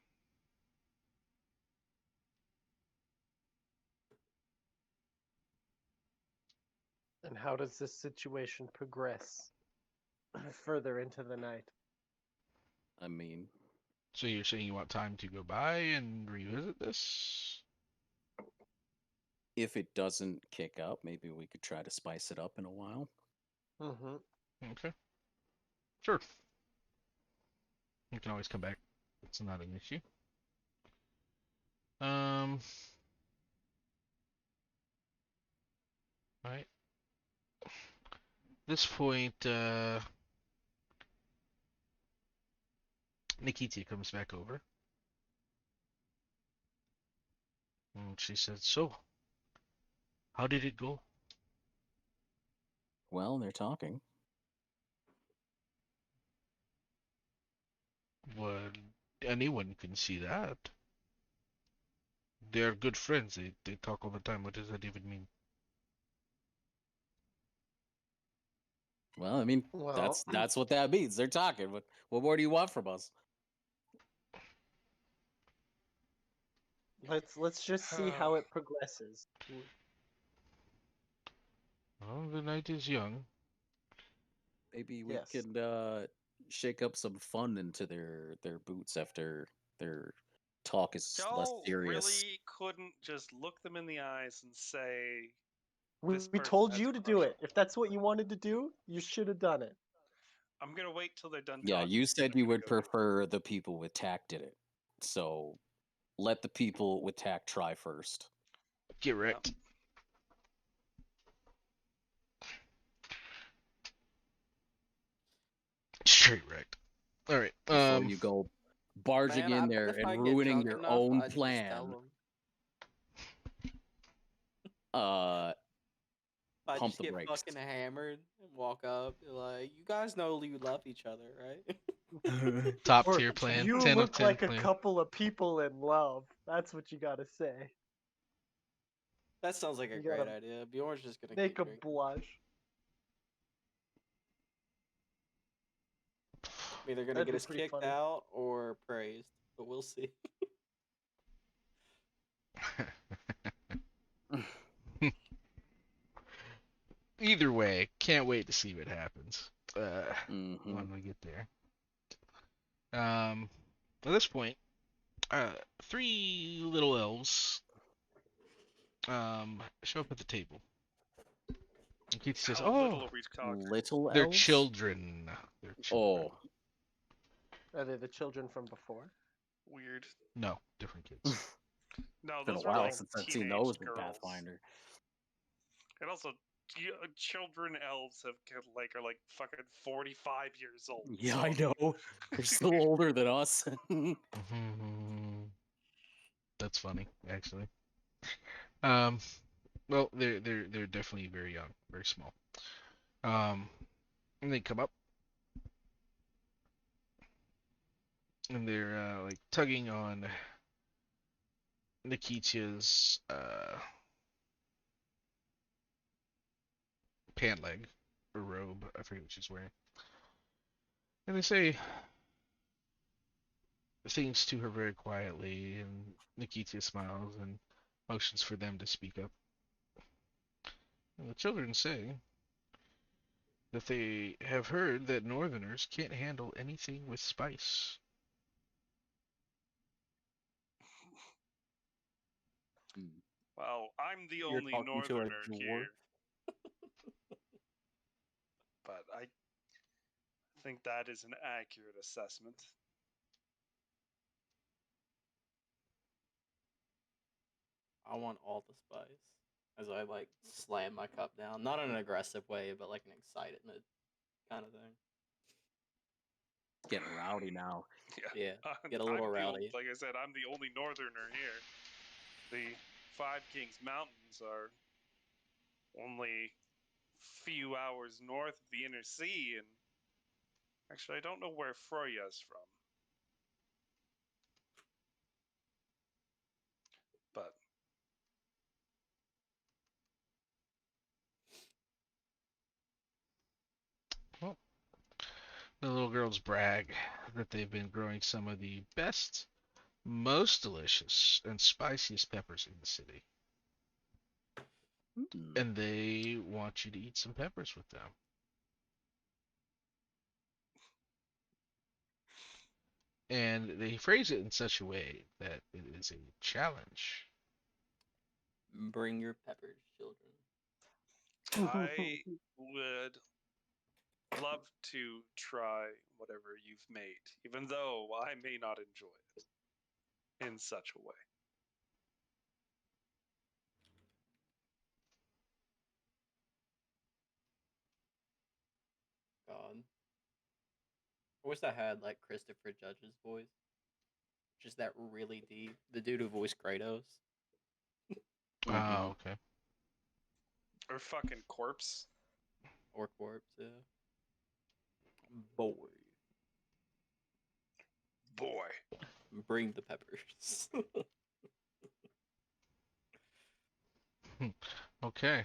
And how does this situation progress further into the night? I mean, So you're saying you want time to go by and revisit this? if it doesn't kick up, maybe we could try to spice it up in a while. Mm-hmm. Okay. Sure. You can always come back. It's not an issue. Right. This point, Nikita comes back over. she said, "So, how did it go?" Well, they're talking. Well, anyone can see that. They're good friends. They talk all the time. What does that even mean? Well, I mean, Well, that's what that means. They're talking. What more do you want from us? let's just see how it progresses. Well, the night is young. Maybe we Yes. can shake up some fun into their boots after their talk is less Y'all serious. really couldn't just look them in the eyes and say, We this person told has you a to crush do on it. me. If that's what you wanted to do, you should have done it. I'm gonna wait till they're done Yeah, talking. you and then said I'm you gonna would go. prefer the people with tact did it. So let the people with tact try first. Get wrecked. Straight wrecked. All right. Before you go barging Man, I in bet there if and I get ruining drunk your enough, own I'd just tell plan. them. Uh, I pump just the get brakes. fucking hammered and walk up, be like, you guys know you love each other, right? top Or tier plan. you 10 of look 10 like a plan. couple of people in love. That's what you gotta say. That sounds like a You great gotta idea. Bjorn's just gonna make keep a drinking. blush. I'm either gonna That'd get be us pretty kicked funny. out or praised, but we'll see. Either way, can't wait to see what happens Mhm. when we get there. At this point, three little elves show up at the table. And Keith says, How "Oh, little are we talking? Little they're elves? children. They're children. Oh. Are they the children from before? Weird. No, different kids. No, Been a those were while like since I've seen teenage those in girls. Pathfinder. And also, children elves are like fucking 45 years old. Yeah, so- I know. They're still older than us. That's funny, actually. Um, well, they're definitely very young, very small. And they come up and they're like tugging on Nikita's pant leg or robe. I forget what she's wearing. And they say things to her very quietly, and Nikita smiles and motions for them to speak up. And the children say that they have heard that Northerners can't handle anything with spice. Hmm. Well, I'm the You're only talking to a northerner dwarf. here, but I think that is an accurate assessment. I want all the spice. As I like slam my cup down, not in an aggressive way, but like an excited kind of thing. Getting rowdy now. Yeah, I'm get a little the rowdy. like I said, I'm the only northerner here. The Five Kings Mountains are only few hours north of the inner sea, and actually, I don't know where Freya's from. But Well, the little girls brag that they've been growing some of the best, most delicious, and spiciest peppers in the city. Hmm. And they want you to eat some peppers with them. And they phrase it in such a way that it is a challenge. Bring your peppers, children. I would love to try whatever you've made, even though I may not enjoy it in such a way. God, I wish I had like Christopher Judge's voice, just that really deep. The dude who voiced Kratos. Oh, okay. Or fucking corpse. Or corpse, yeah. Boy, Boy. bring the peppers. Okay.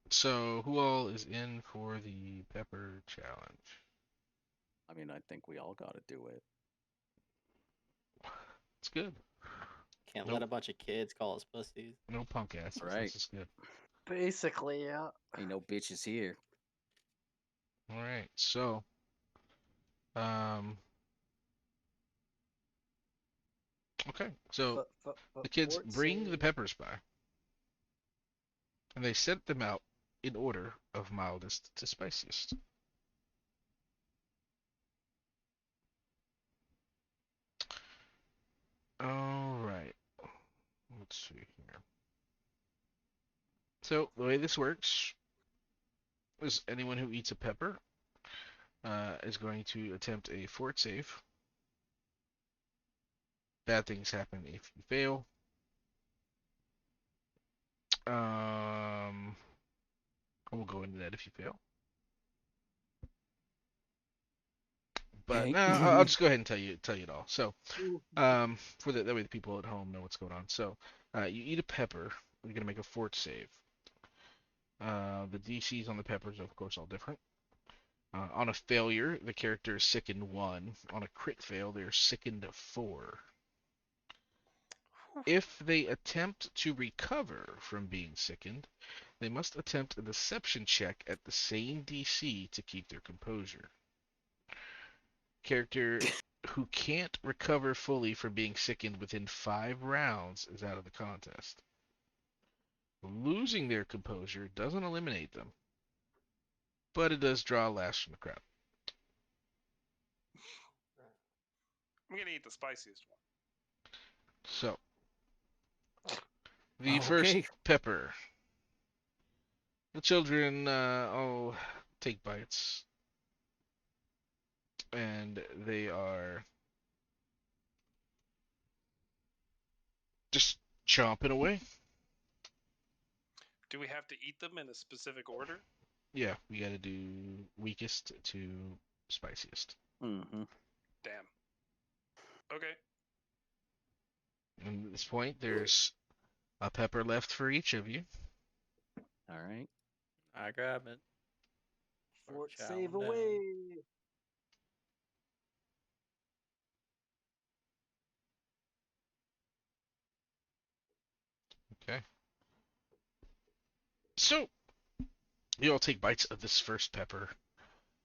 So, who all is in for the pepper challenge? I mean, I think we all got to do it. It's good. Can't Nope. let a bunch of kids call us pussies. No punk asses. Right. This is good. Basically, yeah. Ain't no bitches here. All right. So, um, okay. So the kids Fort bring the save. peppers by, and they set them out in order of mildest to spiciest. All right. Let's see here. So the way this works is anyone who eats a pepper is going to attempt a fort save. Bad things happen if you fail. We'll go into that if you fail. But Okay. no, I'll just go ahead and tell you it all. So, for that way the people at home know what's going on. So, you eat a pepper. You're gonna make a fort save. The DCs on the peppers are of course all different. On a failure, the character is sickened 1. On a crit fail, they're sickened 4. If they attempt to recover from being sickened, they must attempt a deception check at the same DC to keep their composure. Character who can't recover fully from being sickened within 5 rounds is out of the contest. Losing their composure doesn't eliminate them, but it does draw laughs from the crowd. I'm gonna eat the spiciest one. So, the first Okay. pepper. The children all take bites, and they are just chomping away. Do we have to eat them in a specific order? Yeah, we gotta do weakest to spiciest. Mm-hmm. Damn. Okay. And at this point, there's a pepper left for each of you. All right. I grab it. Fort Start save chowing down. away. Okay. So, you all take bites of this first pepper.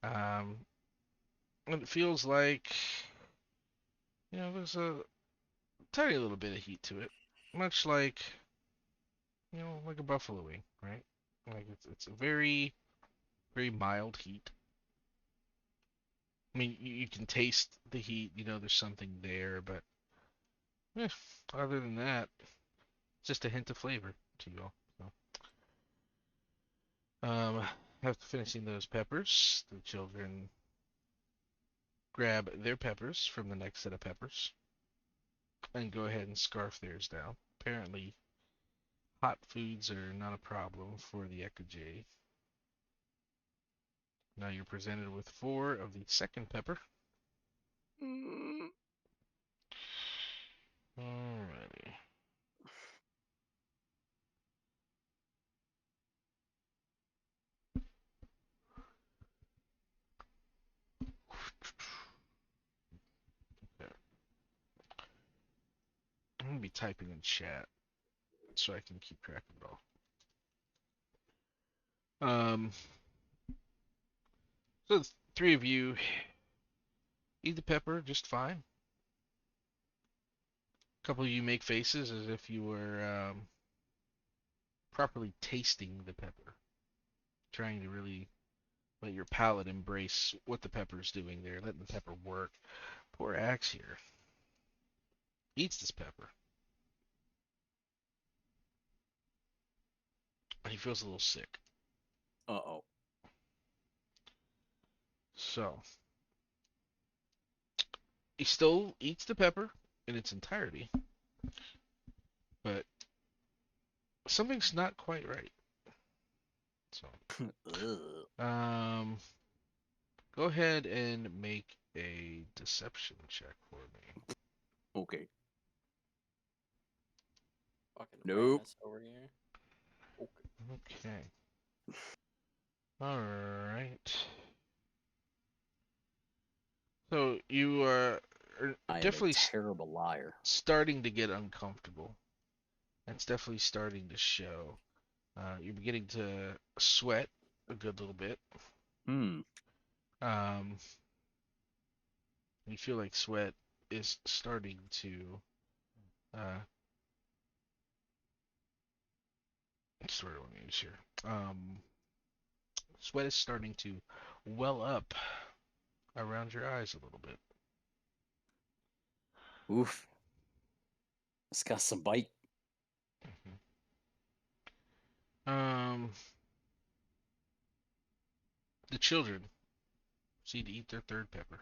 And it feels like, there's a tiny little bit of heat to it. Much like, like a buffalo wing, right? Like it's a very, very mild heat. I mean, you can taste the heat, there's something there, but other than that, just a hint of flavor to you all. So, after finishing those peppers, the children grab their peppers from the next set of peppers and go ahead and scarf theirs down. Apparently, hot foods are not a problem for the Ekaj. Now you're presented with 4 of the second pepper. Alrighty. I'm gonna be typing in chat so I can keep track of it all. So the 3 of you eat the pepper just fine. A couple of you make faces as if you were properly tasting the pepper, trying to really let your palate embrace what the pepper's doing there, letting the pepper work. Poor Axe here eats this pepper, and he feels a little sick. Uh-oh. So he still eats the pepper in its entirety, but something's not quite right. So, Ugh. go ahead and make a deception check for me. Okay. Fucking Nope. Ramus over here. Okay. Okay. All right. So you are I am a definitely terrible liar. starting to get uncomfortable. That's definitely starting to show. You're beginning to sweat a good little bit. Hmm. Um, you feel like sweat is starting to what's the word I want to use here? Sweat is starting to well up around your eyes a little bit. Oof. It's got some bite. Um, the children proceed to eat their third pepper.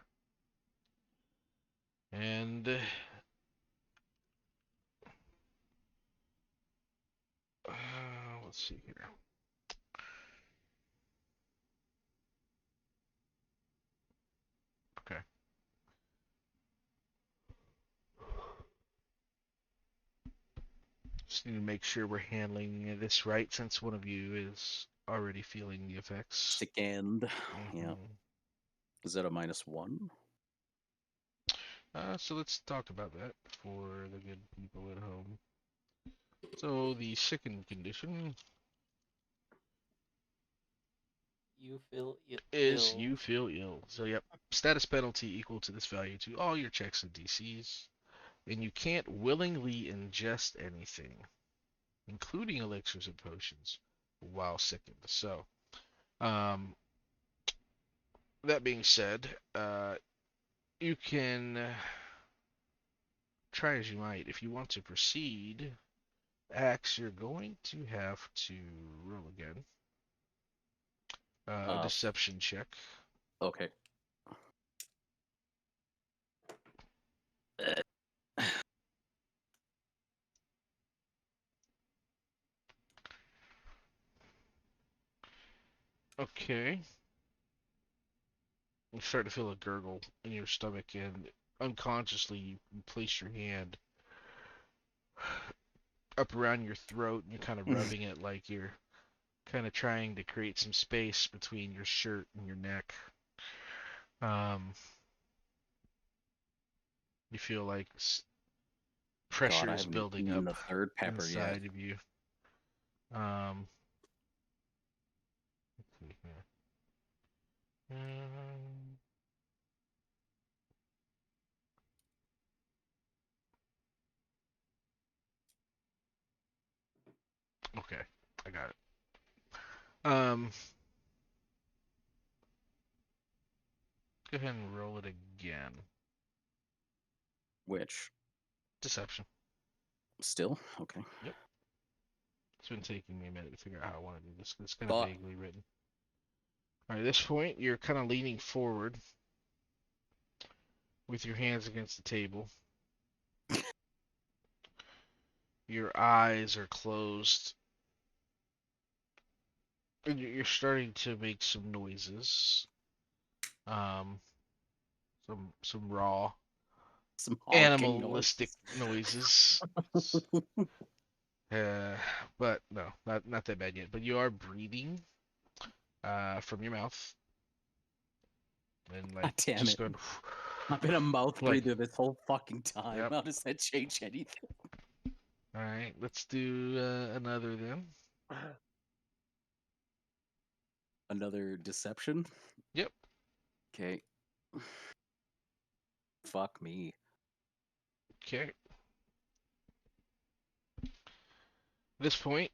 And let's see here. Okay. Just need to make sure we're handling this right since one of you is already feeling the effects. Sick end. Yeah. Mhm. Is that a -1? So let's talk about that for the good people at home. So the second condition You feel is ill. you feel ill. So yep, status penalty equal to this value to all your checks and DCs, and you can't willingly ingest anything, including elixirs and potions, while sickened. So, um, that being said, you can try as you might. If you want to proceed, Axe, you're going to have to roll again. A deception check. Okay. Okay. You start to feel a gurgle in your stomach, and unconsciously you place your hand up around your throat, and you're kind of rubbing it like you're kind of trying to create some space between your shirt and your neck. You feel like pressure God, I is haven't building eaten up the third pepper yet. inside of you. Let's see here. Okay, I got it. Go ahead and roll it again. Which? Deception. Still? Okay. Yep. It's been taking me a minute to figure out how I want to do this. It's kind of Thought. vaguely written. All right, at this point, you're kind of leaning forward with your hands against the table. Your eyes are closed. And you're starting to make some noises. Some raw Some honking animalistic noises. Uh, but no, not that bad yet. But you are breathing from your mouth and like God damn just it. going I've been a mouth like, breather this whole fucking time. yep. How does that change anything? All right, let's do another then. Another deception? Yep. Okay. Fuck me. Okay. At this point,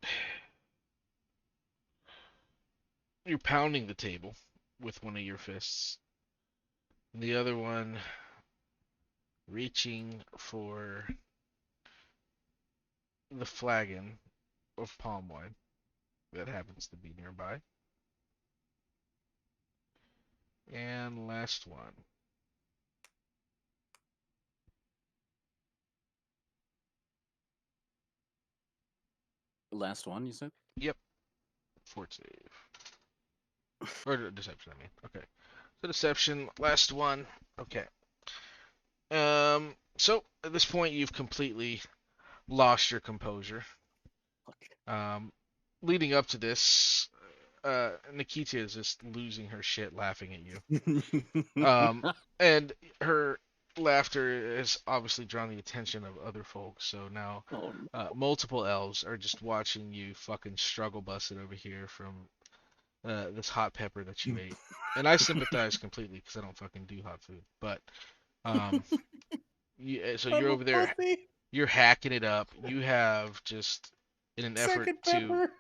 you're pounding the table with one of your fists, and the other one reaching for the flagon of palm wine that happens to be nearby. And last one. Last one, you said? Yep. Fort save. Or deception, I mean. Okay. So deception, last one. Okay. So at this point, you've completely lost your composure. Um, leading up to this, Nikita is just losing her shit laughing at you. And her laughter has obviously drawn the attention of other folks. So now, Oh, multiple elves are just watching you fucking struggle busted over here from this hot pepper that you ate. And I sympathize completely because I don't fucking do hot food. But um, so I'm you're a over there, pussy. you're hacking it up. You have just, in an effort Second to pepper.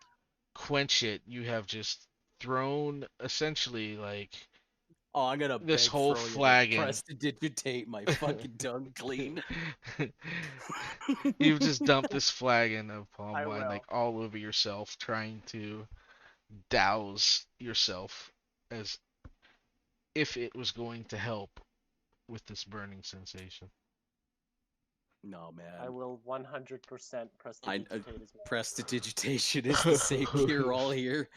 quench it, you have just thrown essentially like Oh, I'm gonna this beg whole Froyo to flagon. prestidigitate my fucking tongue clean. You've just dumped this flagon of palm I wine like will. all over yourself, trying to douse yourself as if it was going to help with this burning sensation. No, man. I will 100% prestidigitate his mouth. Prestidigitation is the safe cure all here.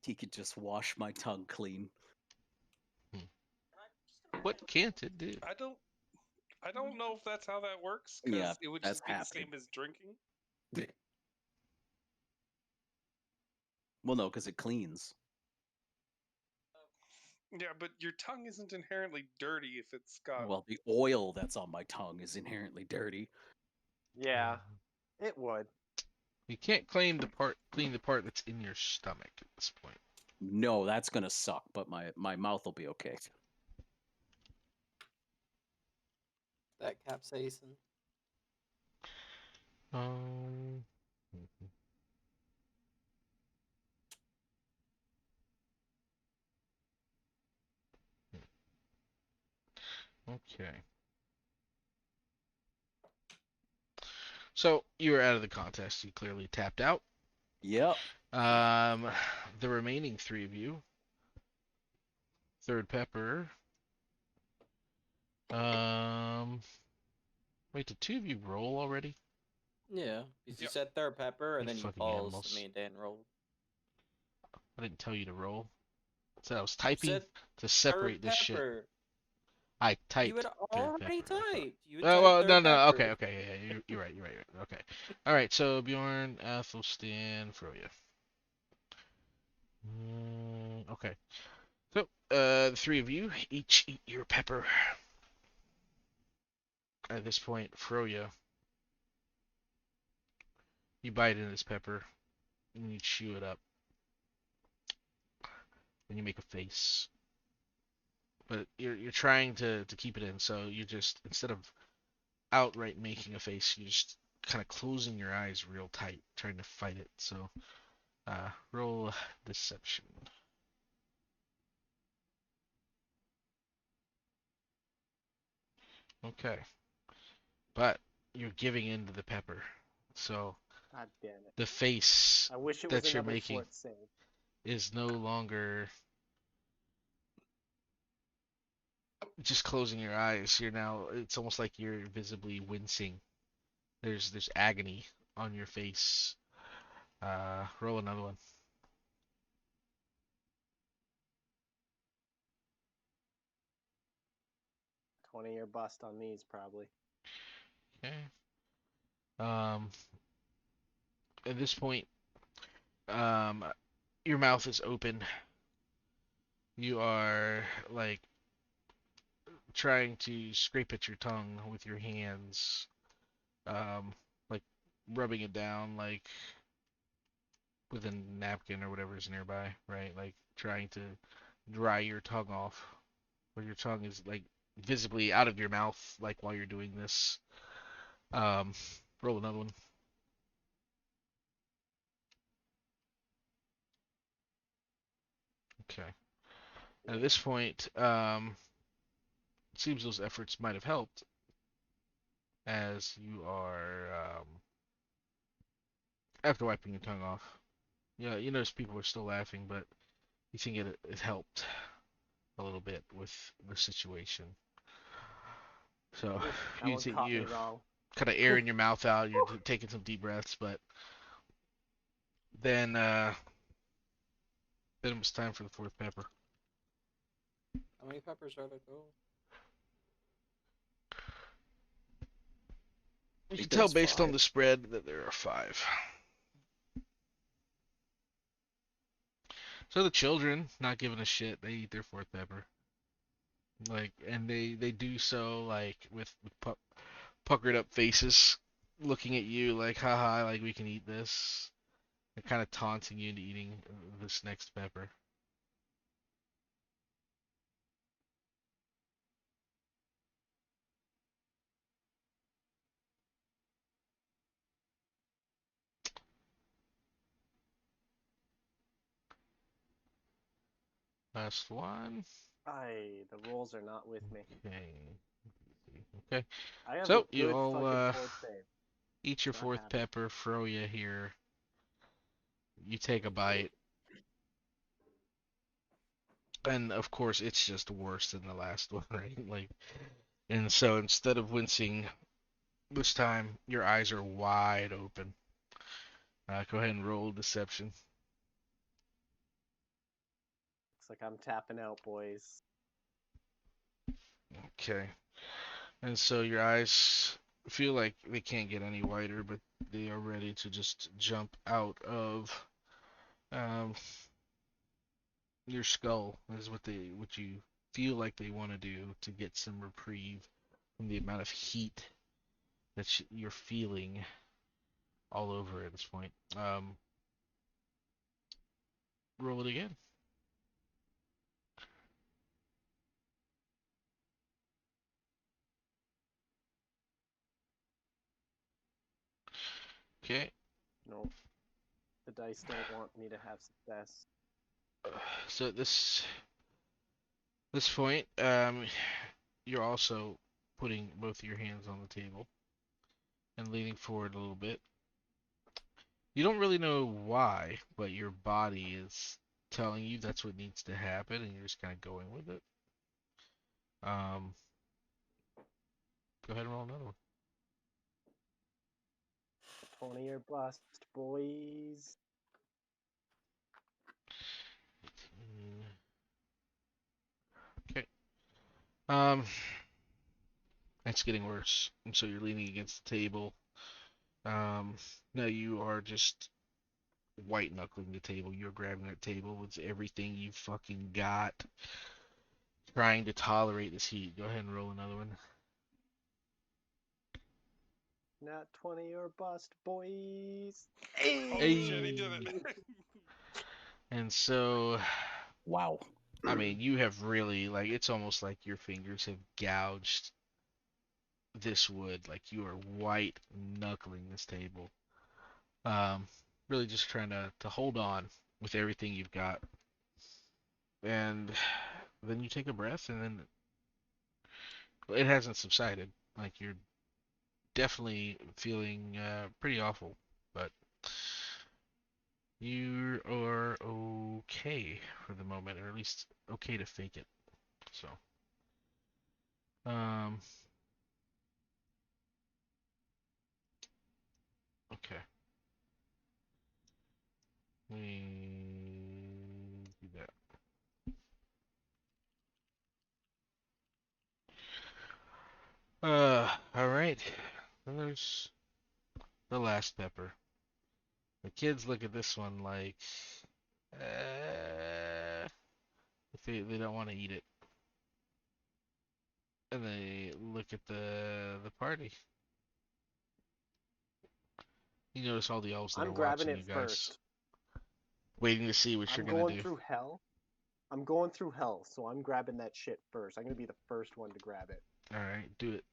He could just wash my tongue clean. What can't it do? I don't know if that's how that works, because Yeah, it would that's just be the happening. same as drinking. Well, no, because it cleans. Yeah, but your tongue isn't inherently dirty if it's got. Well, the oil that's on my tongue is inherently dirty. Yeah, it would. You can't clean the part that's in your stomach at this point. No, that's gonna suck, but my mouth will be okay. That capsaicin. Um. Okay. So you were out of the contest. You clearly tapped out. Yep. Um, the remaining three of you, third pepper. Wait, did two of you roll already? Yeah, because you Yep. said third pepper, and You then you fucking paused. animals. I mean, Dan rolled. I didn't tell you to roll. I said I was You typing said to third separate this shit. pepper. I You typed had third already pepper. I thought. typed. You had Oh, typed well, no, third no, pepper. okay, yeah, you're right, you're right. Okay, all right. So Bjorn, Athelstan, Froya. Okay. So, the three of you each eat your pepper. At this point, Froya, you bite into this pepper and you chew it up. Then you make a face. But you're trying to keep it in, so you just, instead of outright making a face, you just kind of closing your eyes real tight, trying to fight it. So, roll deception. Okay. But you're giving in to the pepper. So God damn it. the face I wish it was that you're another making fort save. is no longer just closing your eyes. You're now, it's almost like you're visibly wincing. There's agony on your face. Roll another one. 20-year bust on these, probably. Okay. Um, at this point, um, your mouth is open. You are like trying to scrape at your tongue with your hands, like rubbing it down, like with a napkin or whatever is nearby, right? Like trying to dry your tongue off, where your tongue is like visibly out of your mouth, like while you're doing this. Um, roll another one. Okay. At this point, it seems those efforts might have helped, as you are after wiping your tongue off. Yeah, you notice people are still laughing, but you think it helped a little bit with the situation. So That one caught me you wrong. kind of airing your mouth out. You're taking some deep breaths, but then then it was time for the fourth pepper. How many peppers are there total? You can think tell there's based on 5. the spread that there are 5. So the children, not giving a shit, they eat their fourth pepper. Like, and they do so like with puckered up faces, looking at you like, haha, like we can eat this. They're kind of taunting you into eating this next pepper. Last one. The rolls are not with me. Okay. Okay. I have a So you good all fucking fort save. eat your Not fourth happy. pepper. Froya here. You take a bite, and of course it's just worse than the last one, right? Like, and so instead of wincing this time, your eyes are wide open. Go ahead and roll deception. Looks like I'm tapping out, boys. Okay. And so your eyes feel like they can't get any wider, but they are ready to just jump out of um, your skull. Is what you feel like they want to do to get some reprieve from the amount of heat that you're feeling all over at this point. Roll it again. Okay. Nope. The dice don't want me to have success. So at this point, you're also putting both of your hands on the table and leaning forward a little bit. You don't really know why, but your body is telling you that's what needs to happen, and you're just kind of going with it. Um, Go ahead and roll another one. 20 or bust, boys. Okay. Um, it's getting worse, and so you're leaning against the table. Um, Now you are just white knuckling the table. You're grabbing that table with everything you fucking got, trying to tolerate this heat. Go ahead and roll another one. Not 20 or bust, boys. Holy shit, he did Hey. it. And so, Wow. I mean, you have really, like, it's almost like your fingers have gouged this wood. Like, you are white knuckling this table. Um, really just trying to hold on with everything you've got. And then you take a breath, and then it hasn't subsided. Like, you're definitely feeling pretty awful, but you are okay for the moment, or at least okay to fake it. So, um, okay. We do that. All right. Then there's the last pepper. The kids look at this one like, if they don't want to eat it, and they look at the party. You notice all the elves that are I'm grabbing watching it you guys, first. waiting to see what you're I'm gonna going do. through hell. I'm going through hell, so I'm grabbing that shit first. I'm gonna be the first one to grab it. All right, do it.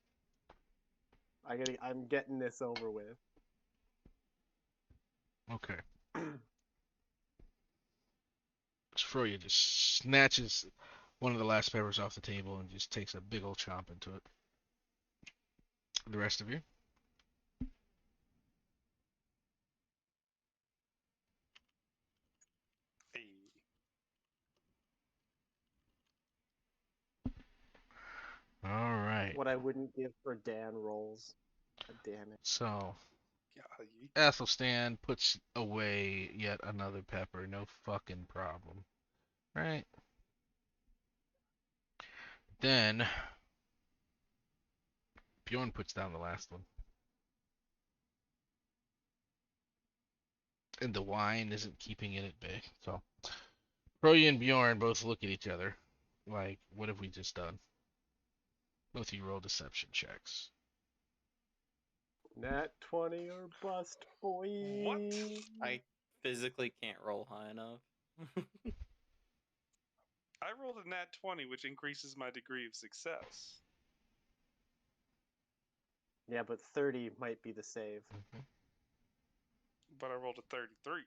I'm getting this over with. Okay. Froya just snatches one of the last peppers off the table and just takes a big old chomp into it. The rest of you. Hey. All right. What I wouldn't give for Dan rolls. God damn it. So Golly. Athelstan puts away yet another pepper. No fucking problem. Right? Then Bjorn puts down the last one. And the wine isn't keeping it at bay. So Froya and Bjorn both look at each other. Like, what have we just done? Both of you roll deception checks. Nat 20 or bust, boy. What? I physically can't roll high enough. I rolled a nat 20, which increases my degree of success. Yeah, but 30 might be the save. But I rolled a 33.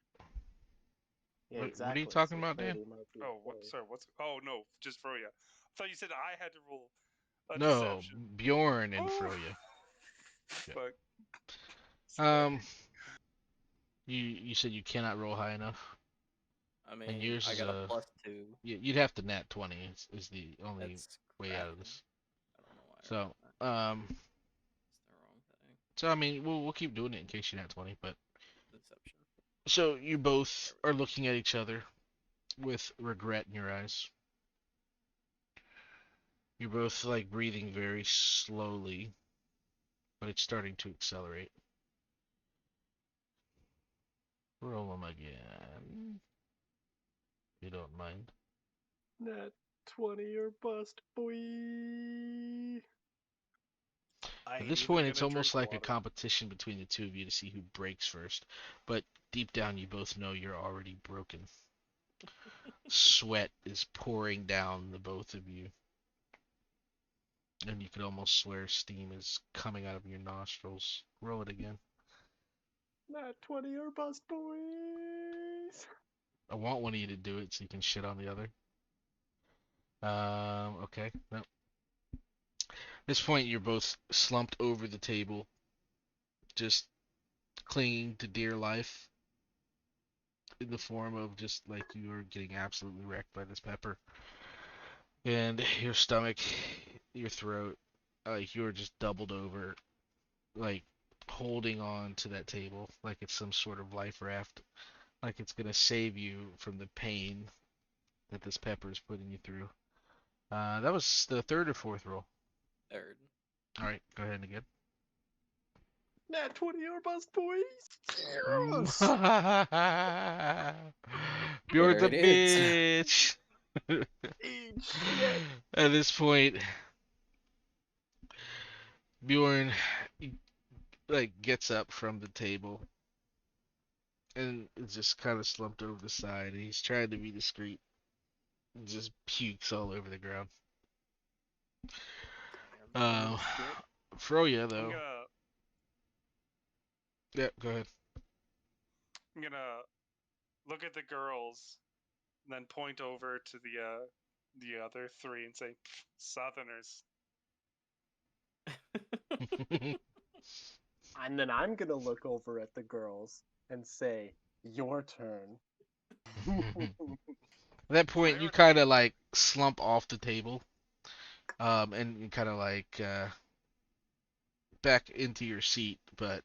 Yeah, What are exactly. you talking so about, Dan? 30 might be the Oh, what? save. Sorry, what's. Oh, no, just Froya. I thought you said I had to roll a No, deception. Bjorn and Oh, Froya. Yeah. fuck. Um, you said you cannot roll high enough, I and mean, yours I is got a a +2. you'd have to nat 20 is the only That's way out of crappy. this. I don't know why I So rolled that. It's the wrong thing. so I mean we'll keep doing it in case you nat 20, but Deception. so you both are looking at each other with regret in your eyes. You're both like breathing very slowly, but it's starting to accelerate. Roll them again, if you don't mind. Nat 20 or bust, boy. I At ain't this even point, it's gonna almost drink like a water. competition between the two of you to see who breaks first. But deep down, you both know you're already broken. Sweat is pouring down the both of you, and you could almost swear steam is coming out of your nostrils. Roll it again. Nat 20 or bust, boys. I want one of you to do it so you can shit on the other. Okay. No. At this point, you're both slumped over the table, just clinging to dear life in the form of just like you are getting absolutely wrecked by this pepper. And your stomach, your throat, like you're just doubled over, like holding on to that table like it's some sort of life raft, like it's gonna save you from the pain that this pepper is putting you through. That was the third or fourth roll. Third. All right, go ahead and again. Nat 20 or bust, boys. Yes! Bjorn's There a it is. bitch. Eat shit. At this point, Bjorn like gets up from the table and is just kind of slumped over the side. He's trying to be discreet. And just pukes all over the ground. Eat Um, shit. Froya I'm though. gonna, Yeah, go ahead. I'm gonna look at the girls, and then point over to the other three and say, "Southerners." And then I'm gonna look over at the girls and say, your turn. At that point, They're you in kind a of like slump off the table, and you kind of like back into your seat. But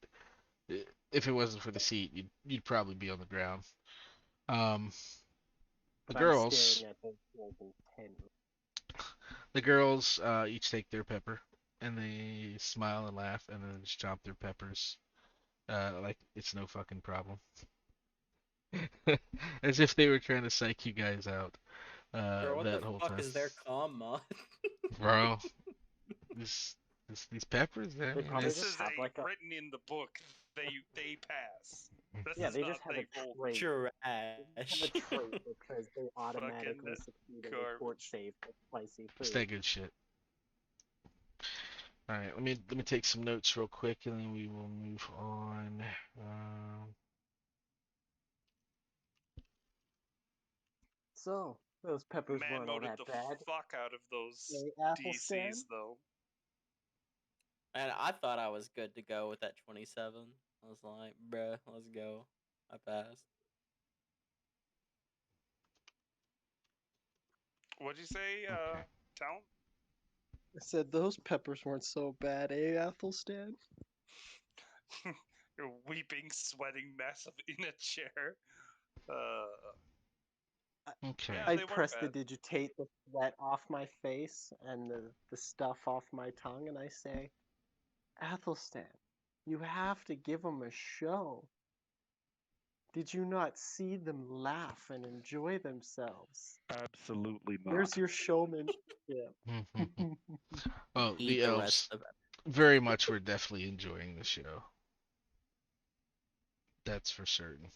if it wasn't for the seat, you'd probably be on the ground. Um, the But I'm girls, staring at those girls intently. the girls each take their pepper, and they smile and laugh, and then just chomp their peppers, like it's no fucking problem, as if they were trying to psych you guys out Bro, what the that whole fuck time. is their comm mod? Bro, this, these peppers, I They mean, probably This just is have like a written in the book. They pass. This yeah. is They not just have a they rolled. trait. Trash. They just have a trait because they Fucking automatically succeed in a fort garbage. save for spicy it's food. that good shit. All right, let me take some notes real quick, and then we will move on. So those peppers Man weren't all moded that the bad. fuck out of those Hey, Athelstan. DCs though. And I thought I was good to go with that 27. I was like, bruh, let's go. I passed. What'd you say, Okay. Talon? I said those peppers weren't so bad, eh, Athelstan? Your weeping, sweating mess in a chair. Uh, Okay. Yeah, I they weren't bad. prestidigitate the sweat off my face and the stuff off my tongue, and I say, Athelstan, you have to give them a show. Did you not see them laugh and enjoy themselves? Absolutely not. Where's your showmanship? Well, Eat the the rest elves of it. very much were definitely enjoying the show. That's for certain.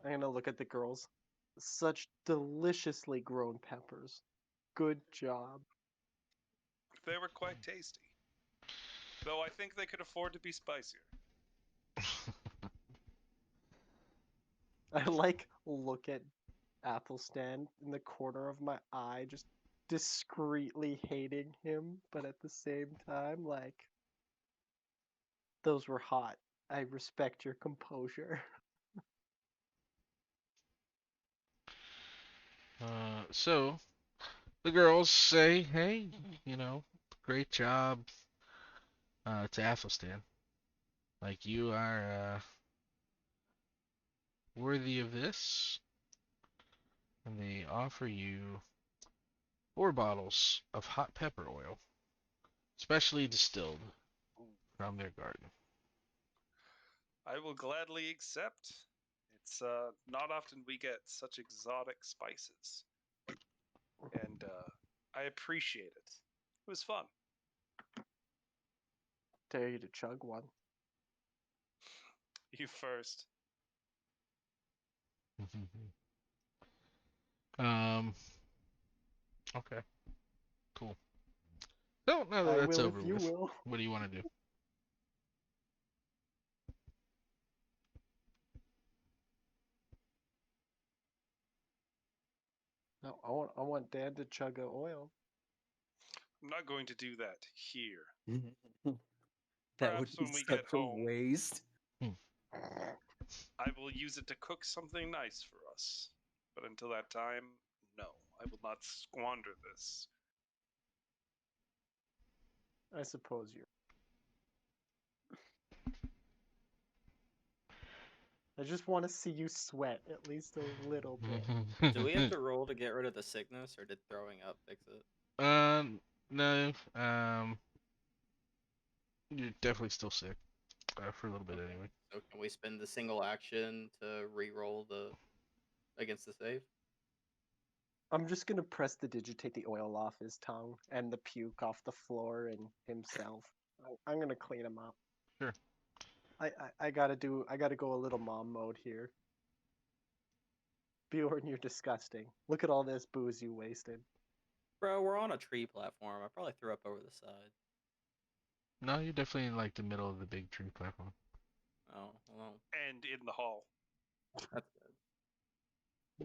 I'm gonna look at the girls. Such deliciously grown peppers. Good job. They were quite tasty. Though I think they could afford to be spicier. I like look at Athelstan in the corner of my eye, just discreetly hating him, but at the same time, like, those were hot. I respect your composure. So the girls say, "Hey, great job to Athelstan. Like you are worthy of this." And they offer you 4 bottles of hot pepper oil, specially distilled from their garden. I will gladly accept. It's not often we get such exotic spices. And I appreciate it. It was fun. Dare you to chug one. You first. um. Okay. Cool. So now that I that's will if over you with, will. what do you want to do? No, I want Dan to chug a oil. I'm not going to do that here. That would Perhaps be when we such get a home, waste. I will use it to cook something nice for us. But until that time, no, I will not squander this. I suppose you're. I just want to see you sweat at least a little bit. Do we have to roll to get rid of the sickness, or did throwing up fix it? No. You're definitely still sick for a little bit anyway. So can we spend the single action to re-roll the against the save? I'm just gonna prestidigitate the oil off his tongue and the puke off the floor and himself. I'm gonna clean him up. Sure. I gotta go a little mom mode here. Bjorn, you're disgusting. Look at all this booze you wasted. Bro, we're on a tree platform. I probably threw up over the side. No, you're definitely in like the middle of the big tree platform. Oh, well, And in the hall. that's good.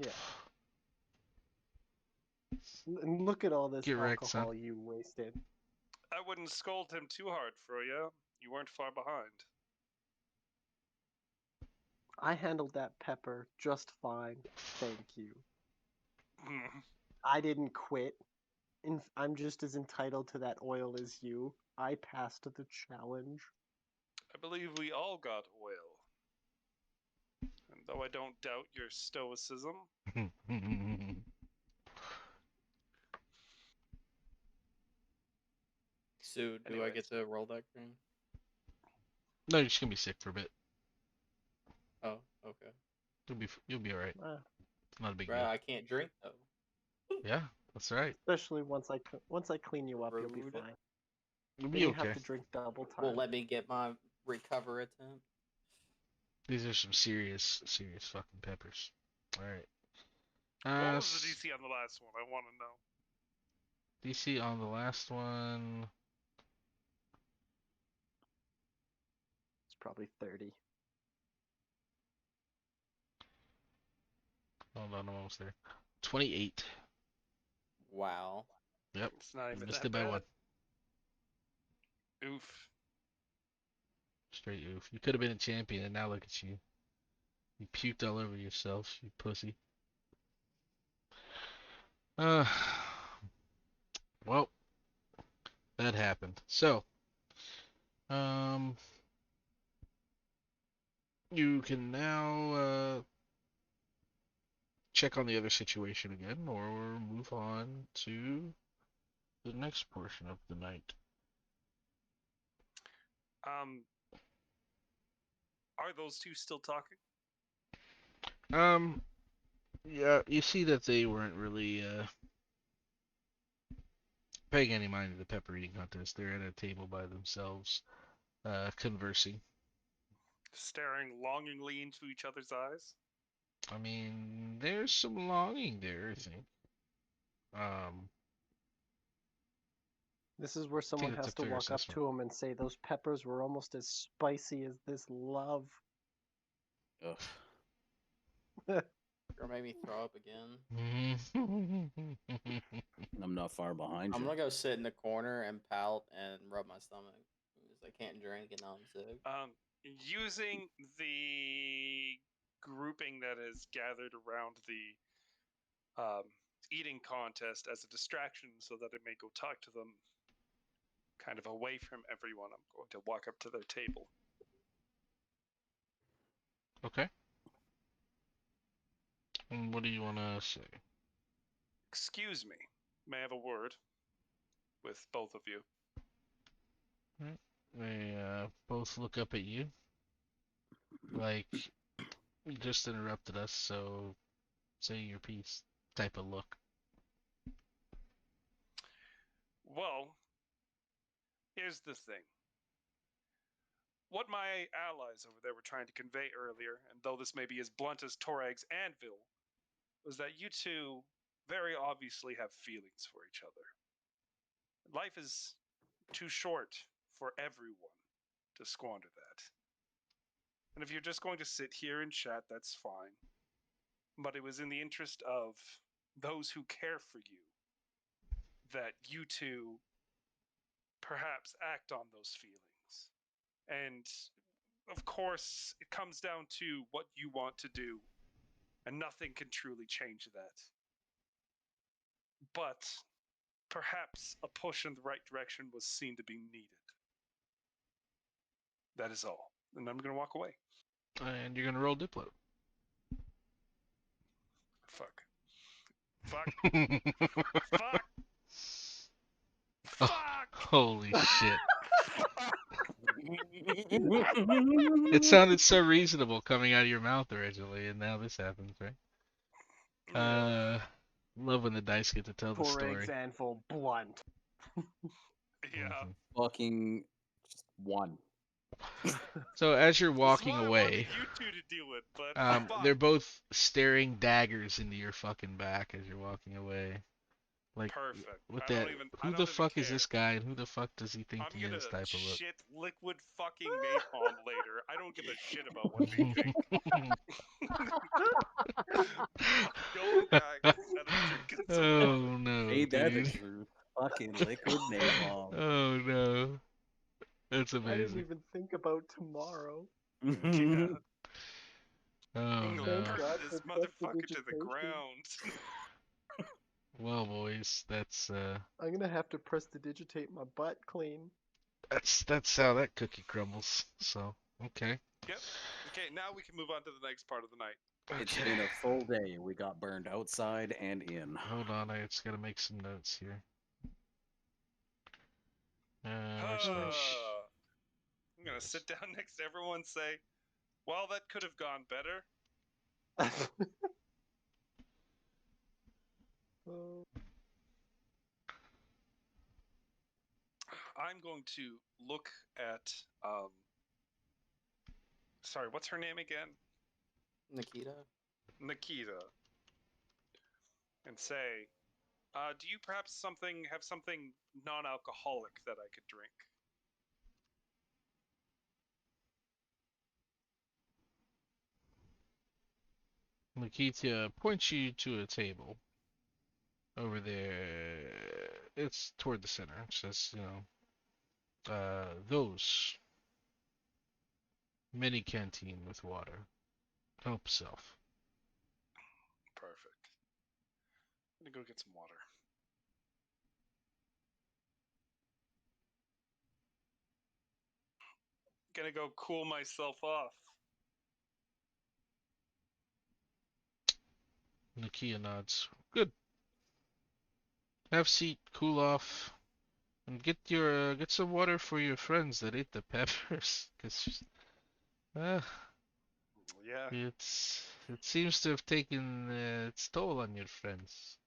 Yeah. And look at all this Get wrecked, son. alcohol you wasted. I wouldn't scold him too hard, Froya. You weren't far behind. I handled that pepper just fine. Thank you. Hmm. I didn't quit. I'm just as entitled to that oil as you. I passed the challenge. I believe we all got oil. And though I don't doubt your stoicism, So, do I get to roll that green? No, you're just gonna be sick for a bit. Oh, okay. You'll be alright. Not a big Bro, deal. I can't drink though. Yeah, that's right. Especially once I clean you up, you'll be Rude. fine. You'll Then be you okay. have to drink double time. Well, let me get my recover attempt. These are some serious fucking peppers. All right. what was the DC on the last one? I want to know. DC on the last one. It's probably 30. Hold on, I'm almost there. 28. Wow. Yep. It's not even Missed that it by bad. one. Oof. Straight oof. You could have been a champion, and now look at you. You puked all over yourself, you pussy. Uh, well, that happened. So, You can now check on the other situation again, or move on to the next portion of the night. Um, are those two still talking? Um, yeah, you see that they weren't really paying any mind to the pepper eating contest. They're at a table by themselves, conversing. Staring longingly into each other's eyes? I mean, there's some longing there, I think. Um, This is where I think someone that's a has to fair walk up assessment. to him and say those peppers were almost as spicy as this love. Ugh. Or made me throw up again. I'm not far behind I'm you. gonna go sit in the corner and pout and rub my stomach because I can't drink and now I'm sick. Using the grouping that is gathered around the eating contest as a distraction so that I may go talk to them kind of away from everyone, I'm going to walk up to their table. Okay. And what do you want to say? Excuse me, may I have a word with both of you? They both look up at you, like you just interrupted us, so say your piece type of look. Well, here's the thing. What my allies over there were trying to convey earlier, and though this may be as blunt as Torag's anvil, was that you two very obviously have feelings for each other. Life is too short for everyone to squander that. And if you're just going to sit here and chat, that's fine. But it was in the interest of those who care for you that you two perhaps act on those feelings. And of course, it comes down to what you want to do, and nothing can truly change that. But perhaps a push in the right direction was seen to be needed. That is all. And I'm going to walk away. And you're gonna roll Diplo. Fuck. Fuck. Fuck. Oh, Fuck. holy shit. Fuck. It sounded so reasonable coming out of your mouth originally, and now this happens, right? Yeah. Love when the dice get to tell the Poor story. example, blunt. Yeah. Fucking just one. So as you're This is walking what I away, wanted you two to deal with, but fuck. they're both staring daggers into your fucking back as you're walking away. Like, Perfect. with I that, don't even who the fuck is care. this guy, and who the fuck does he think I'm he gonna is type of look. shit liquid fucking napalm later. I don't give a shit about what they think. Going back and I'm drinking some water. Oh no, Ain't that the dude. truth? Fucking liquid napalm. Oh no. That's I didn't amazing. even think about tomorrow. Yeah. Oh I'm gonna no. Thank burn God this for motherfucker to the prestidigitation. ground. Well, boys, that's I'm gonna have to prestidigitate my butt clean. that's how that cookie crumbles. So, okay. Yep. Okay, now we can move on to the next part of the night. It's Okay. been a full day. We got burned outside and in. Hold on, I just gotta make some notes here. Where's my I'm gonna sit down next to everyone and say, well, that could have gone better. I'm going to look at sorry, what's her name again? Nikita. Nikita. And say, do you perhaps have something non-alcoholic that I could drink? Nikita points you to a table over there. It's toward the center. It says, those mini canteen with water. Help self. Perfect. I'm gonna go get some water. Gonna go cool myself off. Nakia nods. Good. Have a seat, cool off, and get some water for your friends that ate the peppers, 'cause uh, Yeah. it seems to have taken its toll on your friends.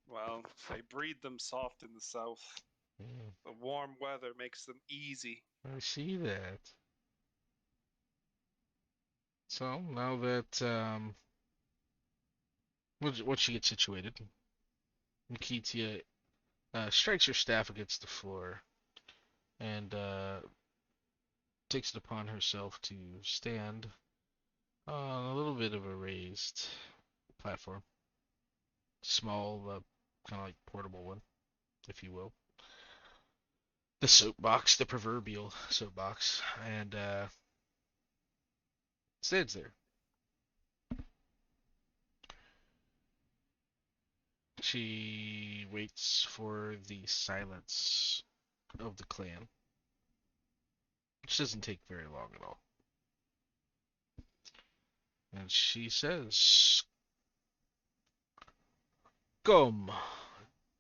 Well, they breed them soft in the south. Yeah, The warm weather makes them easy. I see that. So now that once you get situated, Nikitia strikes her staff against the floor and takes it upon herself to stand on a little bit of a raised platform, small, kind of like portable one, if you will. The soapbox, the proverbial soapbox, and stands there. She waits for the silence of the clan, which doesn't take very long at all. And she says, "Come,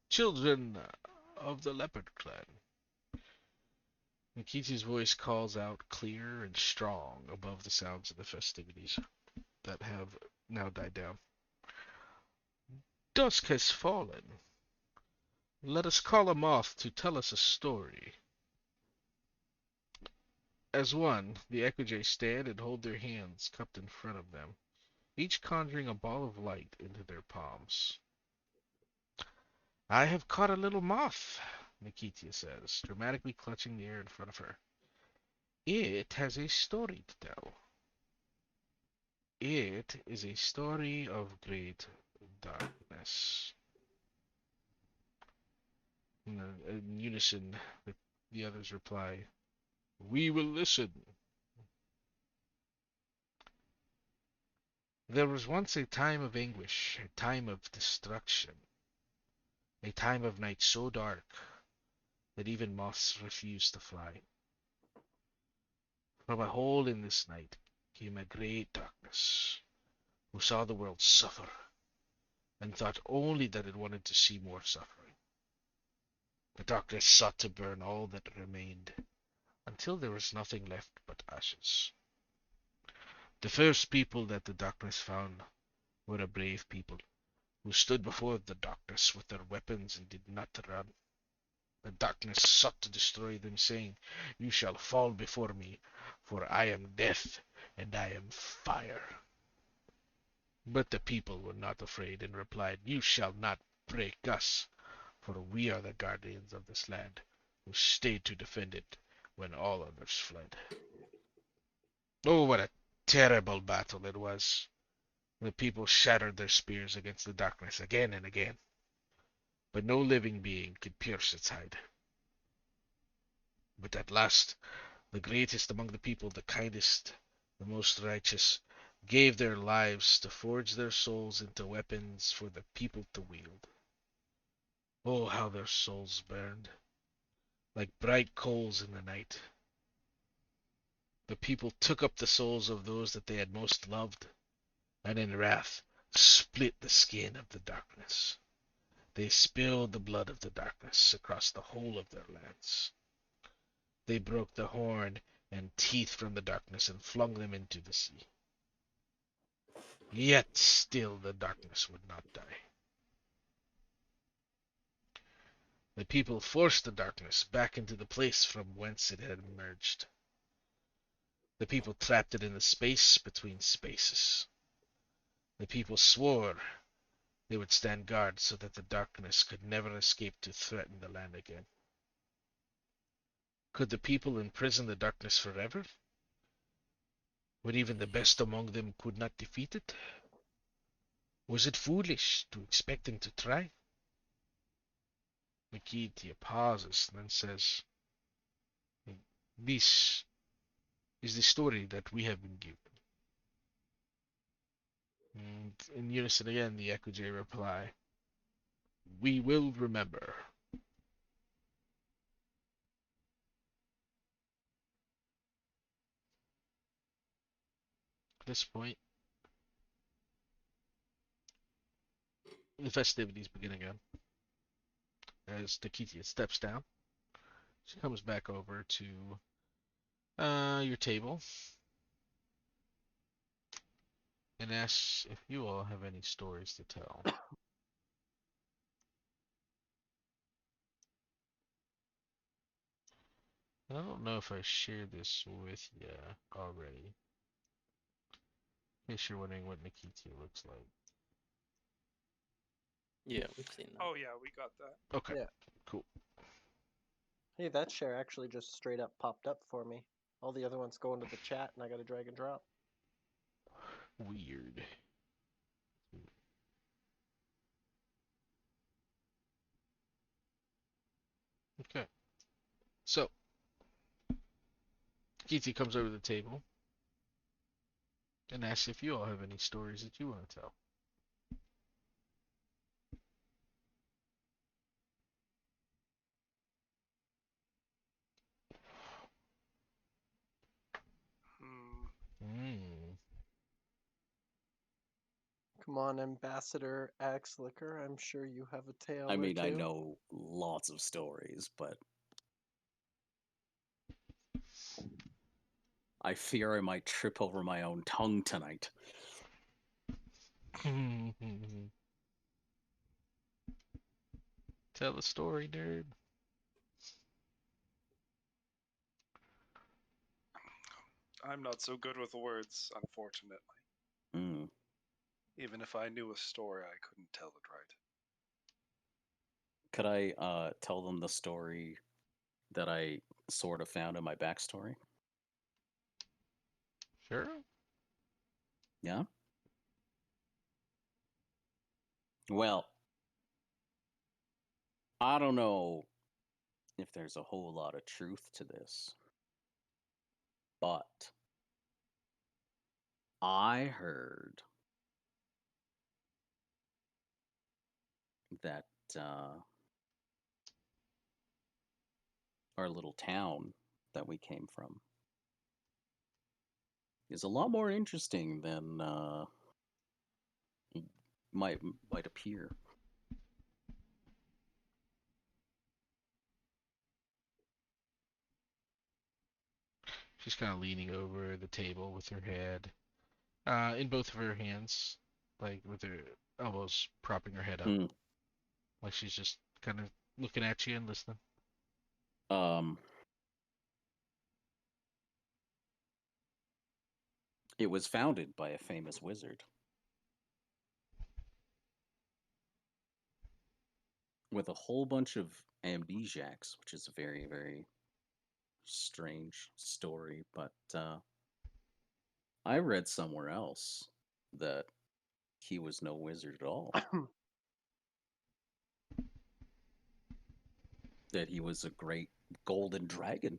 children of the Leopard Clan." Nikiti's voice calls out clear and strong above the sounds of the festivities that have now died down. "Dusk has fallen. Let us call a moth to tell us a story." As one, the Equijays stand and hold their hands cupped in front of them, each conjuring a ball of light into their palms. "I have caught a little moth," Nikitia says, dramatically clutching the air in front of her. "It has a story to tell. It is a story of great darkness." In unison, the others reply, "We will listen." There was once a time of anguish, a time of destruction, a time of night so dark that even moths refused to fly. From a hole in this night came a great darkness, who saw the world suffer, and thought only that it wanted to see more suffering. The darkness sought to burn all that remained, until there was nothing left but ashes. The first people that the darkness found were a brave people, who stood before the darkness with their weapons and did not run. The darkness sought to destroy them, saying, "You shall fall before me, for I am death, and I am fire." But the people were not afraid, and replied, "You shall not break us, for we are the guardians of this land, who stayed to defend it when all others fled." Oh, what a terrible battle it was! The people shattered their spears against the darkness again and again, but no living being could pierce its hide. But at last, the greatest among the people, the kindest, the most righteous, gave their lives to forge their souls into weapons for the people to wield. Oh, how their souls burned, like bright coals in the night. The people took up the souls of those that they had most loved, and in wrath split the skin of the darkness. They spilled the blood of the darkness across the whole of their lands. They broke the horn and teeth from the darkness and flung them into the sea. Yet still the darkness would not die. The people forced the darkness back into the place from whence it had emerged. The people trapped it in the space between spaces. The people swore they would stand guard so that the darkness could never escape to threaten the land again. Could the people imprison the darkness forever, when even the best among them could not defeat it? Was it foolish to expect them to try? Nikitia pauses and then says, "This is the story that we have been given." And in unison again, the Ekujay reply, "We will remember." At this point, the festivities begin again. As Nikitia steps down, she comes back over to your table and asks if you all have any stories to tell. I don't know if I shared this with you already. In case you're wondering what Nikitia looks like. Yeah, we've seen that. Oh yeah, we got that. Okay, Yeah. cool. Hey, that share actually just straight up popped up for me. All the other ones go into the chat, and I got to drag and drop. Weird. Okay. So, Nikitia comes over to the table and asks if you all have any stories that you want to tell. Hmm. Come on, Ambassador Axe Liquor. I'm sure you have a tale I or mean, I two. know lots of stories, but I fear I might trip over my own tongue tonight. Tell a story, nerd. I'm not so good with words, unfortunately. Hmm. Even if I knew a story, I couldn't tell it right. Could I tell them the story that I sort of found in my backstory? Sure. Yeah? Well, I don't know if there's a whole lot of truth to this, but I heard that our little town that we came from is a lot more interesting than might appear. She's kind of leaning over the table with her head in both of her hands, like with her elbows propping her head up, Hmm. like she's just kind of looking at you and listening. Um, it was founded by a famous wizard with a whole bunch of amnesiacs, which is a very, very strange story. But I read somewhere else that he was no wizard at all. That he was a great golden dragon.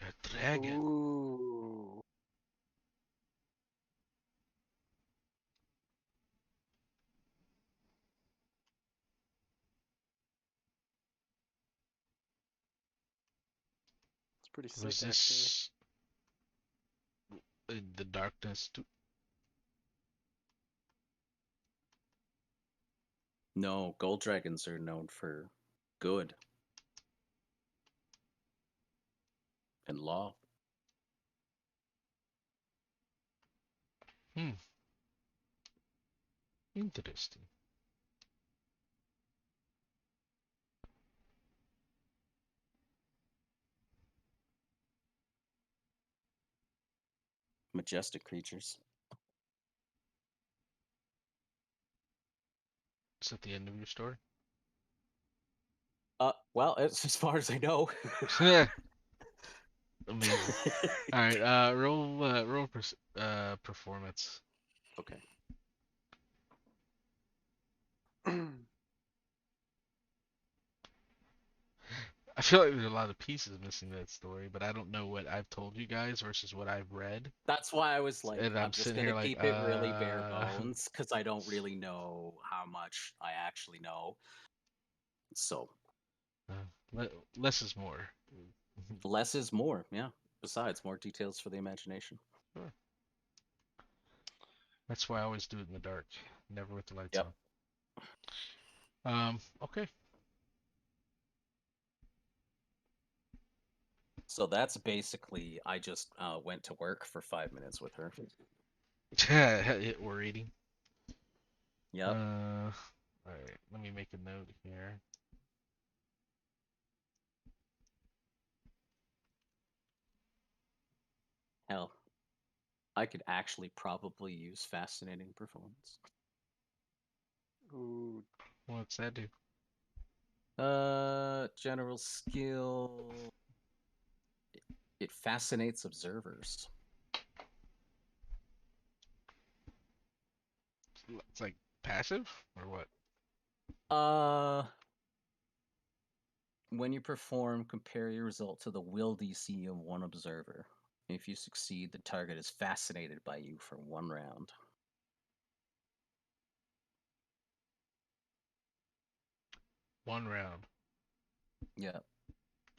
A dragon. Ooh. It's pretty sick, Was actually. this in the darkness? No, gold dragons are known for good and law. Hmm. Interesting. Majestic creatures. Is that the end of your story? Well, as far as I know. Amazing. All right. Roll performance. Okay. I feel like there's a lot of pieces missing to that story, but I don't know what I've told you guys versus what I've read. That's why I was like, And I'm I'm just sitting gonna here like, keep it really bare bones because I don't really know how much I actually know. So less is more. less is more, yeah. Besides, more details for the imagination. Sure. That's why I always do it in the dark, never with the lights Yep. on. Okay. So that's basically I just went to work for 5 minutes with her. We're eating. Yep. All right. Let me make a note here. Hell, I could actually probably use fascinating performance. Ooh, What's that do? General skill. It fascinates observers. It's like passive or what? When you perform, compare your result to the will DC of one observer. If you succeed, the target is fascinated by you for 1 round. One round. Yeah.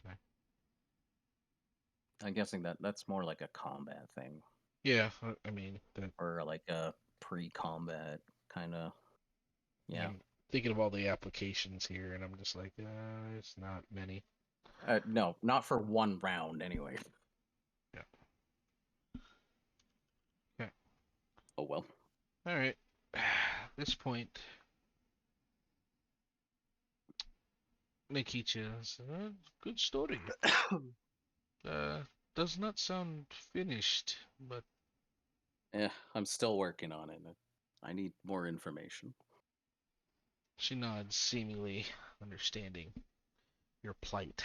Okay. I'm guessing that's more like a combat thing, Yeah, I mean that. or like a pre-combat kind of. Yeah. I'm thinking of all the applications here, and I'm just like, it's not many. No, not for 1 round anyway. Yeah. Okay. Oh well. All right. At this point, Nikicha's good story. Uh, does not sound finished, but I'm still working on it. I need more information. she nods, seemingly understanding your plight.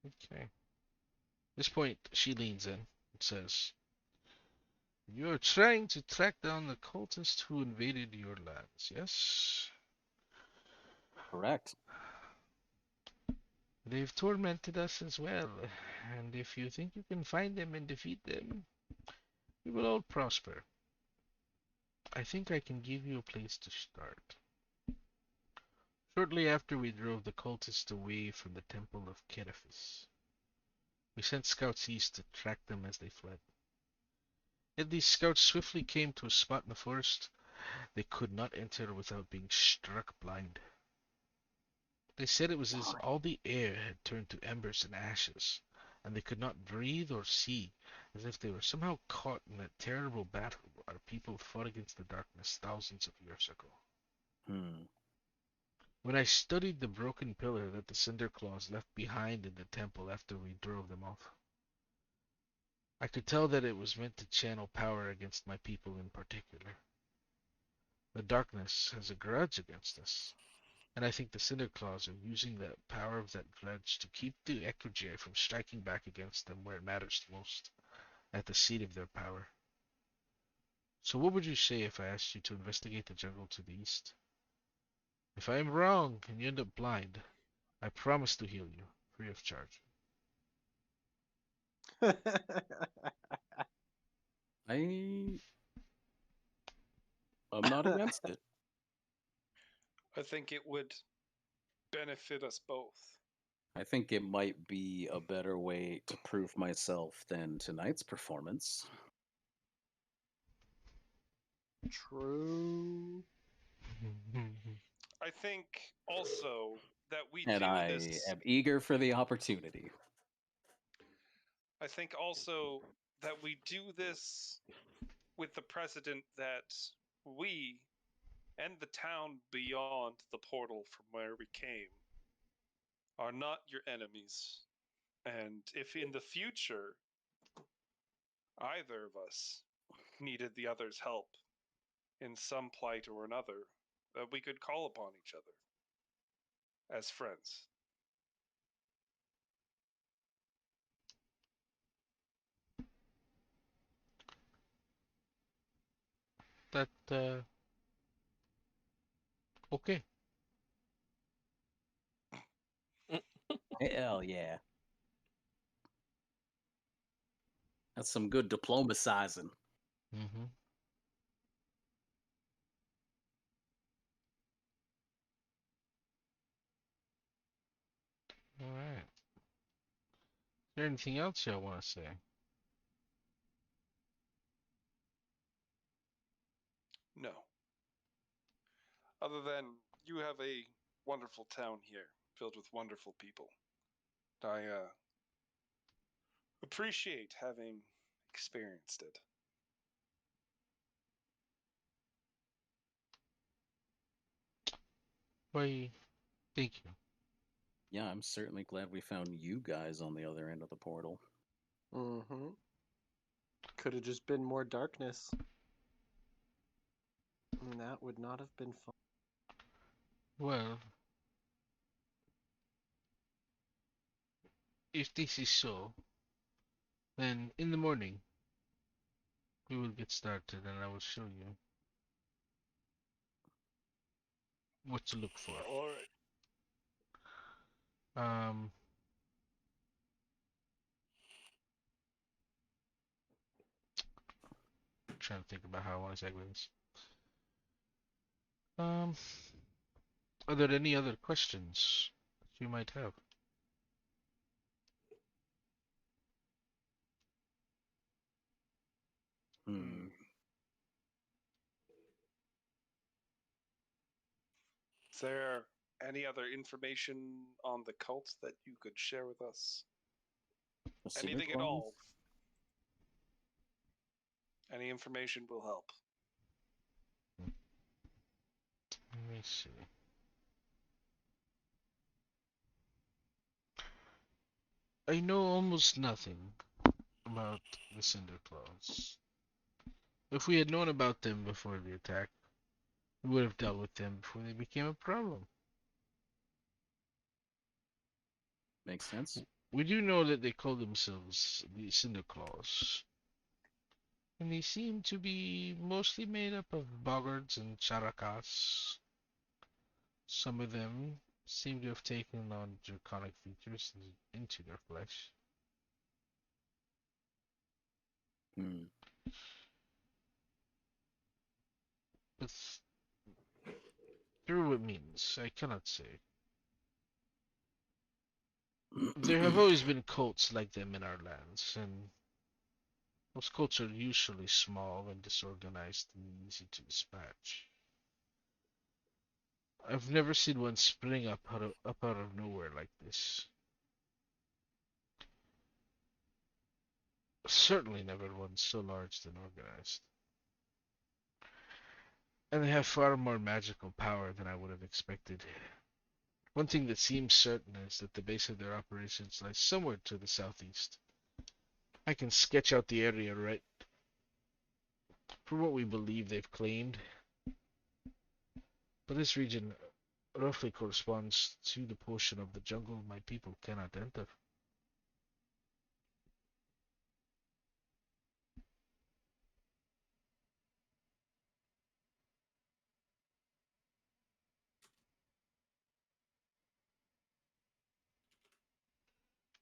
Okay. At this point, she leans in and says, "You are trying to track down the cultist who invaded your lands, yes? Correct. They've tormented us as well, and if you think you can find them and defeat them, we will all prosper. I think I can give you a place to start. Shortly after we drove the cultists away from the temple of Keraphis, we sent scouts east to track them as they fled. Yet these scouts swiftly came to a spot in the forest they could not enter without being struck blind. They said it was as all the air had turned to embers and ashes, and they could not breathe or see, as if they were somehow caught in that terrible battle our people fought against the darkness thousands of years ago. When I studied the broken pillar that the Cinder Claws left behind in the temple after we drove them off, I could tell that it was meant to channel power against my people in particular. The darkness has a grudge against us, and I think the Cinder Claws are using the power of that grudge to keep the Equergy from striking back against them where it matters most, at the seat of their power. So what would you say if I asked you to investigate the jungle to the east? If I am wrong and you end up blind, I promise to heal you, free of charge. I'm not against it. I think it would benefit us both. I think it might be a better way to prove myself than tonight's performance. True. I think also that we And do I this. am eager for the opportunity. I think also that we do this with the precedent that we and the town beyond the portal from where we came are not your enemies. And if in the future either of us needed the other's help in some plight or another, that we could call upon each other as friends. That, okay. Hell yeah. That's some good diplomatizing. Mm-hmm. All right. Is there anything else y'all want to say? No. Other than you have a wonderful town here, filled with wonderful people. I appreciate having experienced it. Why, thank you. Yeah, I'm certainly glad we found you guys on the other end of the portal. Mm-hmm. Could have just been more darkness. And that would not have been fun. Well, if this is so, then in the morning we will get started and I will show you what to look for. All right. Um, trying to think about how I want to segue this. Um, are there any other questions that you might have? Hmm. Is there any other information on the cult that you could share with us? The Cinder Anything at Claws? all? Any information will help. Let me see. I know almost nothing about the Cinder Claws. If we had known about them before the attack, we would have dealt with them before they became a problem. Makes sense. We do know that they call themselves the Cinder Claws. And they seem to be mostly made up of boggards and charakas. Some of them seem to have taken on draconic features into their flesh. Hmm. But through what means, I cannot say. There have always been cults like them in our lands, and those cults are usually small and disorganized and easy to dispatch. I've never seen one spring up out of nowhere like this. Certainly never one so large and organized. And they have far more magical power than I would have expected. One thing that seems certain is that the base of their operations lies somewhere to the southeast. I can sketch out the area right for what we believe they've claimed, but this region roughly corresponds to the portion of the jungle my people cannot enter.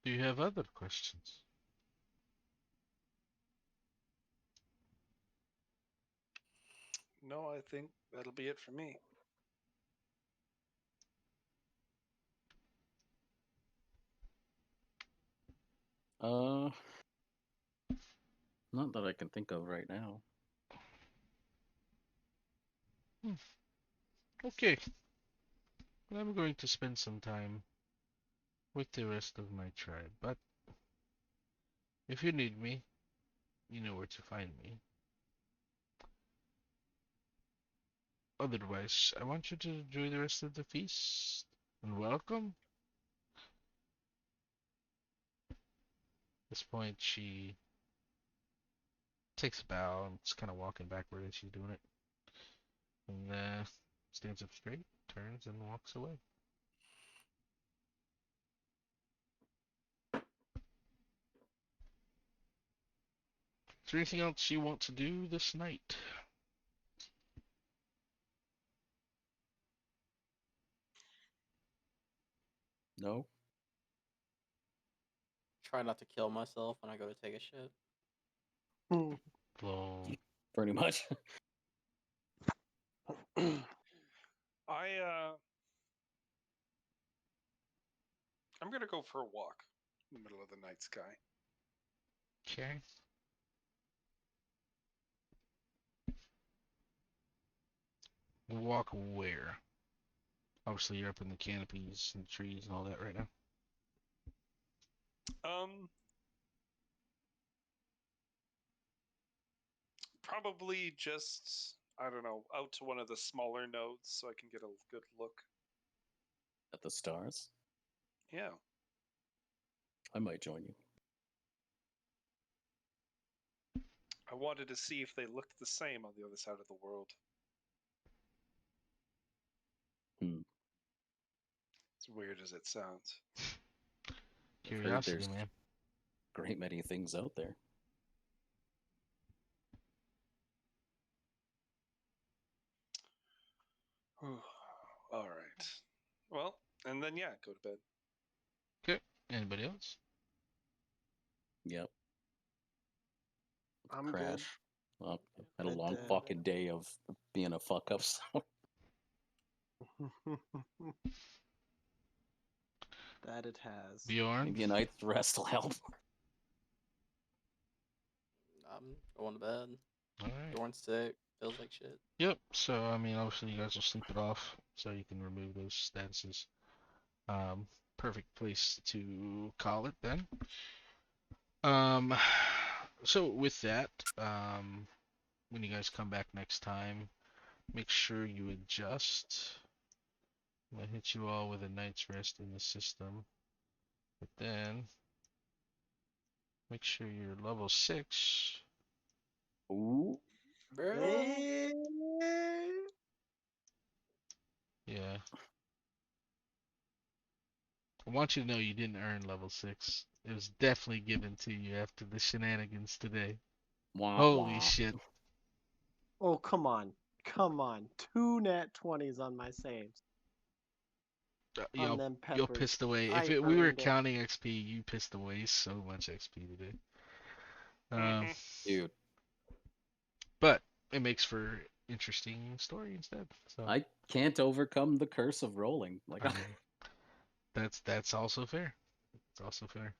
Do you have other questions? No, I think that'll be it for me. Uh, not that I can think of right now. Okay. I'm going to spend some time with the rest of my tribe, but if you need me, you know where to find me. Otherwise, I want you to enjoy the rest of the feast, and welcome. At this point, she takes a bow and is kind of walking backward as she's doing it, and stands up straight, turns, and walks away. Is there anything else you want to do this night? No? Try not to kill myself when I go to take a shit. Well, Pretty much. I'm gonna go for a walk in the middle of the night sky. okay. Walk where? Obviously, you're up in the canopies and trees and all that right now. Probably just, I don't know, out to one of the smaller nodes so I can get a good look. At the stars? Yeah. I might join you. I wanted to see if they looked the same on the other side of the world. As weird as it sounds. I've heard Curiosity, there's man. great many things out there. All right. Well, and then yeah, go to bed. Okay. Anybody else? Yep. I'm Crash. Well, had a Good long day. fucking day of being a fuck up. So good. That it has. Bjorn? maybe a night's rest will help. I'm going to bed. Alright. Dorn's sick. Feels like shit. Yep. So, I mean, obviously, you guys will sleep it off so you can remove those statuses. Perfect place to call it then. So with that, when you guys come back next time, make sure you adjust. I'm gonna hit you all with a night's rest in the system, but then make sure you're level 6. Ooh. Bro. Yeah. I want you to know you didn't earn level 6. It was definitely given to you after the shenanigans today. Wah, Holy wah. shit. Oh, come on. Come on. 2 nat 20s on my saves. On them You'll peppers. pissed away. I We were earned it. counting XP, you pissed away so much XP today. Dude, But it makes for interesting story instead. So I can't overcome the curse of rolling. Like, I mean, that's also fair. It's also fair.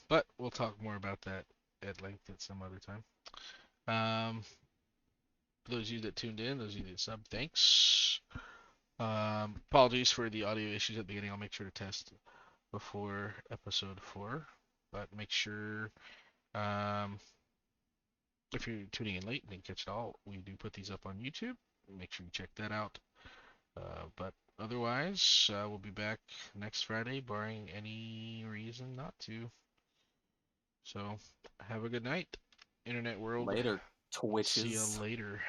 But we'll talk more about that at length at some other time. For those of you that tuned in, those of you that sub, thanks. Apologies for the audio issues at the beginning. I'll make sure to test before episode 4. But make sure, if you're tuning in late and didn't catch it all, we do put these up on YouTube. Make sure you check that out. But otherwise, we'll be back next Friday, barring any reason not to. So, have a good night, Internet world. later, See you twitches. later.